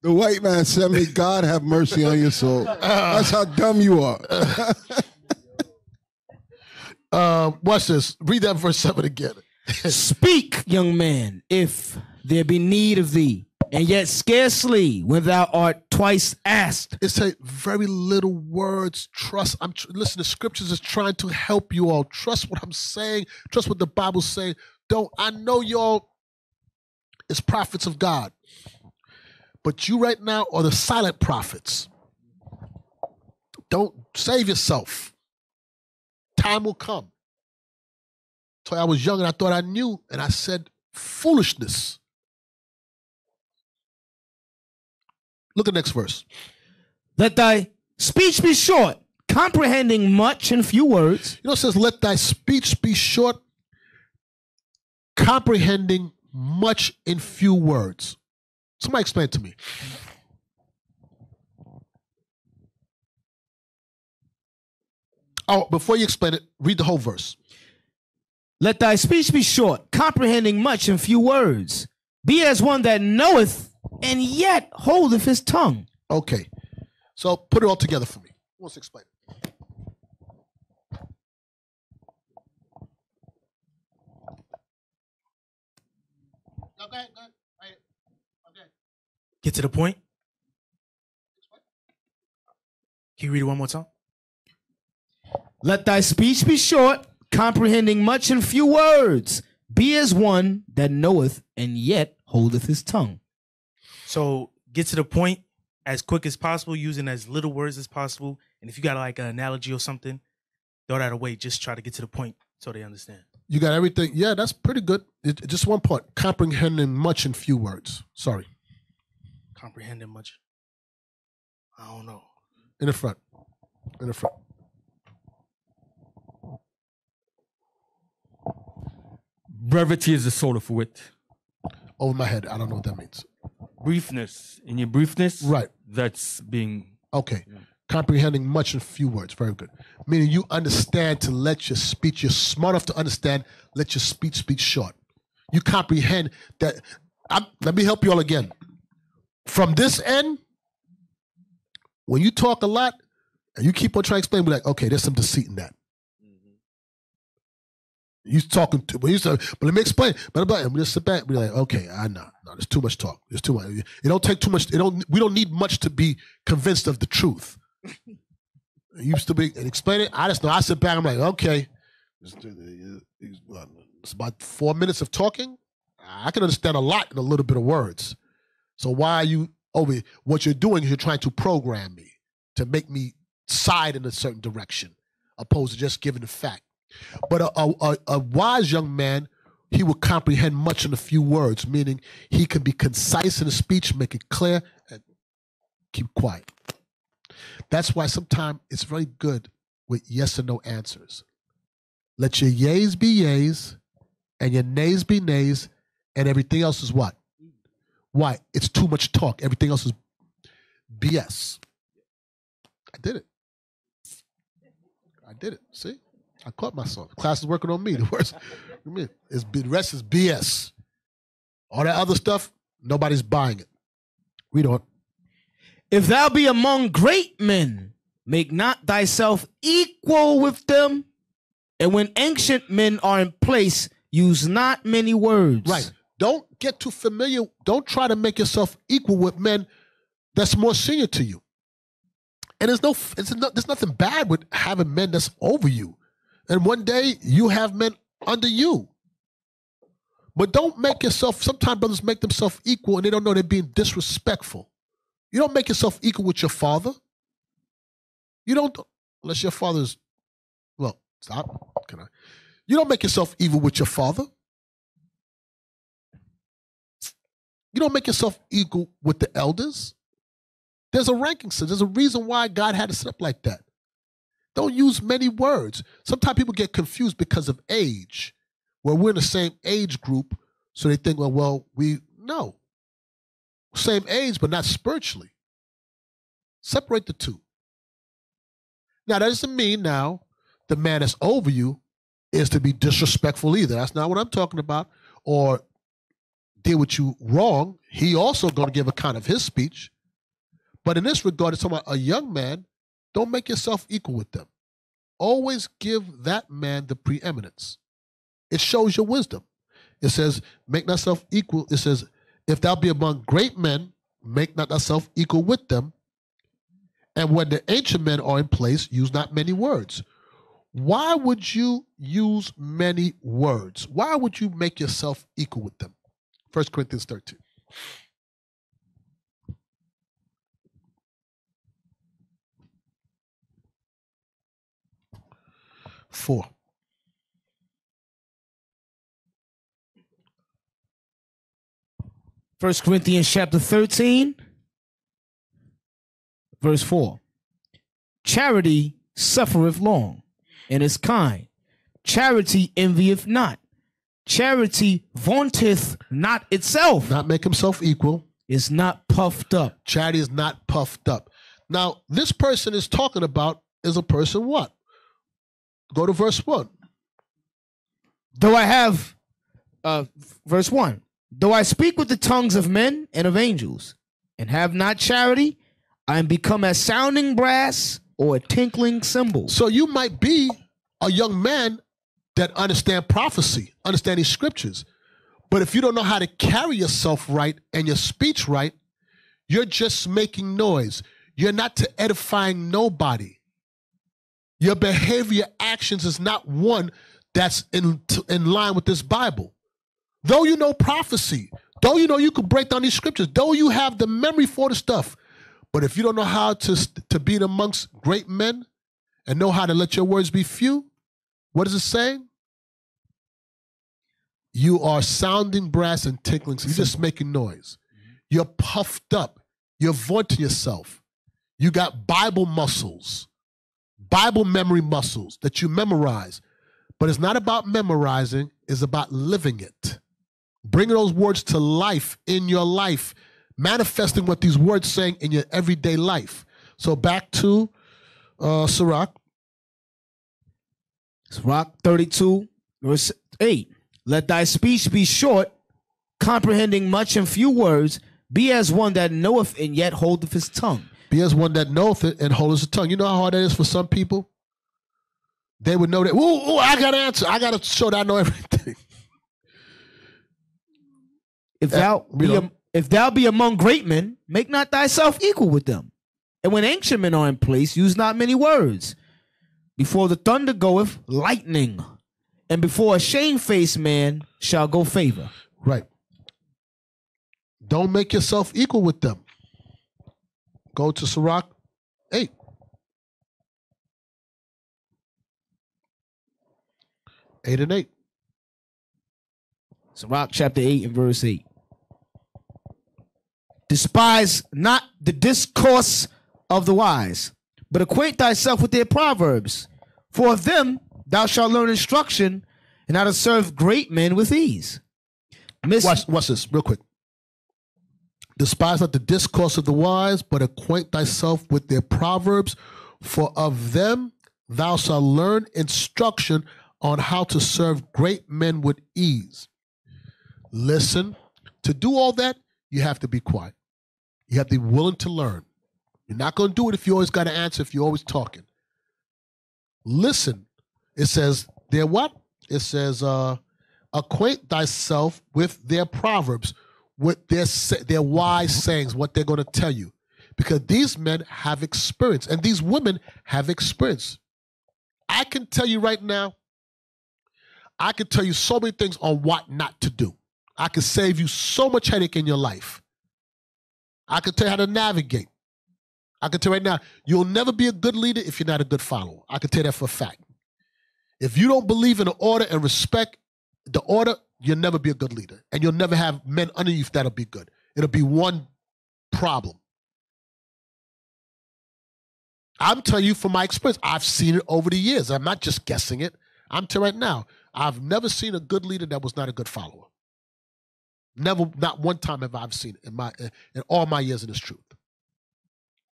white man said, may God have mercy on your soul. That's how dumb you are. Watch this. Read that verse 7 again. Speak, young man, if there be need of thee. and yet scarcely when thou art twice asked. It's a very little words. Trust. Listen, the scriptures is trying to help you all. Trust what I'm saying. Trust what the Bible's saying. I know y'all is prophets of God, but you right now are the silent prophets. Don't save yourself. Time will come. So I was young and I thought I knew, and I said foolishness. Look at the next verse. Let thy speech be short, comprehending much in few words. You know, it says, let thy speech be short, comprehending much in few words. Somebody explain it to me. Oh, before you explain it, read the whole verse. Let thy speech be short, comprehending much in few words. Be as one that knoweth, and yet holdeth his tongue. Okay. So put it all together for me. Who wants to explain it? Okay. Get to the point. Can you read it one more time? Let thy speech be short, comprehending much in few words. Be as one that knoweth, and yet holdeth his tongue. So get to the point as quick as possible, using as little words as possible. And if you got like an analogy or something, throw that away. Just try to get to the point so they understand. You got everything. Yeah, that's pretty good. Just one point. Comprehending much in few words. Sorry. Comprehending much. I don't know. In the front. In the front. Brevity is the soul of wit. Over my head. I don't know what that means. Briefness. In your briefness, right? That's being okay. Yeah. Comprehending much in few words. Very good. Meaning you understand to let your speech. You're smart enough to understand. Let your speech speak short. You comprehend that. Let me help you all again. From this end, when you talk a lot and you keep on trying to explain, be like, okay, there's some deceit in that. You talking to, but let me explain. But we just sit back and be like, okay, I know. No, there's too much talk. There's too much. It don't take too much. We don't need much to be convinced of the truth. It used to be and explain it. I just know. I sit back. I'm like, okay, it's about 4 minutes of talking. I can understand a lot in a little bit of words. So why are you over? What you're doing is you're trying to program me to make me side in a certain direction, opposed to just giving the fact. But a wise young man, he will comprehend much in a few words, meaning he can be concise in his speech, make it clear, and keep quiet. That's why sometimes it's very good with yes or no answers. Let your yays be yays, and your nays be nays, and everything else is what? Why? It's too much talk. Everything else is BS. I did it. See? I caught myself. Class is working on me. The rest is BS. All that other stuff, nobody's buying it. Read on. If thou be among great men, make not thyself equal with them. And when ancient men are in place, use not many words. Right. Don't get too familiar. Don't try to make yourself equal with men that's more senior to you. And there's nothing bad with having men that's over you. And one day you have men under you. But don't make yourself, sometimes brothers make themselves equal and they don't know they're being disrespectful. You don't make yourself equal with your father. You don't, unless your father's, well, stop. Can I? You don't make yourself equal with your father. You don't make yourself equal with the elders. There's a ranking system. There's a reason why God had it set up like that. Don't use many words. Sometimes people get confused because of age. Well, we're in the same age group, so they think, no. Same age, but not spiritually. Separate the two. Now, that doesn't mean now the man that's over you is to be disrespectful either. That's not what I'm talking about. Or deal with you wrong. He also going to give account of his speech. But in this regard, it's talking about a young man. Don't make yourself equal with them. Always give that man the preeminence. It shows your wisdom. It says, make thyself equal. It says, If thou be among great men, make not thyself equal with them. And when the ancient men are in place, use not many words. Why would you use many words? Why would you make yourself equal with them? 1 Corinthians 13. Four. First Corinthians chapter 13, verse 4. Charity suffereth long, and is kind. Charity envieth not. Charity vaunteth not itself. Not make himself equal. Is not puffed up. Charity is not puffed up. Now, this person is talking about is a person what? Go to verse 1. Though I have, verse 1. Though I speak with the tongues of men and of angels, and have not charity, I am become as sounding brass or a tinkling cymbal. So you might be a young man that understand prophecy, understand these scriptures. But if you don't know how to carry yourself right and your speech right, you're just making noise. You're not to edifying nobody. Your behavior, actions is not one that's in line with this Bible. Though you know prophecy, though you know you could break down these scriptures, though you have the memory for the stuff, but if you don't know how to be amongst great men and know how to let your words be few, what is it saying? You are sounding brass and tinkling. So you're just making noise. You're puffed up. You're vaunting yourself. You got Bible muscles, Bible memory muscles that you memorize. But it's not about memorizing. It's about living it. Bringing those words to life in your life. Manifesting what these words saying in your everyday life. So back to Sirach. Sirach 32, verse 8. Let thy speech be short, comprehending much in few words. Be as one that knoweth and yet holdeth his tongue. Be as one that knoweth it and holdeth his tongue. You know how hard that is for some people? They would know that, ooh, I got to answer. I got to show that I know everything. If thou be among great men, make not thyself equal with them. And when ancient men are in place, use not many words. Before the thunder goeth, lightning. And before a shamefaced man shall go favor. Right. Don't make yourself equal with them. Go to Sirach 8. Eight and 8. Sirach chapter 8 and verse 8. Despise not the discourse of the wise, but acquaint thyself with their proverbs. For of them thou shalt learn instruction, and how to serve great men with ease. Watch this real quick. Despise not the discourse of the wise, but acquaint thyself with their proverbs. For of them thou shalt learn instruction on how to serve great men with ease. Listen, to do all that, you have to be quiet. You have to be willing to learn. You're not going to do it if you always got to answer, if you're always talking. Listen. It says, they're what? It says, acquaint thyself with their proverbs, with their wise sayings, what they're going to tell you. Because these men have experience, and these women have experience. I can tell you right now, I can tell you so many things on what not to do. I can save you so much headache in your life. I can tell you how to navigate. I can tell you right now, you'll never be a good leader if you're not a good follower. I can tell you that for a fact. If you don't believe in the order and respect the order, you'll never be a good leader. And you'll never have men under you that'll be good. It'll be one problem. I'm telling you from my experience, I've seen it over the years. I'm not just guessing it. I'm telling you right now, I've never seen a good leader that was not a good follower. Never, not one time have I ever seen it in all my years in this truth.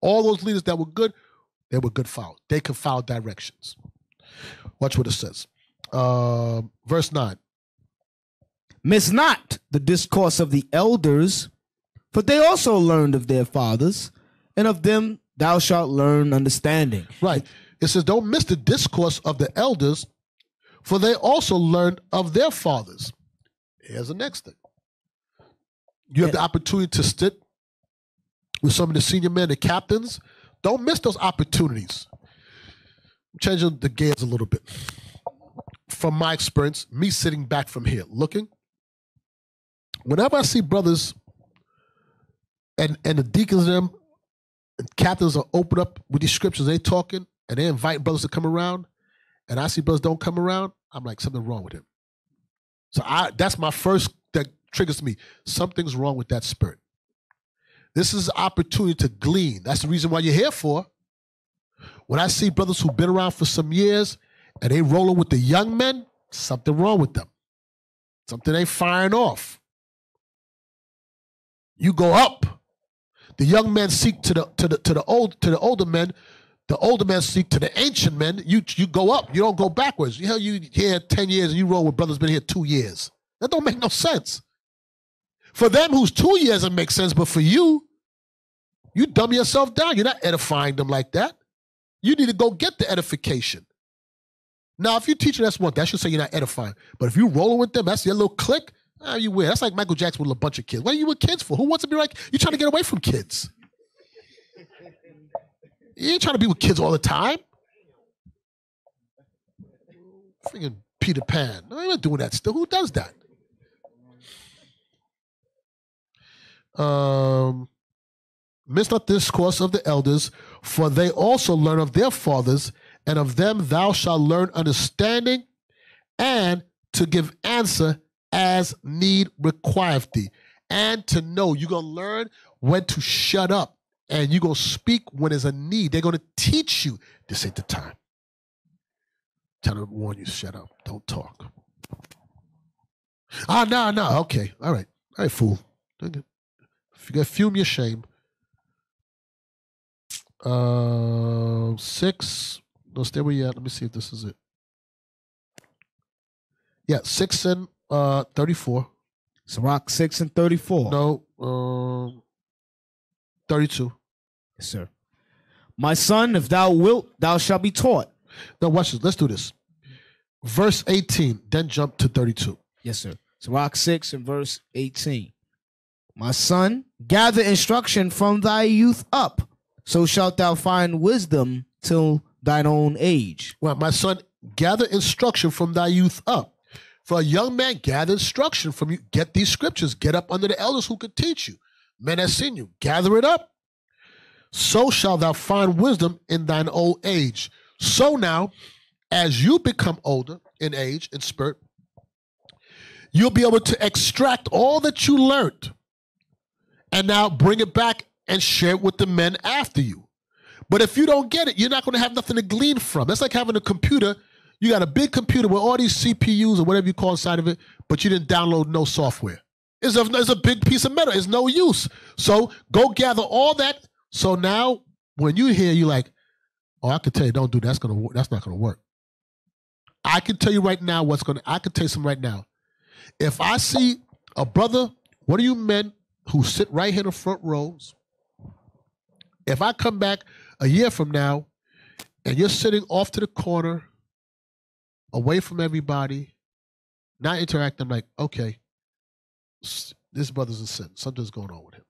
All those leaders that were good, they were good followers. They could follow directions. Watch what it says. Verse 9. Miss not the discourse of the elders, for they also learned of their fathers, and of them thou shalt learn understanding. Right. It says, don't miss the discourse of the elders, for they also learned of their fathers. Here's the next thing. You have the opportunity to sit with some of the senior men, the captains. Don't miss those opportunities. I'm changing the gears a little bit. From my experience, me sitting back from here, looking, whenever I see brothers and the deacons and them, and captains are open up with these scriptures, they talking, and they invite brothers to come around, and I see brothers don't come around, I'm like, something wrong with him. So that's my first, that triggers me. Something's wrong with that spirit. This is an opportunity to glean. That's the reason why you're here for. When I see brothers who've been around for some years and they rolling with the young men, something wrong with them. Something ain't firing off. You go up. The young men seek to the older men. The older men seek to the ancient men. You go up. You don't go backwards. You here 10 years and you roll with brothers been here 2 years. That don't make no sense. For them who's 2 years, it makes sense. But for you, you dumb yourself down. You're not edifying them like that. You need to go get the edification. Now, if you're teaching, that's one. That should say you're not edifying. But if you're rolling with them, that's your little clique. You weird. That's like Michael Jackson with a bunch of kids. What are you with kids for? Who wants to be like, you're trying to get away from kids. You ain't trying to be with kids all the time. Freaking Peter Pan. No, I'm not doing that still. Who does that? Miss not the discourse of the elders, for they also learn of their fathers, and of them thou shalt learn understanding, and to give answer as need requireth thee. And to know, you're going to learn when to shut up, and you're going to speak when there's a need. They're going to teach you. This ain't the time. Tell them to warn you, shut up. Don't talk. No. Okay. All right, fool. If you got fume your shame. 6. No, stay where you at. Let me see if this is it. Yeah, 6 and 34. Sirach 6 and 34. No, 32. Yes, sir. My son, if thou wilt, thou shalt be taught. Now watch this. Let's do this. Verse 18, then jump to 32. Yes, sir. Sirach 6 and verse 18. My son, gather instruction from thy youth up, so shalt thou find wisdom till thine own age. Well, my son, gather instruction from thy youth up. For a young man, gather instruction from you. Get these scriptures. Get up under the elders who could teach you. Men have seen you. Gather it up. So shalt thou find wisdom in thine old age. So now, as you become older in age, in spirit, you'll be able to extract all that you learned and now bring it back and share it with the men after you. But if you don't get it, you're not going to have nothing to glean from. That's like having a computer. You got a big computer with all these CPUs or whatever you call inside of it, but you didn't download no software. It's a big piece of metal. It's no use. So go gather all that. So now when you hear, you're like, oh, I can tell you, don't do that. That's not going to work. I can tell you right now I can tell you something right now. If I see a brother, one of you men who sit right here in the front rows, if I come back a year from now and you're sitting off to the corner, away from everybody, not interacting, I'm like, okay, this brother's in sin. Something's going on with him.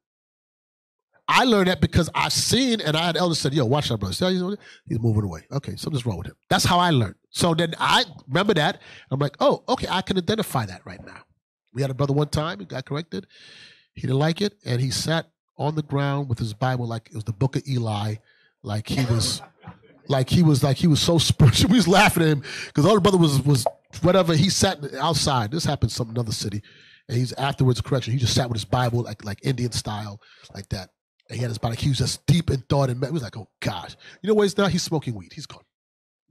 I learned that because I've seen, and I had elders said, yo, watch that brother. See, he's moving away. Okay, something's wrong with him. That's how I learned. So then I remember that. I'm like, oh, okay, I can identify that right now. We had a brother one time, he got corrected. He didn't like it, and he sat on the ground with his Bible like it was the book of Eli, like he was so spiritual. We was laughing at him because the older brother was whatever. He sat outside. This happened in another city, and he's afterwards correction. He just sat with his Bible like Indian style, like that. And he had his Bible. He was just deep in thought, and he was like, "Oh gosh, you know what he's now? He's smoking weed. He's gone."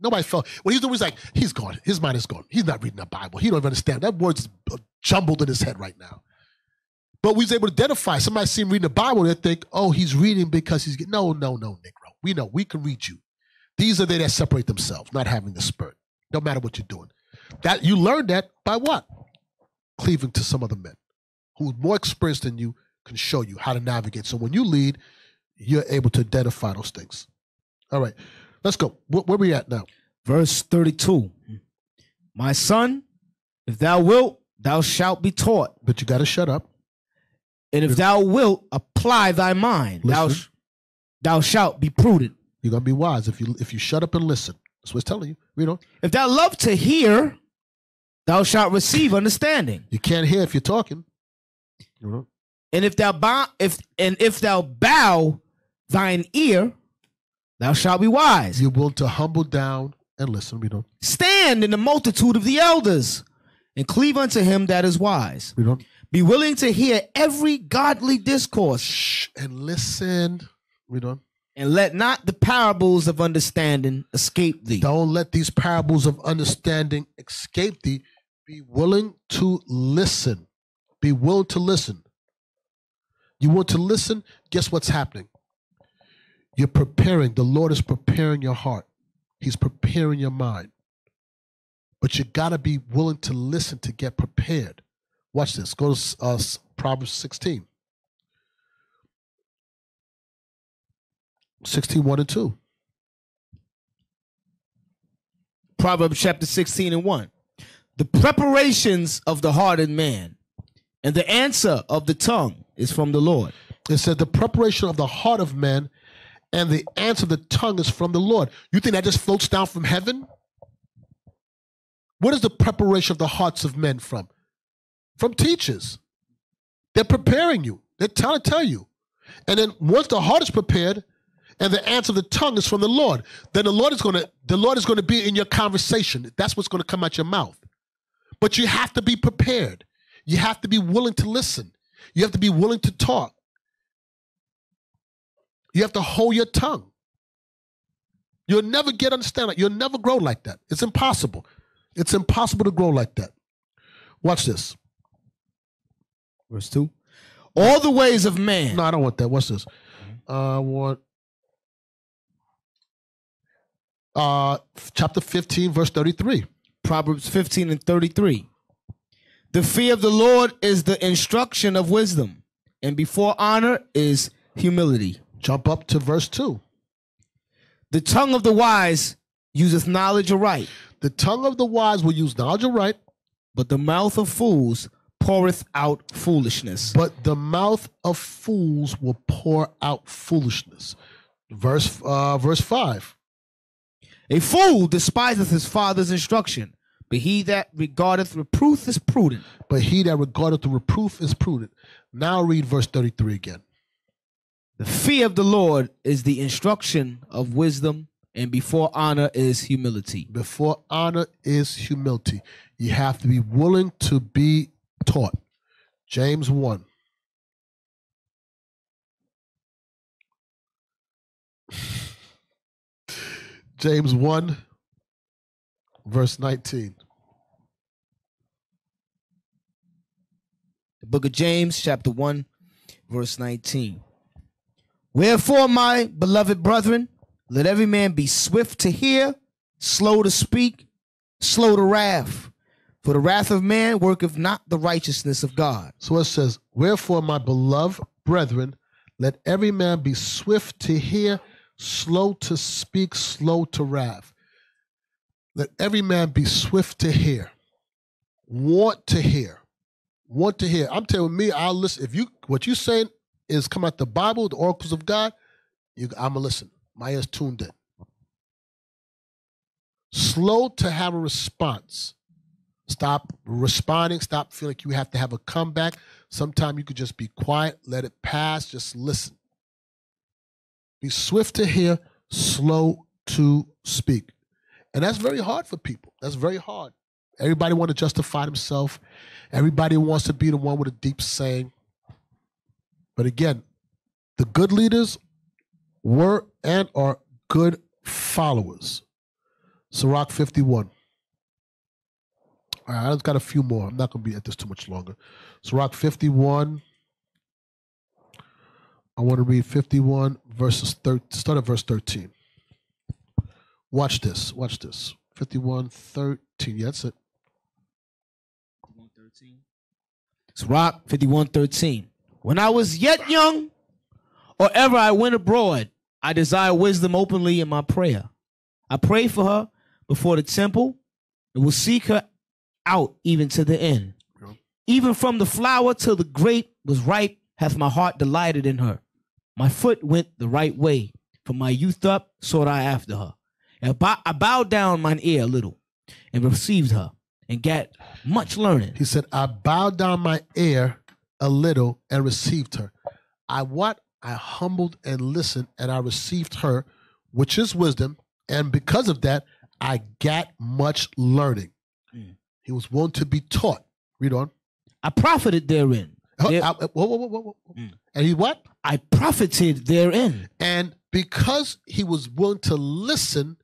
Nobody felt when he's doing. He's like, he's gone. His mind is gone. He's not reading the Bible. He don't even understand. That word's jumbled in his head right now. But we was able to identify. Somebody see him reading the Bible, they think, oh, he's reading because he's getting. No, Negro. We know. We can read you. These are they that separate themselves, not having the spirit. No matter what you're doing. That you learn that by what? Cleaving to some other men who's more experienced than you can show you how to navigate. So when you lead, you're able to identify those things. All right, let's go. Where we at now? Verse 32. My son, if thou wilt, thou shalt be taught. But you got to shut up. And if thou wilt apply thy mind, thou shalt be prudent. You're gonna be wise if you shut up and listen. That's what it's telling you. Read on. If thou love to hear, thou shalt receive understanding. You can't hear if you're talking. You know? And if thou bow thine ear, thou shalt be wise. You're willing to humble down and listen. Read on. Stand in the multitude of the elders and cleave unto him that is wise. Read on. Be willing to hear every godly discourse. And listen. Read on. And let not the parables of understanding escape thee. Don't let these parables of understanding escape thee. Be willing to listen. Be willing to listen. You want to listen? Guess what's happening? You're preparing. The Lord is preparing your heart. He's preparing your mind. But you got to be willing to listen to get prepared. Watch this. Go to Proverbs 16. 16, 1 and 2. Proverbs chapter 16 and 1. The preparations of the heart of man and the answer of the tongue is from the Lord. It said the preparation of the heart of man and the answer of the tongue is from the Lord. You think that just floats down from heaven? What is the preparation of the hearts of men from? From teachers. They're preparing you. They're trying to tell you. And then once the heart is prepared and the answer of the tongue is from the Lord, then the Lord is going to be in your conversation. That's what's going to come out your mouth. But you have to be prepared. You have to be willing to listen. You have to be willing to talk. You have to hold your tongue. You'll never get understanding. You'll never grow like that. It's impossible. It's impossible to grow like that. Watch this. Verse 2. All the ways of man. No, I don't want that. What's this? I want chapter 15, verse 33. Proverbs 15 and 33. The fear of the Lord is the instruction of wisdom, and before honor is humility. Jump up to verse 2. The tongue of the wise useth knowledge aright. The tongue of the wise will use knowledge aright. But the mouth of fools poureth out foolishness. But the mouth of fools will pour out foolishness. Verse 5. A fool despiseth his father's instruction, but he that regardeth reproof is prudent. But he that regardeth the reproof is prudent. Now read verse 33 again. The fear of the Lord is the instruction of wisdom, and before honor is humility. Before honor is humility. You have to be willing to be taught. James 1. James 1, verse 19. The book of James, chapter 1, verse 19. Wherefore, my beloved brethren, let every man be swift to hear, slow to speak, slow to wrath. For the wrath of man worketh not the righteousness of God. So it says, wherefore, my beloved brethren, let every man be swift to hear, slow to speak, slow to wrath. Let every man be swift to hear. Want to hear. Want to hear. I'm telling me, I'll listen. If what you're saying is come out the Bible, the oracles of God, I'm going to listen. My ear's tuned in. Slow to have a response. Stop responding. Stop feeling like you have to have a comeback. Sometimes you could just be quiet, let it pass, just listen. Be swift to hear, slow to speak. And that's very hard for people. That's very hard. Everybody wants to justify themselves. Everybody wants to be the one with a deep saying. But again, the good leaders were and are good followers. Sirach 51. All right, I've got a few more. I'm not going to be at this too much longer. Sirach 51. I want to read 51 verses start at verse 13. Watch this. Watch this. 51:13. Yeah, that's it. 51:13. Sirach 51:13. When I was yet young, or ever I went abroad, I desire wisdom openly in my prayer. I pray for her before the temple and will seek her out even to the end. Even from the flower till the grape was ripe, hath my heart delighted in her. My foot went the right way. From my youth up sought I after her. And I bowed down mine ear a little, and received her, and got much learning. He said, I bowed down my ear a little and received her. I what? I humbled and listened, and I received her, which is wisdom, and because of that, I got much learning. He was willing to be taught. Read on. I profited therein. Whoa. And he what? I profited therein. And because he was willing to listen,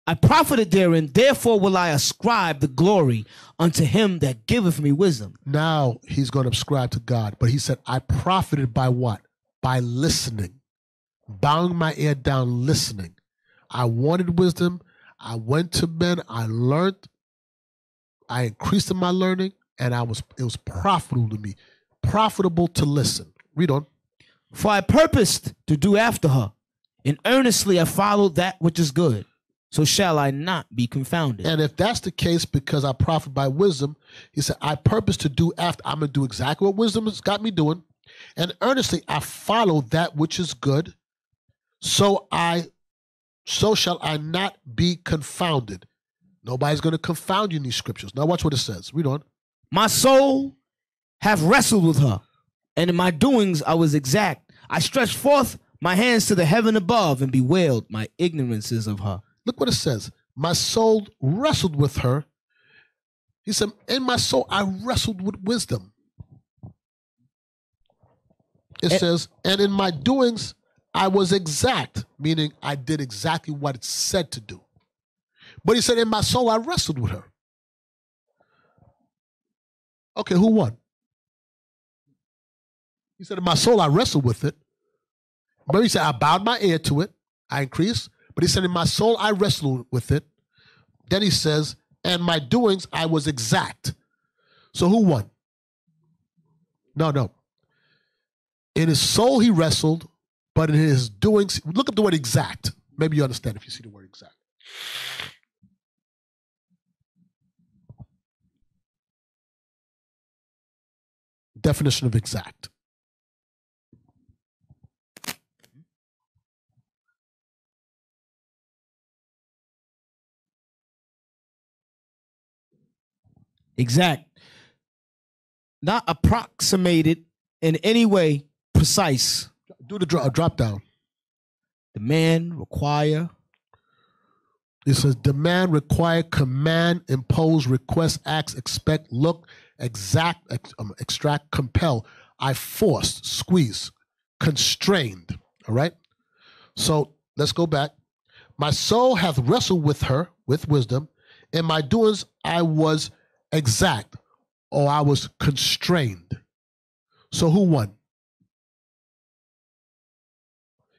I profited therein, therefore will I ascribe the glory unto him that giveth me wisdom. Now he's going to ascribe to God. But he said, I profited by what? By listening. Bowing my ear down, listening. I wanted wisdom. I went to men. I learned. I increased in my learning. And it was profitable to me. Profitable to listen. Read on. For I purposed to do after her, and earnestly I followed that which is good. So shall I not be confounded. And if that's the case, because I profit by wisdom, he said, I purpose to do after. I'm going to do exactly what wisdom has got me doing. And earnestly I follow that which is good. So shall I not be confounded. Nobody's going to confound you in these scriptures. Now watch what it says. Read on. My soul hath wrestled with her, and in my doings I was exact. I stretched forth my hands to the heaven above and bewailed my ignorances of her. Look what it says. My soul wrestled with her. He said, in my soul, I wrestled with wisdom. It says, and in my doings, I was exact, meaning I did exactly what it said to do. But he said, in my soul, I wrestled with her. Okay, who won? He said, in my soul, I wrestled with it. But he said, I bowed my ear to it. I increased. But he said, in my soul, I wrestled with it. Then he says, and my doings, I was exact. So who won? No. In his soul, he wrestled, but in his doings, look up the word exact. Maybe you understand if you see the word exact. Definition of exact. Exact. Not approximated in any way precise. Do the drop down. Demand, require. It says demand, require, command, impose, request, ask, expect, look, exact, extract, compel. I forced, squeeze, constrained. All right? So let's go back. My soul hath wrestled with her, with wisdom. In my doings I was exact, or I was constrained. So who won?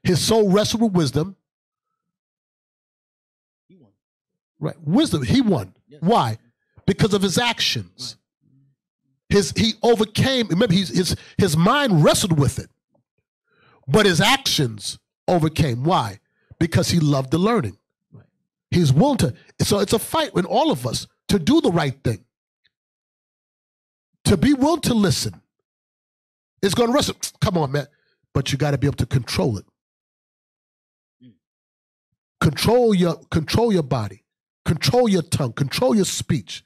His soul wrestled with wisdom. He won. Right. Wisdom, he won. Yes. Why? Because of his actions. Right. He overcame, remember, his mind wrestled with it. But his actions overcame. Why? Because he loved the learning. Right. He's willing to. So it's a fight in all of us to do the right thing. To be willing to listen. It's going to wrestle. Come on, man. But you got to be able to control it. Control your body. Control your tongue. Control your speech.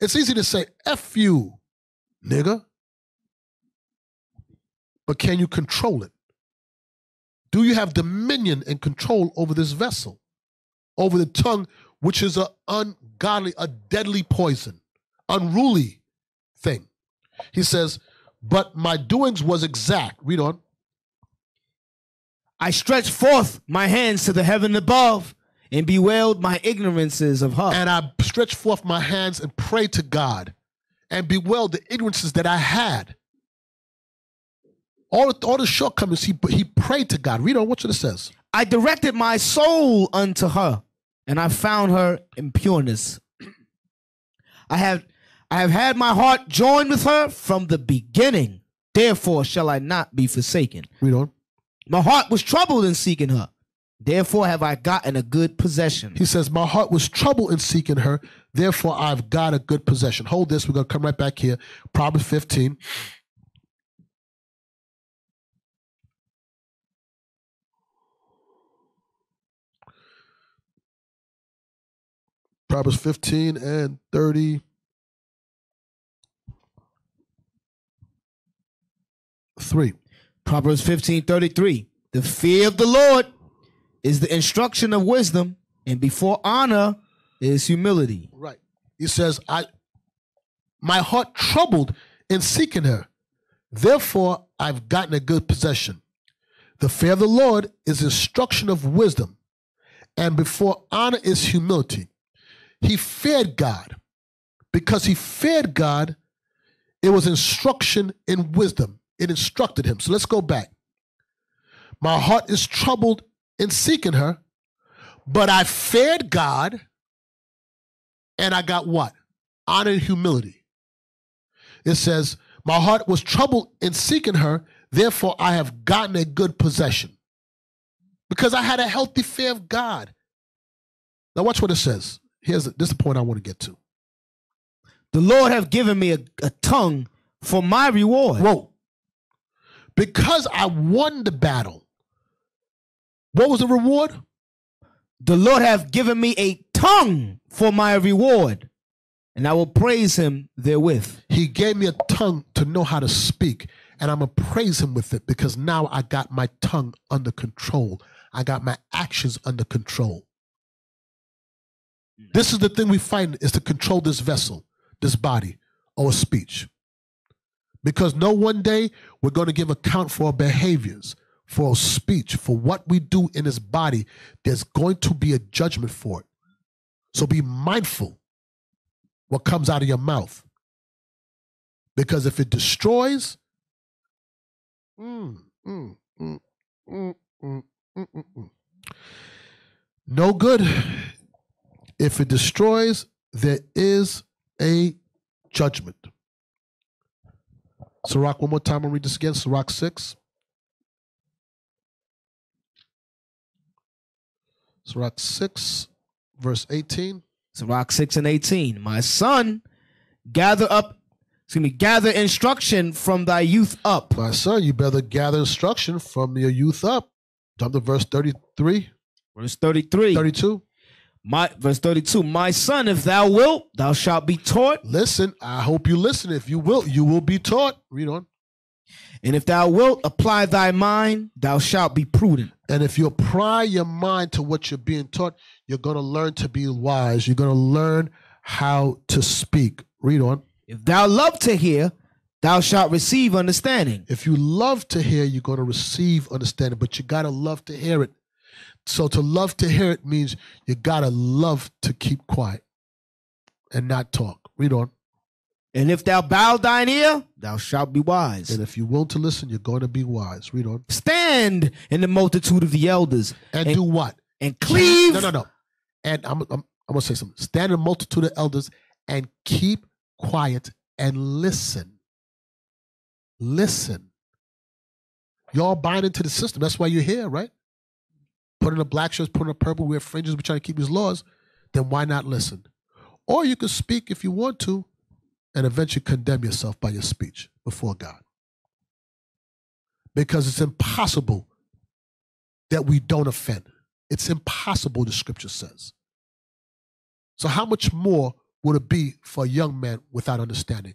It's easy to say, F you, nigga. But can you control it? Do you have dominion and control over this vessel? Over the tongue, which is an ungodly, a deadly poison, unruly thing. He says, but my doings was exact. Read on. I stretched forth my hands to the heaven above and bewailed my ignorances of her. And I stretched forth my hands and prayed to God and bewailed the ignorances that I had. All the shortcomings, he prayed to God. Read on, watch what it says. I directed my soul unto her, and I found her in pureness. I have had my heart joined with her from the beginning. Therefore shall I not be forsaken. Read on. My heart was troubled in seeking her. therefore have I gotten a good possession. He says, my heart was troubled in seeking her, therefore I've got a good possession. Hold this, we're going to come right back here. Proverbs 15. Proverbs 15 and 33. Proverbs 15:33. The fear of the Lord is the instruction of wisdom, and before honor is humility. Right. He says, my heart troubled in seeking her. Therefore, I've gotten a good possession. The fear of the Lord is instruction of wisdom, and before honor is humility. He feared God. Because he feared God, it was instruction in wisdom. It instructed him. So let's go back. My heart is troubled in seeking her, but I feared God, and I got what? Honor and humility. It says, my heart was troubled in seeking her, therefore I have gotten a good possession. Because I had a healthy fear of God. Now watch what it says. This is the point I want to get to. The Lord have given me a tongue for my reward. Whoa. Because I won the battle. What was the reward? The Lord have given me a tongue for my reward, and I will praise him therewith. He gave me a tongue to know how to speak, and I'm going to praise him with it because now I got my tongue under control. I got my actions under control. This is the thing we find, is to control this vessel, this body, or speech. Because no one day we're going to give account for our behaviors, for our speech, for what we do in this body. There's going to be a judgment for it. So be mindful what comes out of your mouth. Because if it destroys, no good. If it destroys, there is a judgment. Sirach, one more time, I'll read this again. Sirach 6. Sirach 6, verse 18. Sirach 6 and 18. My son, gather instruction from thy youth up. My son, you better gather instruction from your youth up. Jump to verse 33. Verse 33. 32. Verse 32, my son, if thou wilt, thou shalt be taught. Listen, I hope you listen. If you will be taught. Read on. And if thou wilt apply thy mind, thou shalt be prudent. And if you apply your mind to what you're being taught, you're going to learn to be wise. You're going to learn how to speak. Read on. If thou love to hear, thou shalt receive understanding. If you love to hear, you're going to receive understanding, but you got to love to hear it. So to love to hear it means you got to love to keep quiet and not talk. Read on. And if thou bow thine ear, thou shalt be wise. And if you will to listen, you're going to be wise. Read on. Stand in the multitude of the elders. And do what? And cleave. No. And I'm going to say something. Stand in the multitude of elders and keep quiet and listen. Listen. Y'all buying into the system. That's why you're here, right? Put in a black shirt, put in a purple, wear fringes, we're trying to keep his laws. Then why not listen? Or you can speak if you want to and eventually condemn yourself by your speech before God. Because it's impossible that we don't offend. It's impossible, the scripture says. So how much more would it be for a young man without understanding?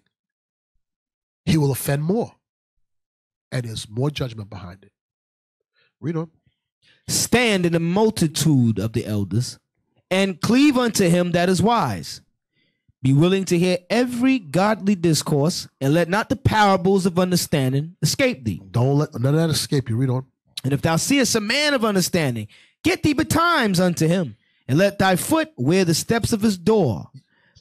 He will offend more. And there's more judgment behind it. Read on. Stand in the multitude of the elders and cleave unto him that is wise. Be willing to hear every godly discourse, and let not the parables of understanding escape thee. Don't let none of that escape you. Read on. And if thou seest a man of understanding, get thee betimes unto him, and let thy foot wear the steps of his door.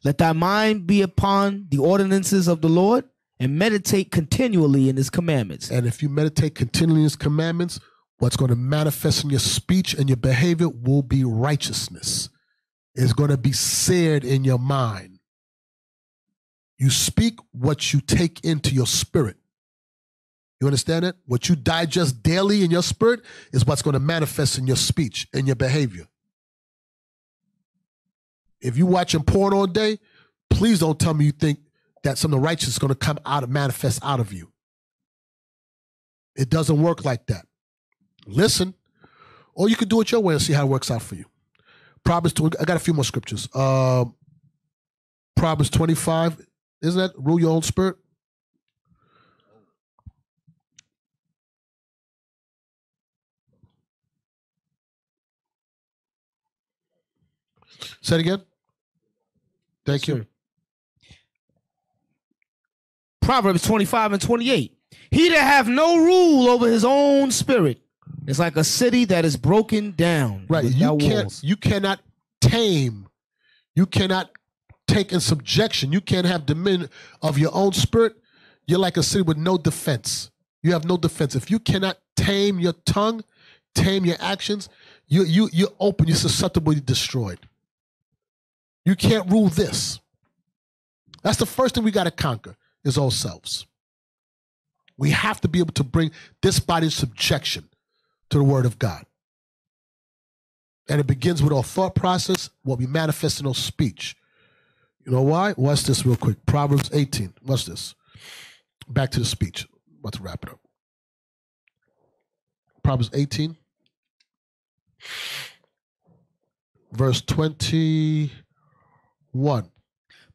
Let thy mind be upon the ordinances of the Lord, and meditate continually in his commandments. And if you meditate continually in his commandments, what's going to manifest in your speech and your behavior will be righteousness. It's going to be seared in your mind. You speak what you take into your spirit. You understand it? What you digest daily in your spirit is what's going to manifest in your speech and your behavior. If you're watching porn all day, please don't tell me you think that something righteous is going to come out and manifest out of you. It doesn't work like that. Listen, or you can do it your way and see how it works out for you. Proverbs 20, I got a few more scriptures. Proverbs 25, isn't that rule your own spirit? Say it again. Thank you. Proverbs 25 and 28. He that have no rule over his own spirit is like a city that is broken down. Right. You cannot tame. You cannot take in subjection. You can't have dominion of your own spirit. You're like a city with no defense. You have no defense. If you cannot tame your tongue, tame your actions, you're open. You're susceptibly destroyed. You can't rule this. That's the first thing we got to conquer is ourselves. We have to be able to bring this body in subjection to the word of God. And it begins with our thought process, what we manifest in our speech. You know why? Watch this real quick. Proverbs 18. Watch this. Back to the speech. I'm about to wrap it up. Proverbs 18. Verse 21.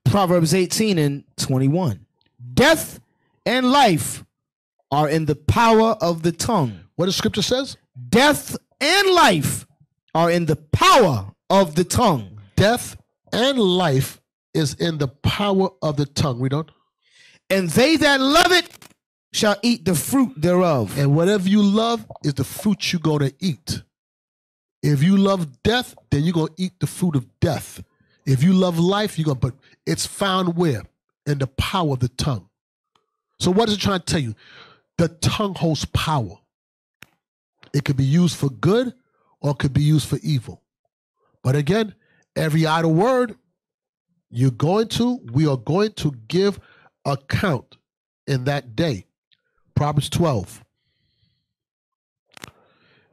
Proverbs 18 and 21. Death and life are in the power of the tongue. What the scripture says? Death and life are in the power of the tongue. Death and life is in the power of the tongue. We don't. And they that love it shall eat the fruit thereof. And whatever you love is the fruit you're going to eat. If you love death, then you're going to eat the fruit of death. If you love life, you're going to, but it's found where? In the power of the tongue. So what is it trying to tell you? The tongue holds power. It could be used for good or it could be used for evil. But again, every idle word we are going to give account in that day. Proverbs 12.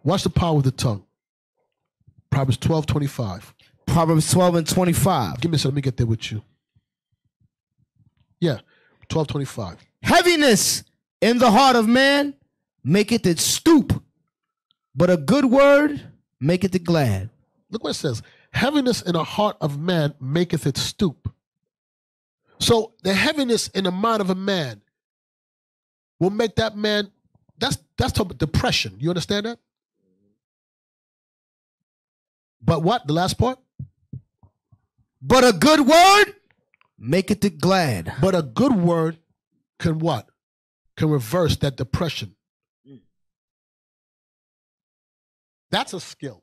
Watch the power of the tongue. Proverbs 12:25. Proverbs 12 and 25. Give me a second. Let me get there with you. Yeah, 12:25. Heaviness in the heart of man maketh it stoop, but a good word maketh it glad. Look what it says. Heaviness in the heart of man maketh it stoop. So the heaviness in the mind of a man will make that man, that's talking about depression. You understand that? But what? The last part? But a good word maketh it glad. But a good word can what? Can reverse that depression. That's a skill.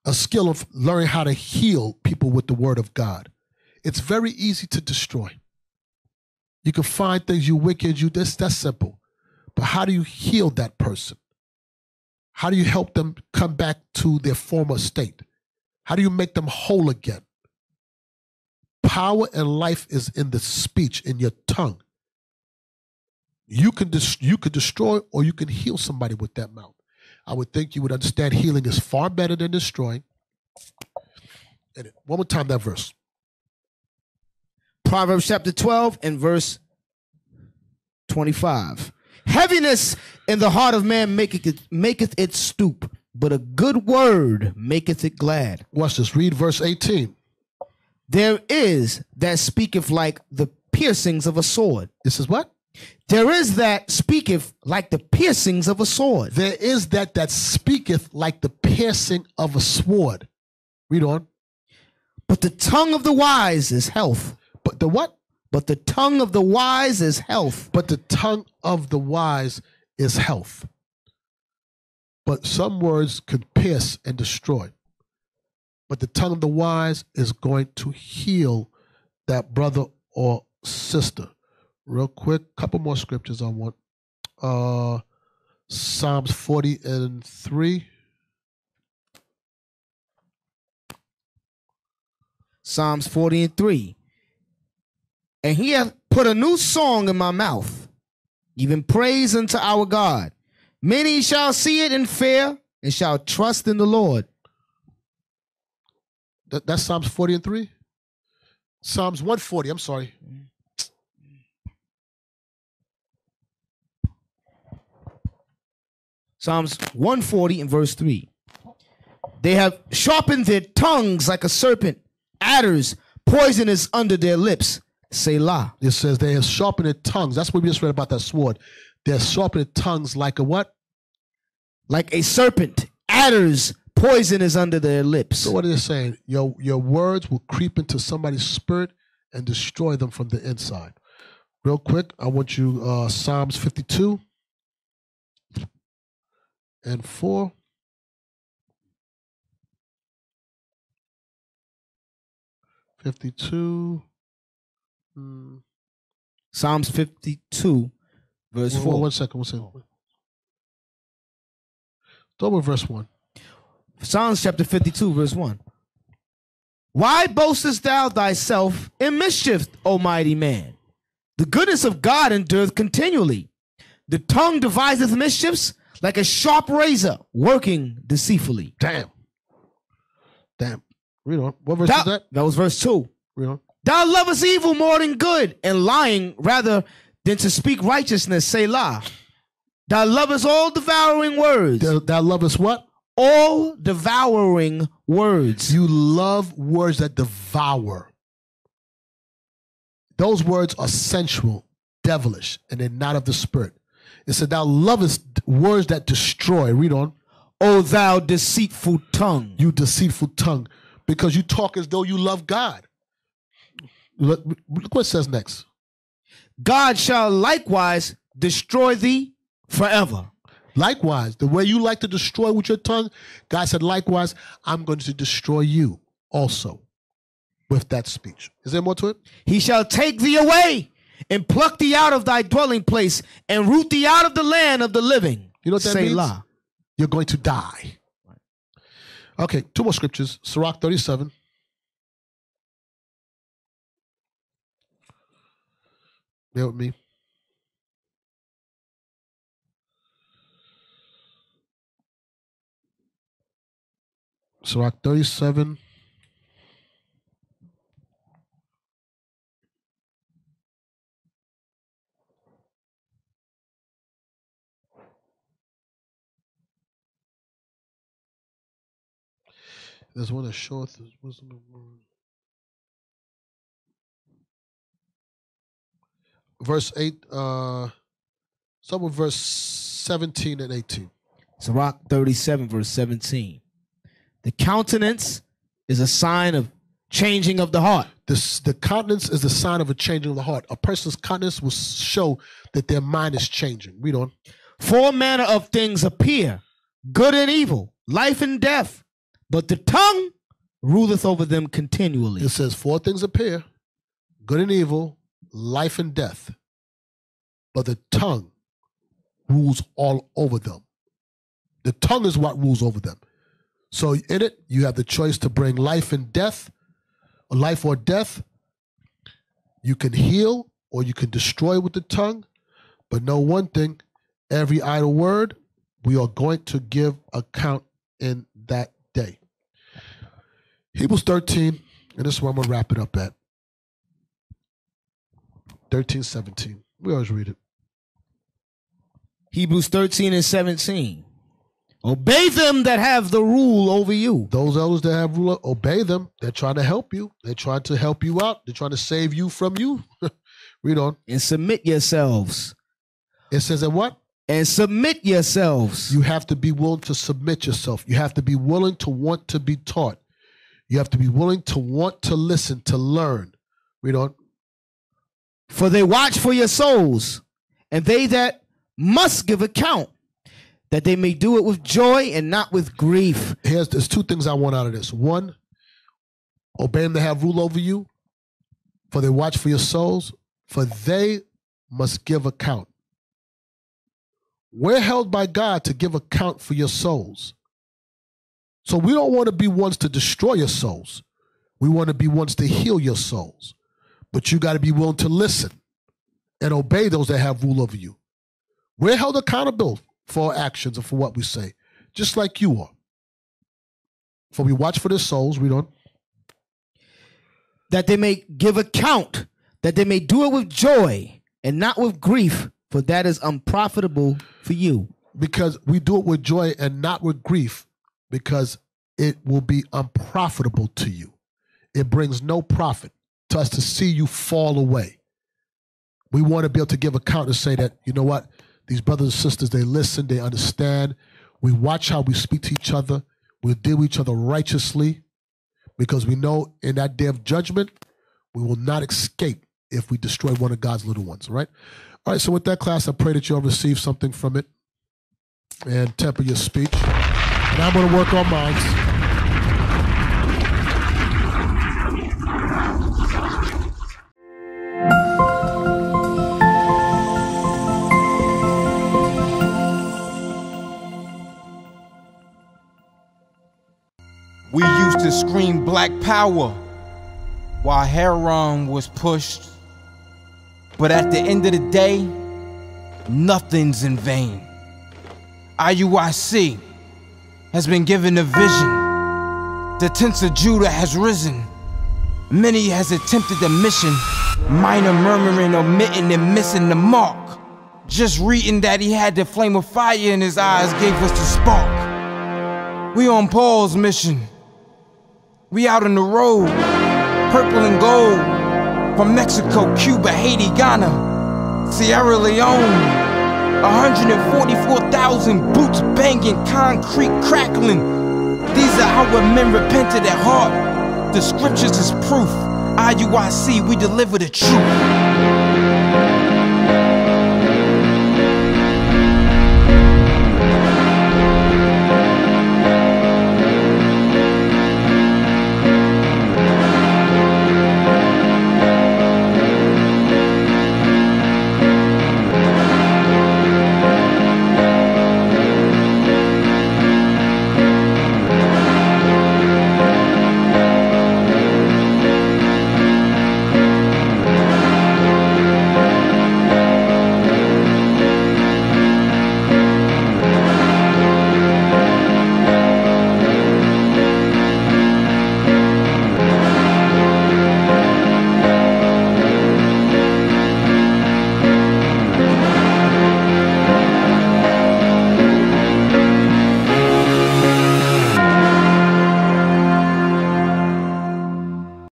A skill of learning how to heal people with the word of God. It's very easy to destroy. You can find things you wicked, that's simple. But how do you heal that person? How do you help them come back to their former state? How do you make them whole again? Power and life is in the speech, in your tongue. You can destroy or you can heal somebody with that mouth. I would think you would understand healing is far better than destroying. And one more time that verse. Proverbs chapter 12 and verse 25. Heaviness in the heart of man maketh it stoop, but a good word maketh it glad. Watch this. Read verse 18. There is that speaketh like the piercings of a sword. This is what? There is that speaketh like the piercings of a sword. There is that speaketh like the piercing of a sword. Read on. But the tongue of the wise is health. But the what? But the tongue of the wise is health. But the tongue of the wise is health. But some words can pierce and destroy. But the tongue of the wise is going to heal that brother or sister. Real quick, couple more scriptures I want. Psalms 40 and 3. Psalms 40 and 3. And he hath put a new song in my mouth, even praise unto our God. Many shall see it and fear, and shall trust in the Lord. That's Psalms 40 and 3? Psalms 140, I'm sorry. Psalms 140 and verse 3. They have sharpened their tongues like a serpent. Adders, poison is under their lips. Selah. It says they have sharpened their tongues. That's what we just read about that sword. They're sharpened their tongues like a what? Like a serpent. Adders, poison is under their lips. So what are they saying? Your words will creep into somebody's spirit and destroy them from the inside. Real quick, I want you Psalms 52 and 4. Psalms 52, verse 4. One second. Start with verse 1. Psalms chapter 52, verse 1. Why boastest thou thyself in mischief, O mighty man? The goodness of God endureth continually. The tongue deviseth mischiefs like a sharp razor, working deceitfully. Damn. Read on. What verse is that? That was verse 2. Read on. Thou lovest evil more than good, and lying rather than to speak righteousness. Selah. Thou lovest all devouring words. Thou lovest what? All devouring words. You love words that devour. Those words are sensual, devilish, and they're not of the spirit. It said, thou lovest words that destroy. Read on. O thou deceitful tongue. You deceitful tongue. Because you talk as though you love God. Look what it says next. God shall likewise destroy thee forever. Likewise, the way you like to destroy with your tongue, God said, likewise, I'm going to destroy you also with that speech. Is there more to it? He shall take thee away and pluck thee out of thy dwelling place and root thee out of the land of the living. You know what that Selah. means? You're going to die. Okay, 2 more scriptures. Sirach 37. Bear with me. Sirach 37. There's one that showeth his wisdom of word. Verse 8, some with verse 17 and 18. Sirach 37, verse 17. The countenance is a sign of changing of the heart. The countenance is the sign of a changing of the heart. A person's countenance will show that their mind is changing. Read on. 4 manner of things appear, good and evil, life and death, but the tongue ruleth over them continually. It says 4 things appear, good and evil, life and death, but the tongue rules all over them. The tongue is what rules over them. So in it, you have the choice to bring life and death, or life or death. You can heal or you can destroy with the tongue, but know one thing, every idle word, we are going to give account in that day. Hebrews 13, and this is where I'm going to wrap it up at. 13, 17. We always read it. Hebrews 13 and 17. Obey them that have the rule over you. Those elders that have rule, obey them. They're trying to help you. They're trying to help you out. They're trying to save you from you. Read on. And submit yourselves. It says that what? And submit yourselves. You have to be willing to submit yourself. You have to be willing to want to be taught. You have to be willing to want to listen, to learn. Read on. For they watch for your souls, and they that must give account, that they may do it with joy and not with grief. There's 2 things I want out of this. 1, obey them that have rule over you, for they watch for your souls, for they must give account. We're held by God to give account for your souls. So we don't want to be ones to destroy your souls. We want to be ones to heal your souls. But you got to be willing to listen and obey those that have rule over you. We're held accountable for our actions and for what we say, just like you are. For we watch for their souls, we don't. That they may give account, that they may do it with joy and not with grief, for that is unprofitable for you. Because we do it with joy and not with grief, because it will be unprofitable to you. It brings no profit to us to see you fall away. We want to be able to give account and say that, you know what, these brothers and sisters, they listen, they understand. We watch how we speak to each other. We'll deal with each other righteously, because we know in that day of judgment, we will not escape if we destroy one of God's little ones, all right? All right, so with that, class, I pray that you'll receive something from it and temper your speech. And I'm going to work on mine. We used to scream black power while heroin was pushed. But at the end of the day, nothing's in vain. IUIC has been given a vision. The tents of Judah has risen. Many has attempted the mission. Minor murmuring, omitting, and missing the mark. Just reading that he had the flame of fire in his eyes gave us the spark. We on Paul's mission. We out on the road, purple and gold, from Mexico, Cuba, Haiti, Ghana, Sierra Leone. 144,000 boots banging, concrete crackling. These are our men repented at heart. The scriptures is proof. IUIC, we deliver the truth.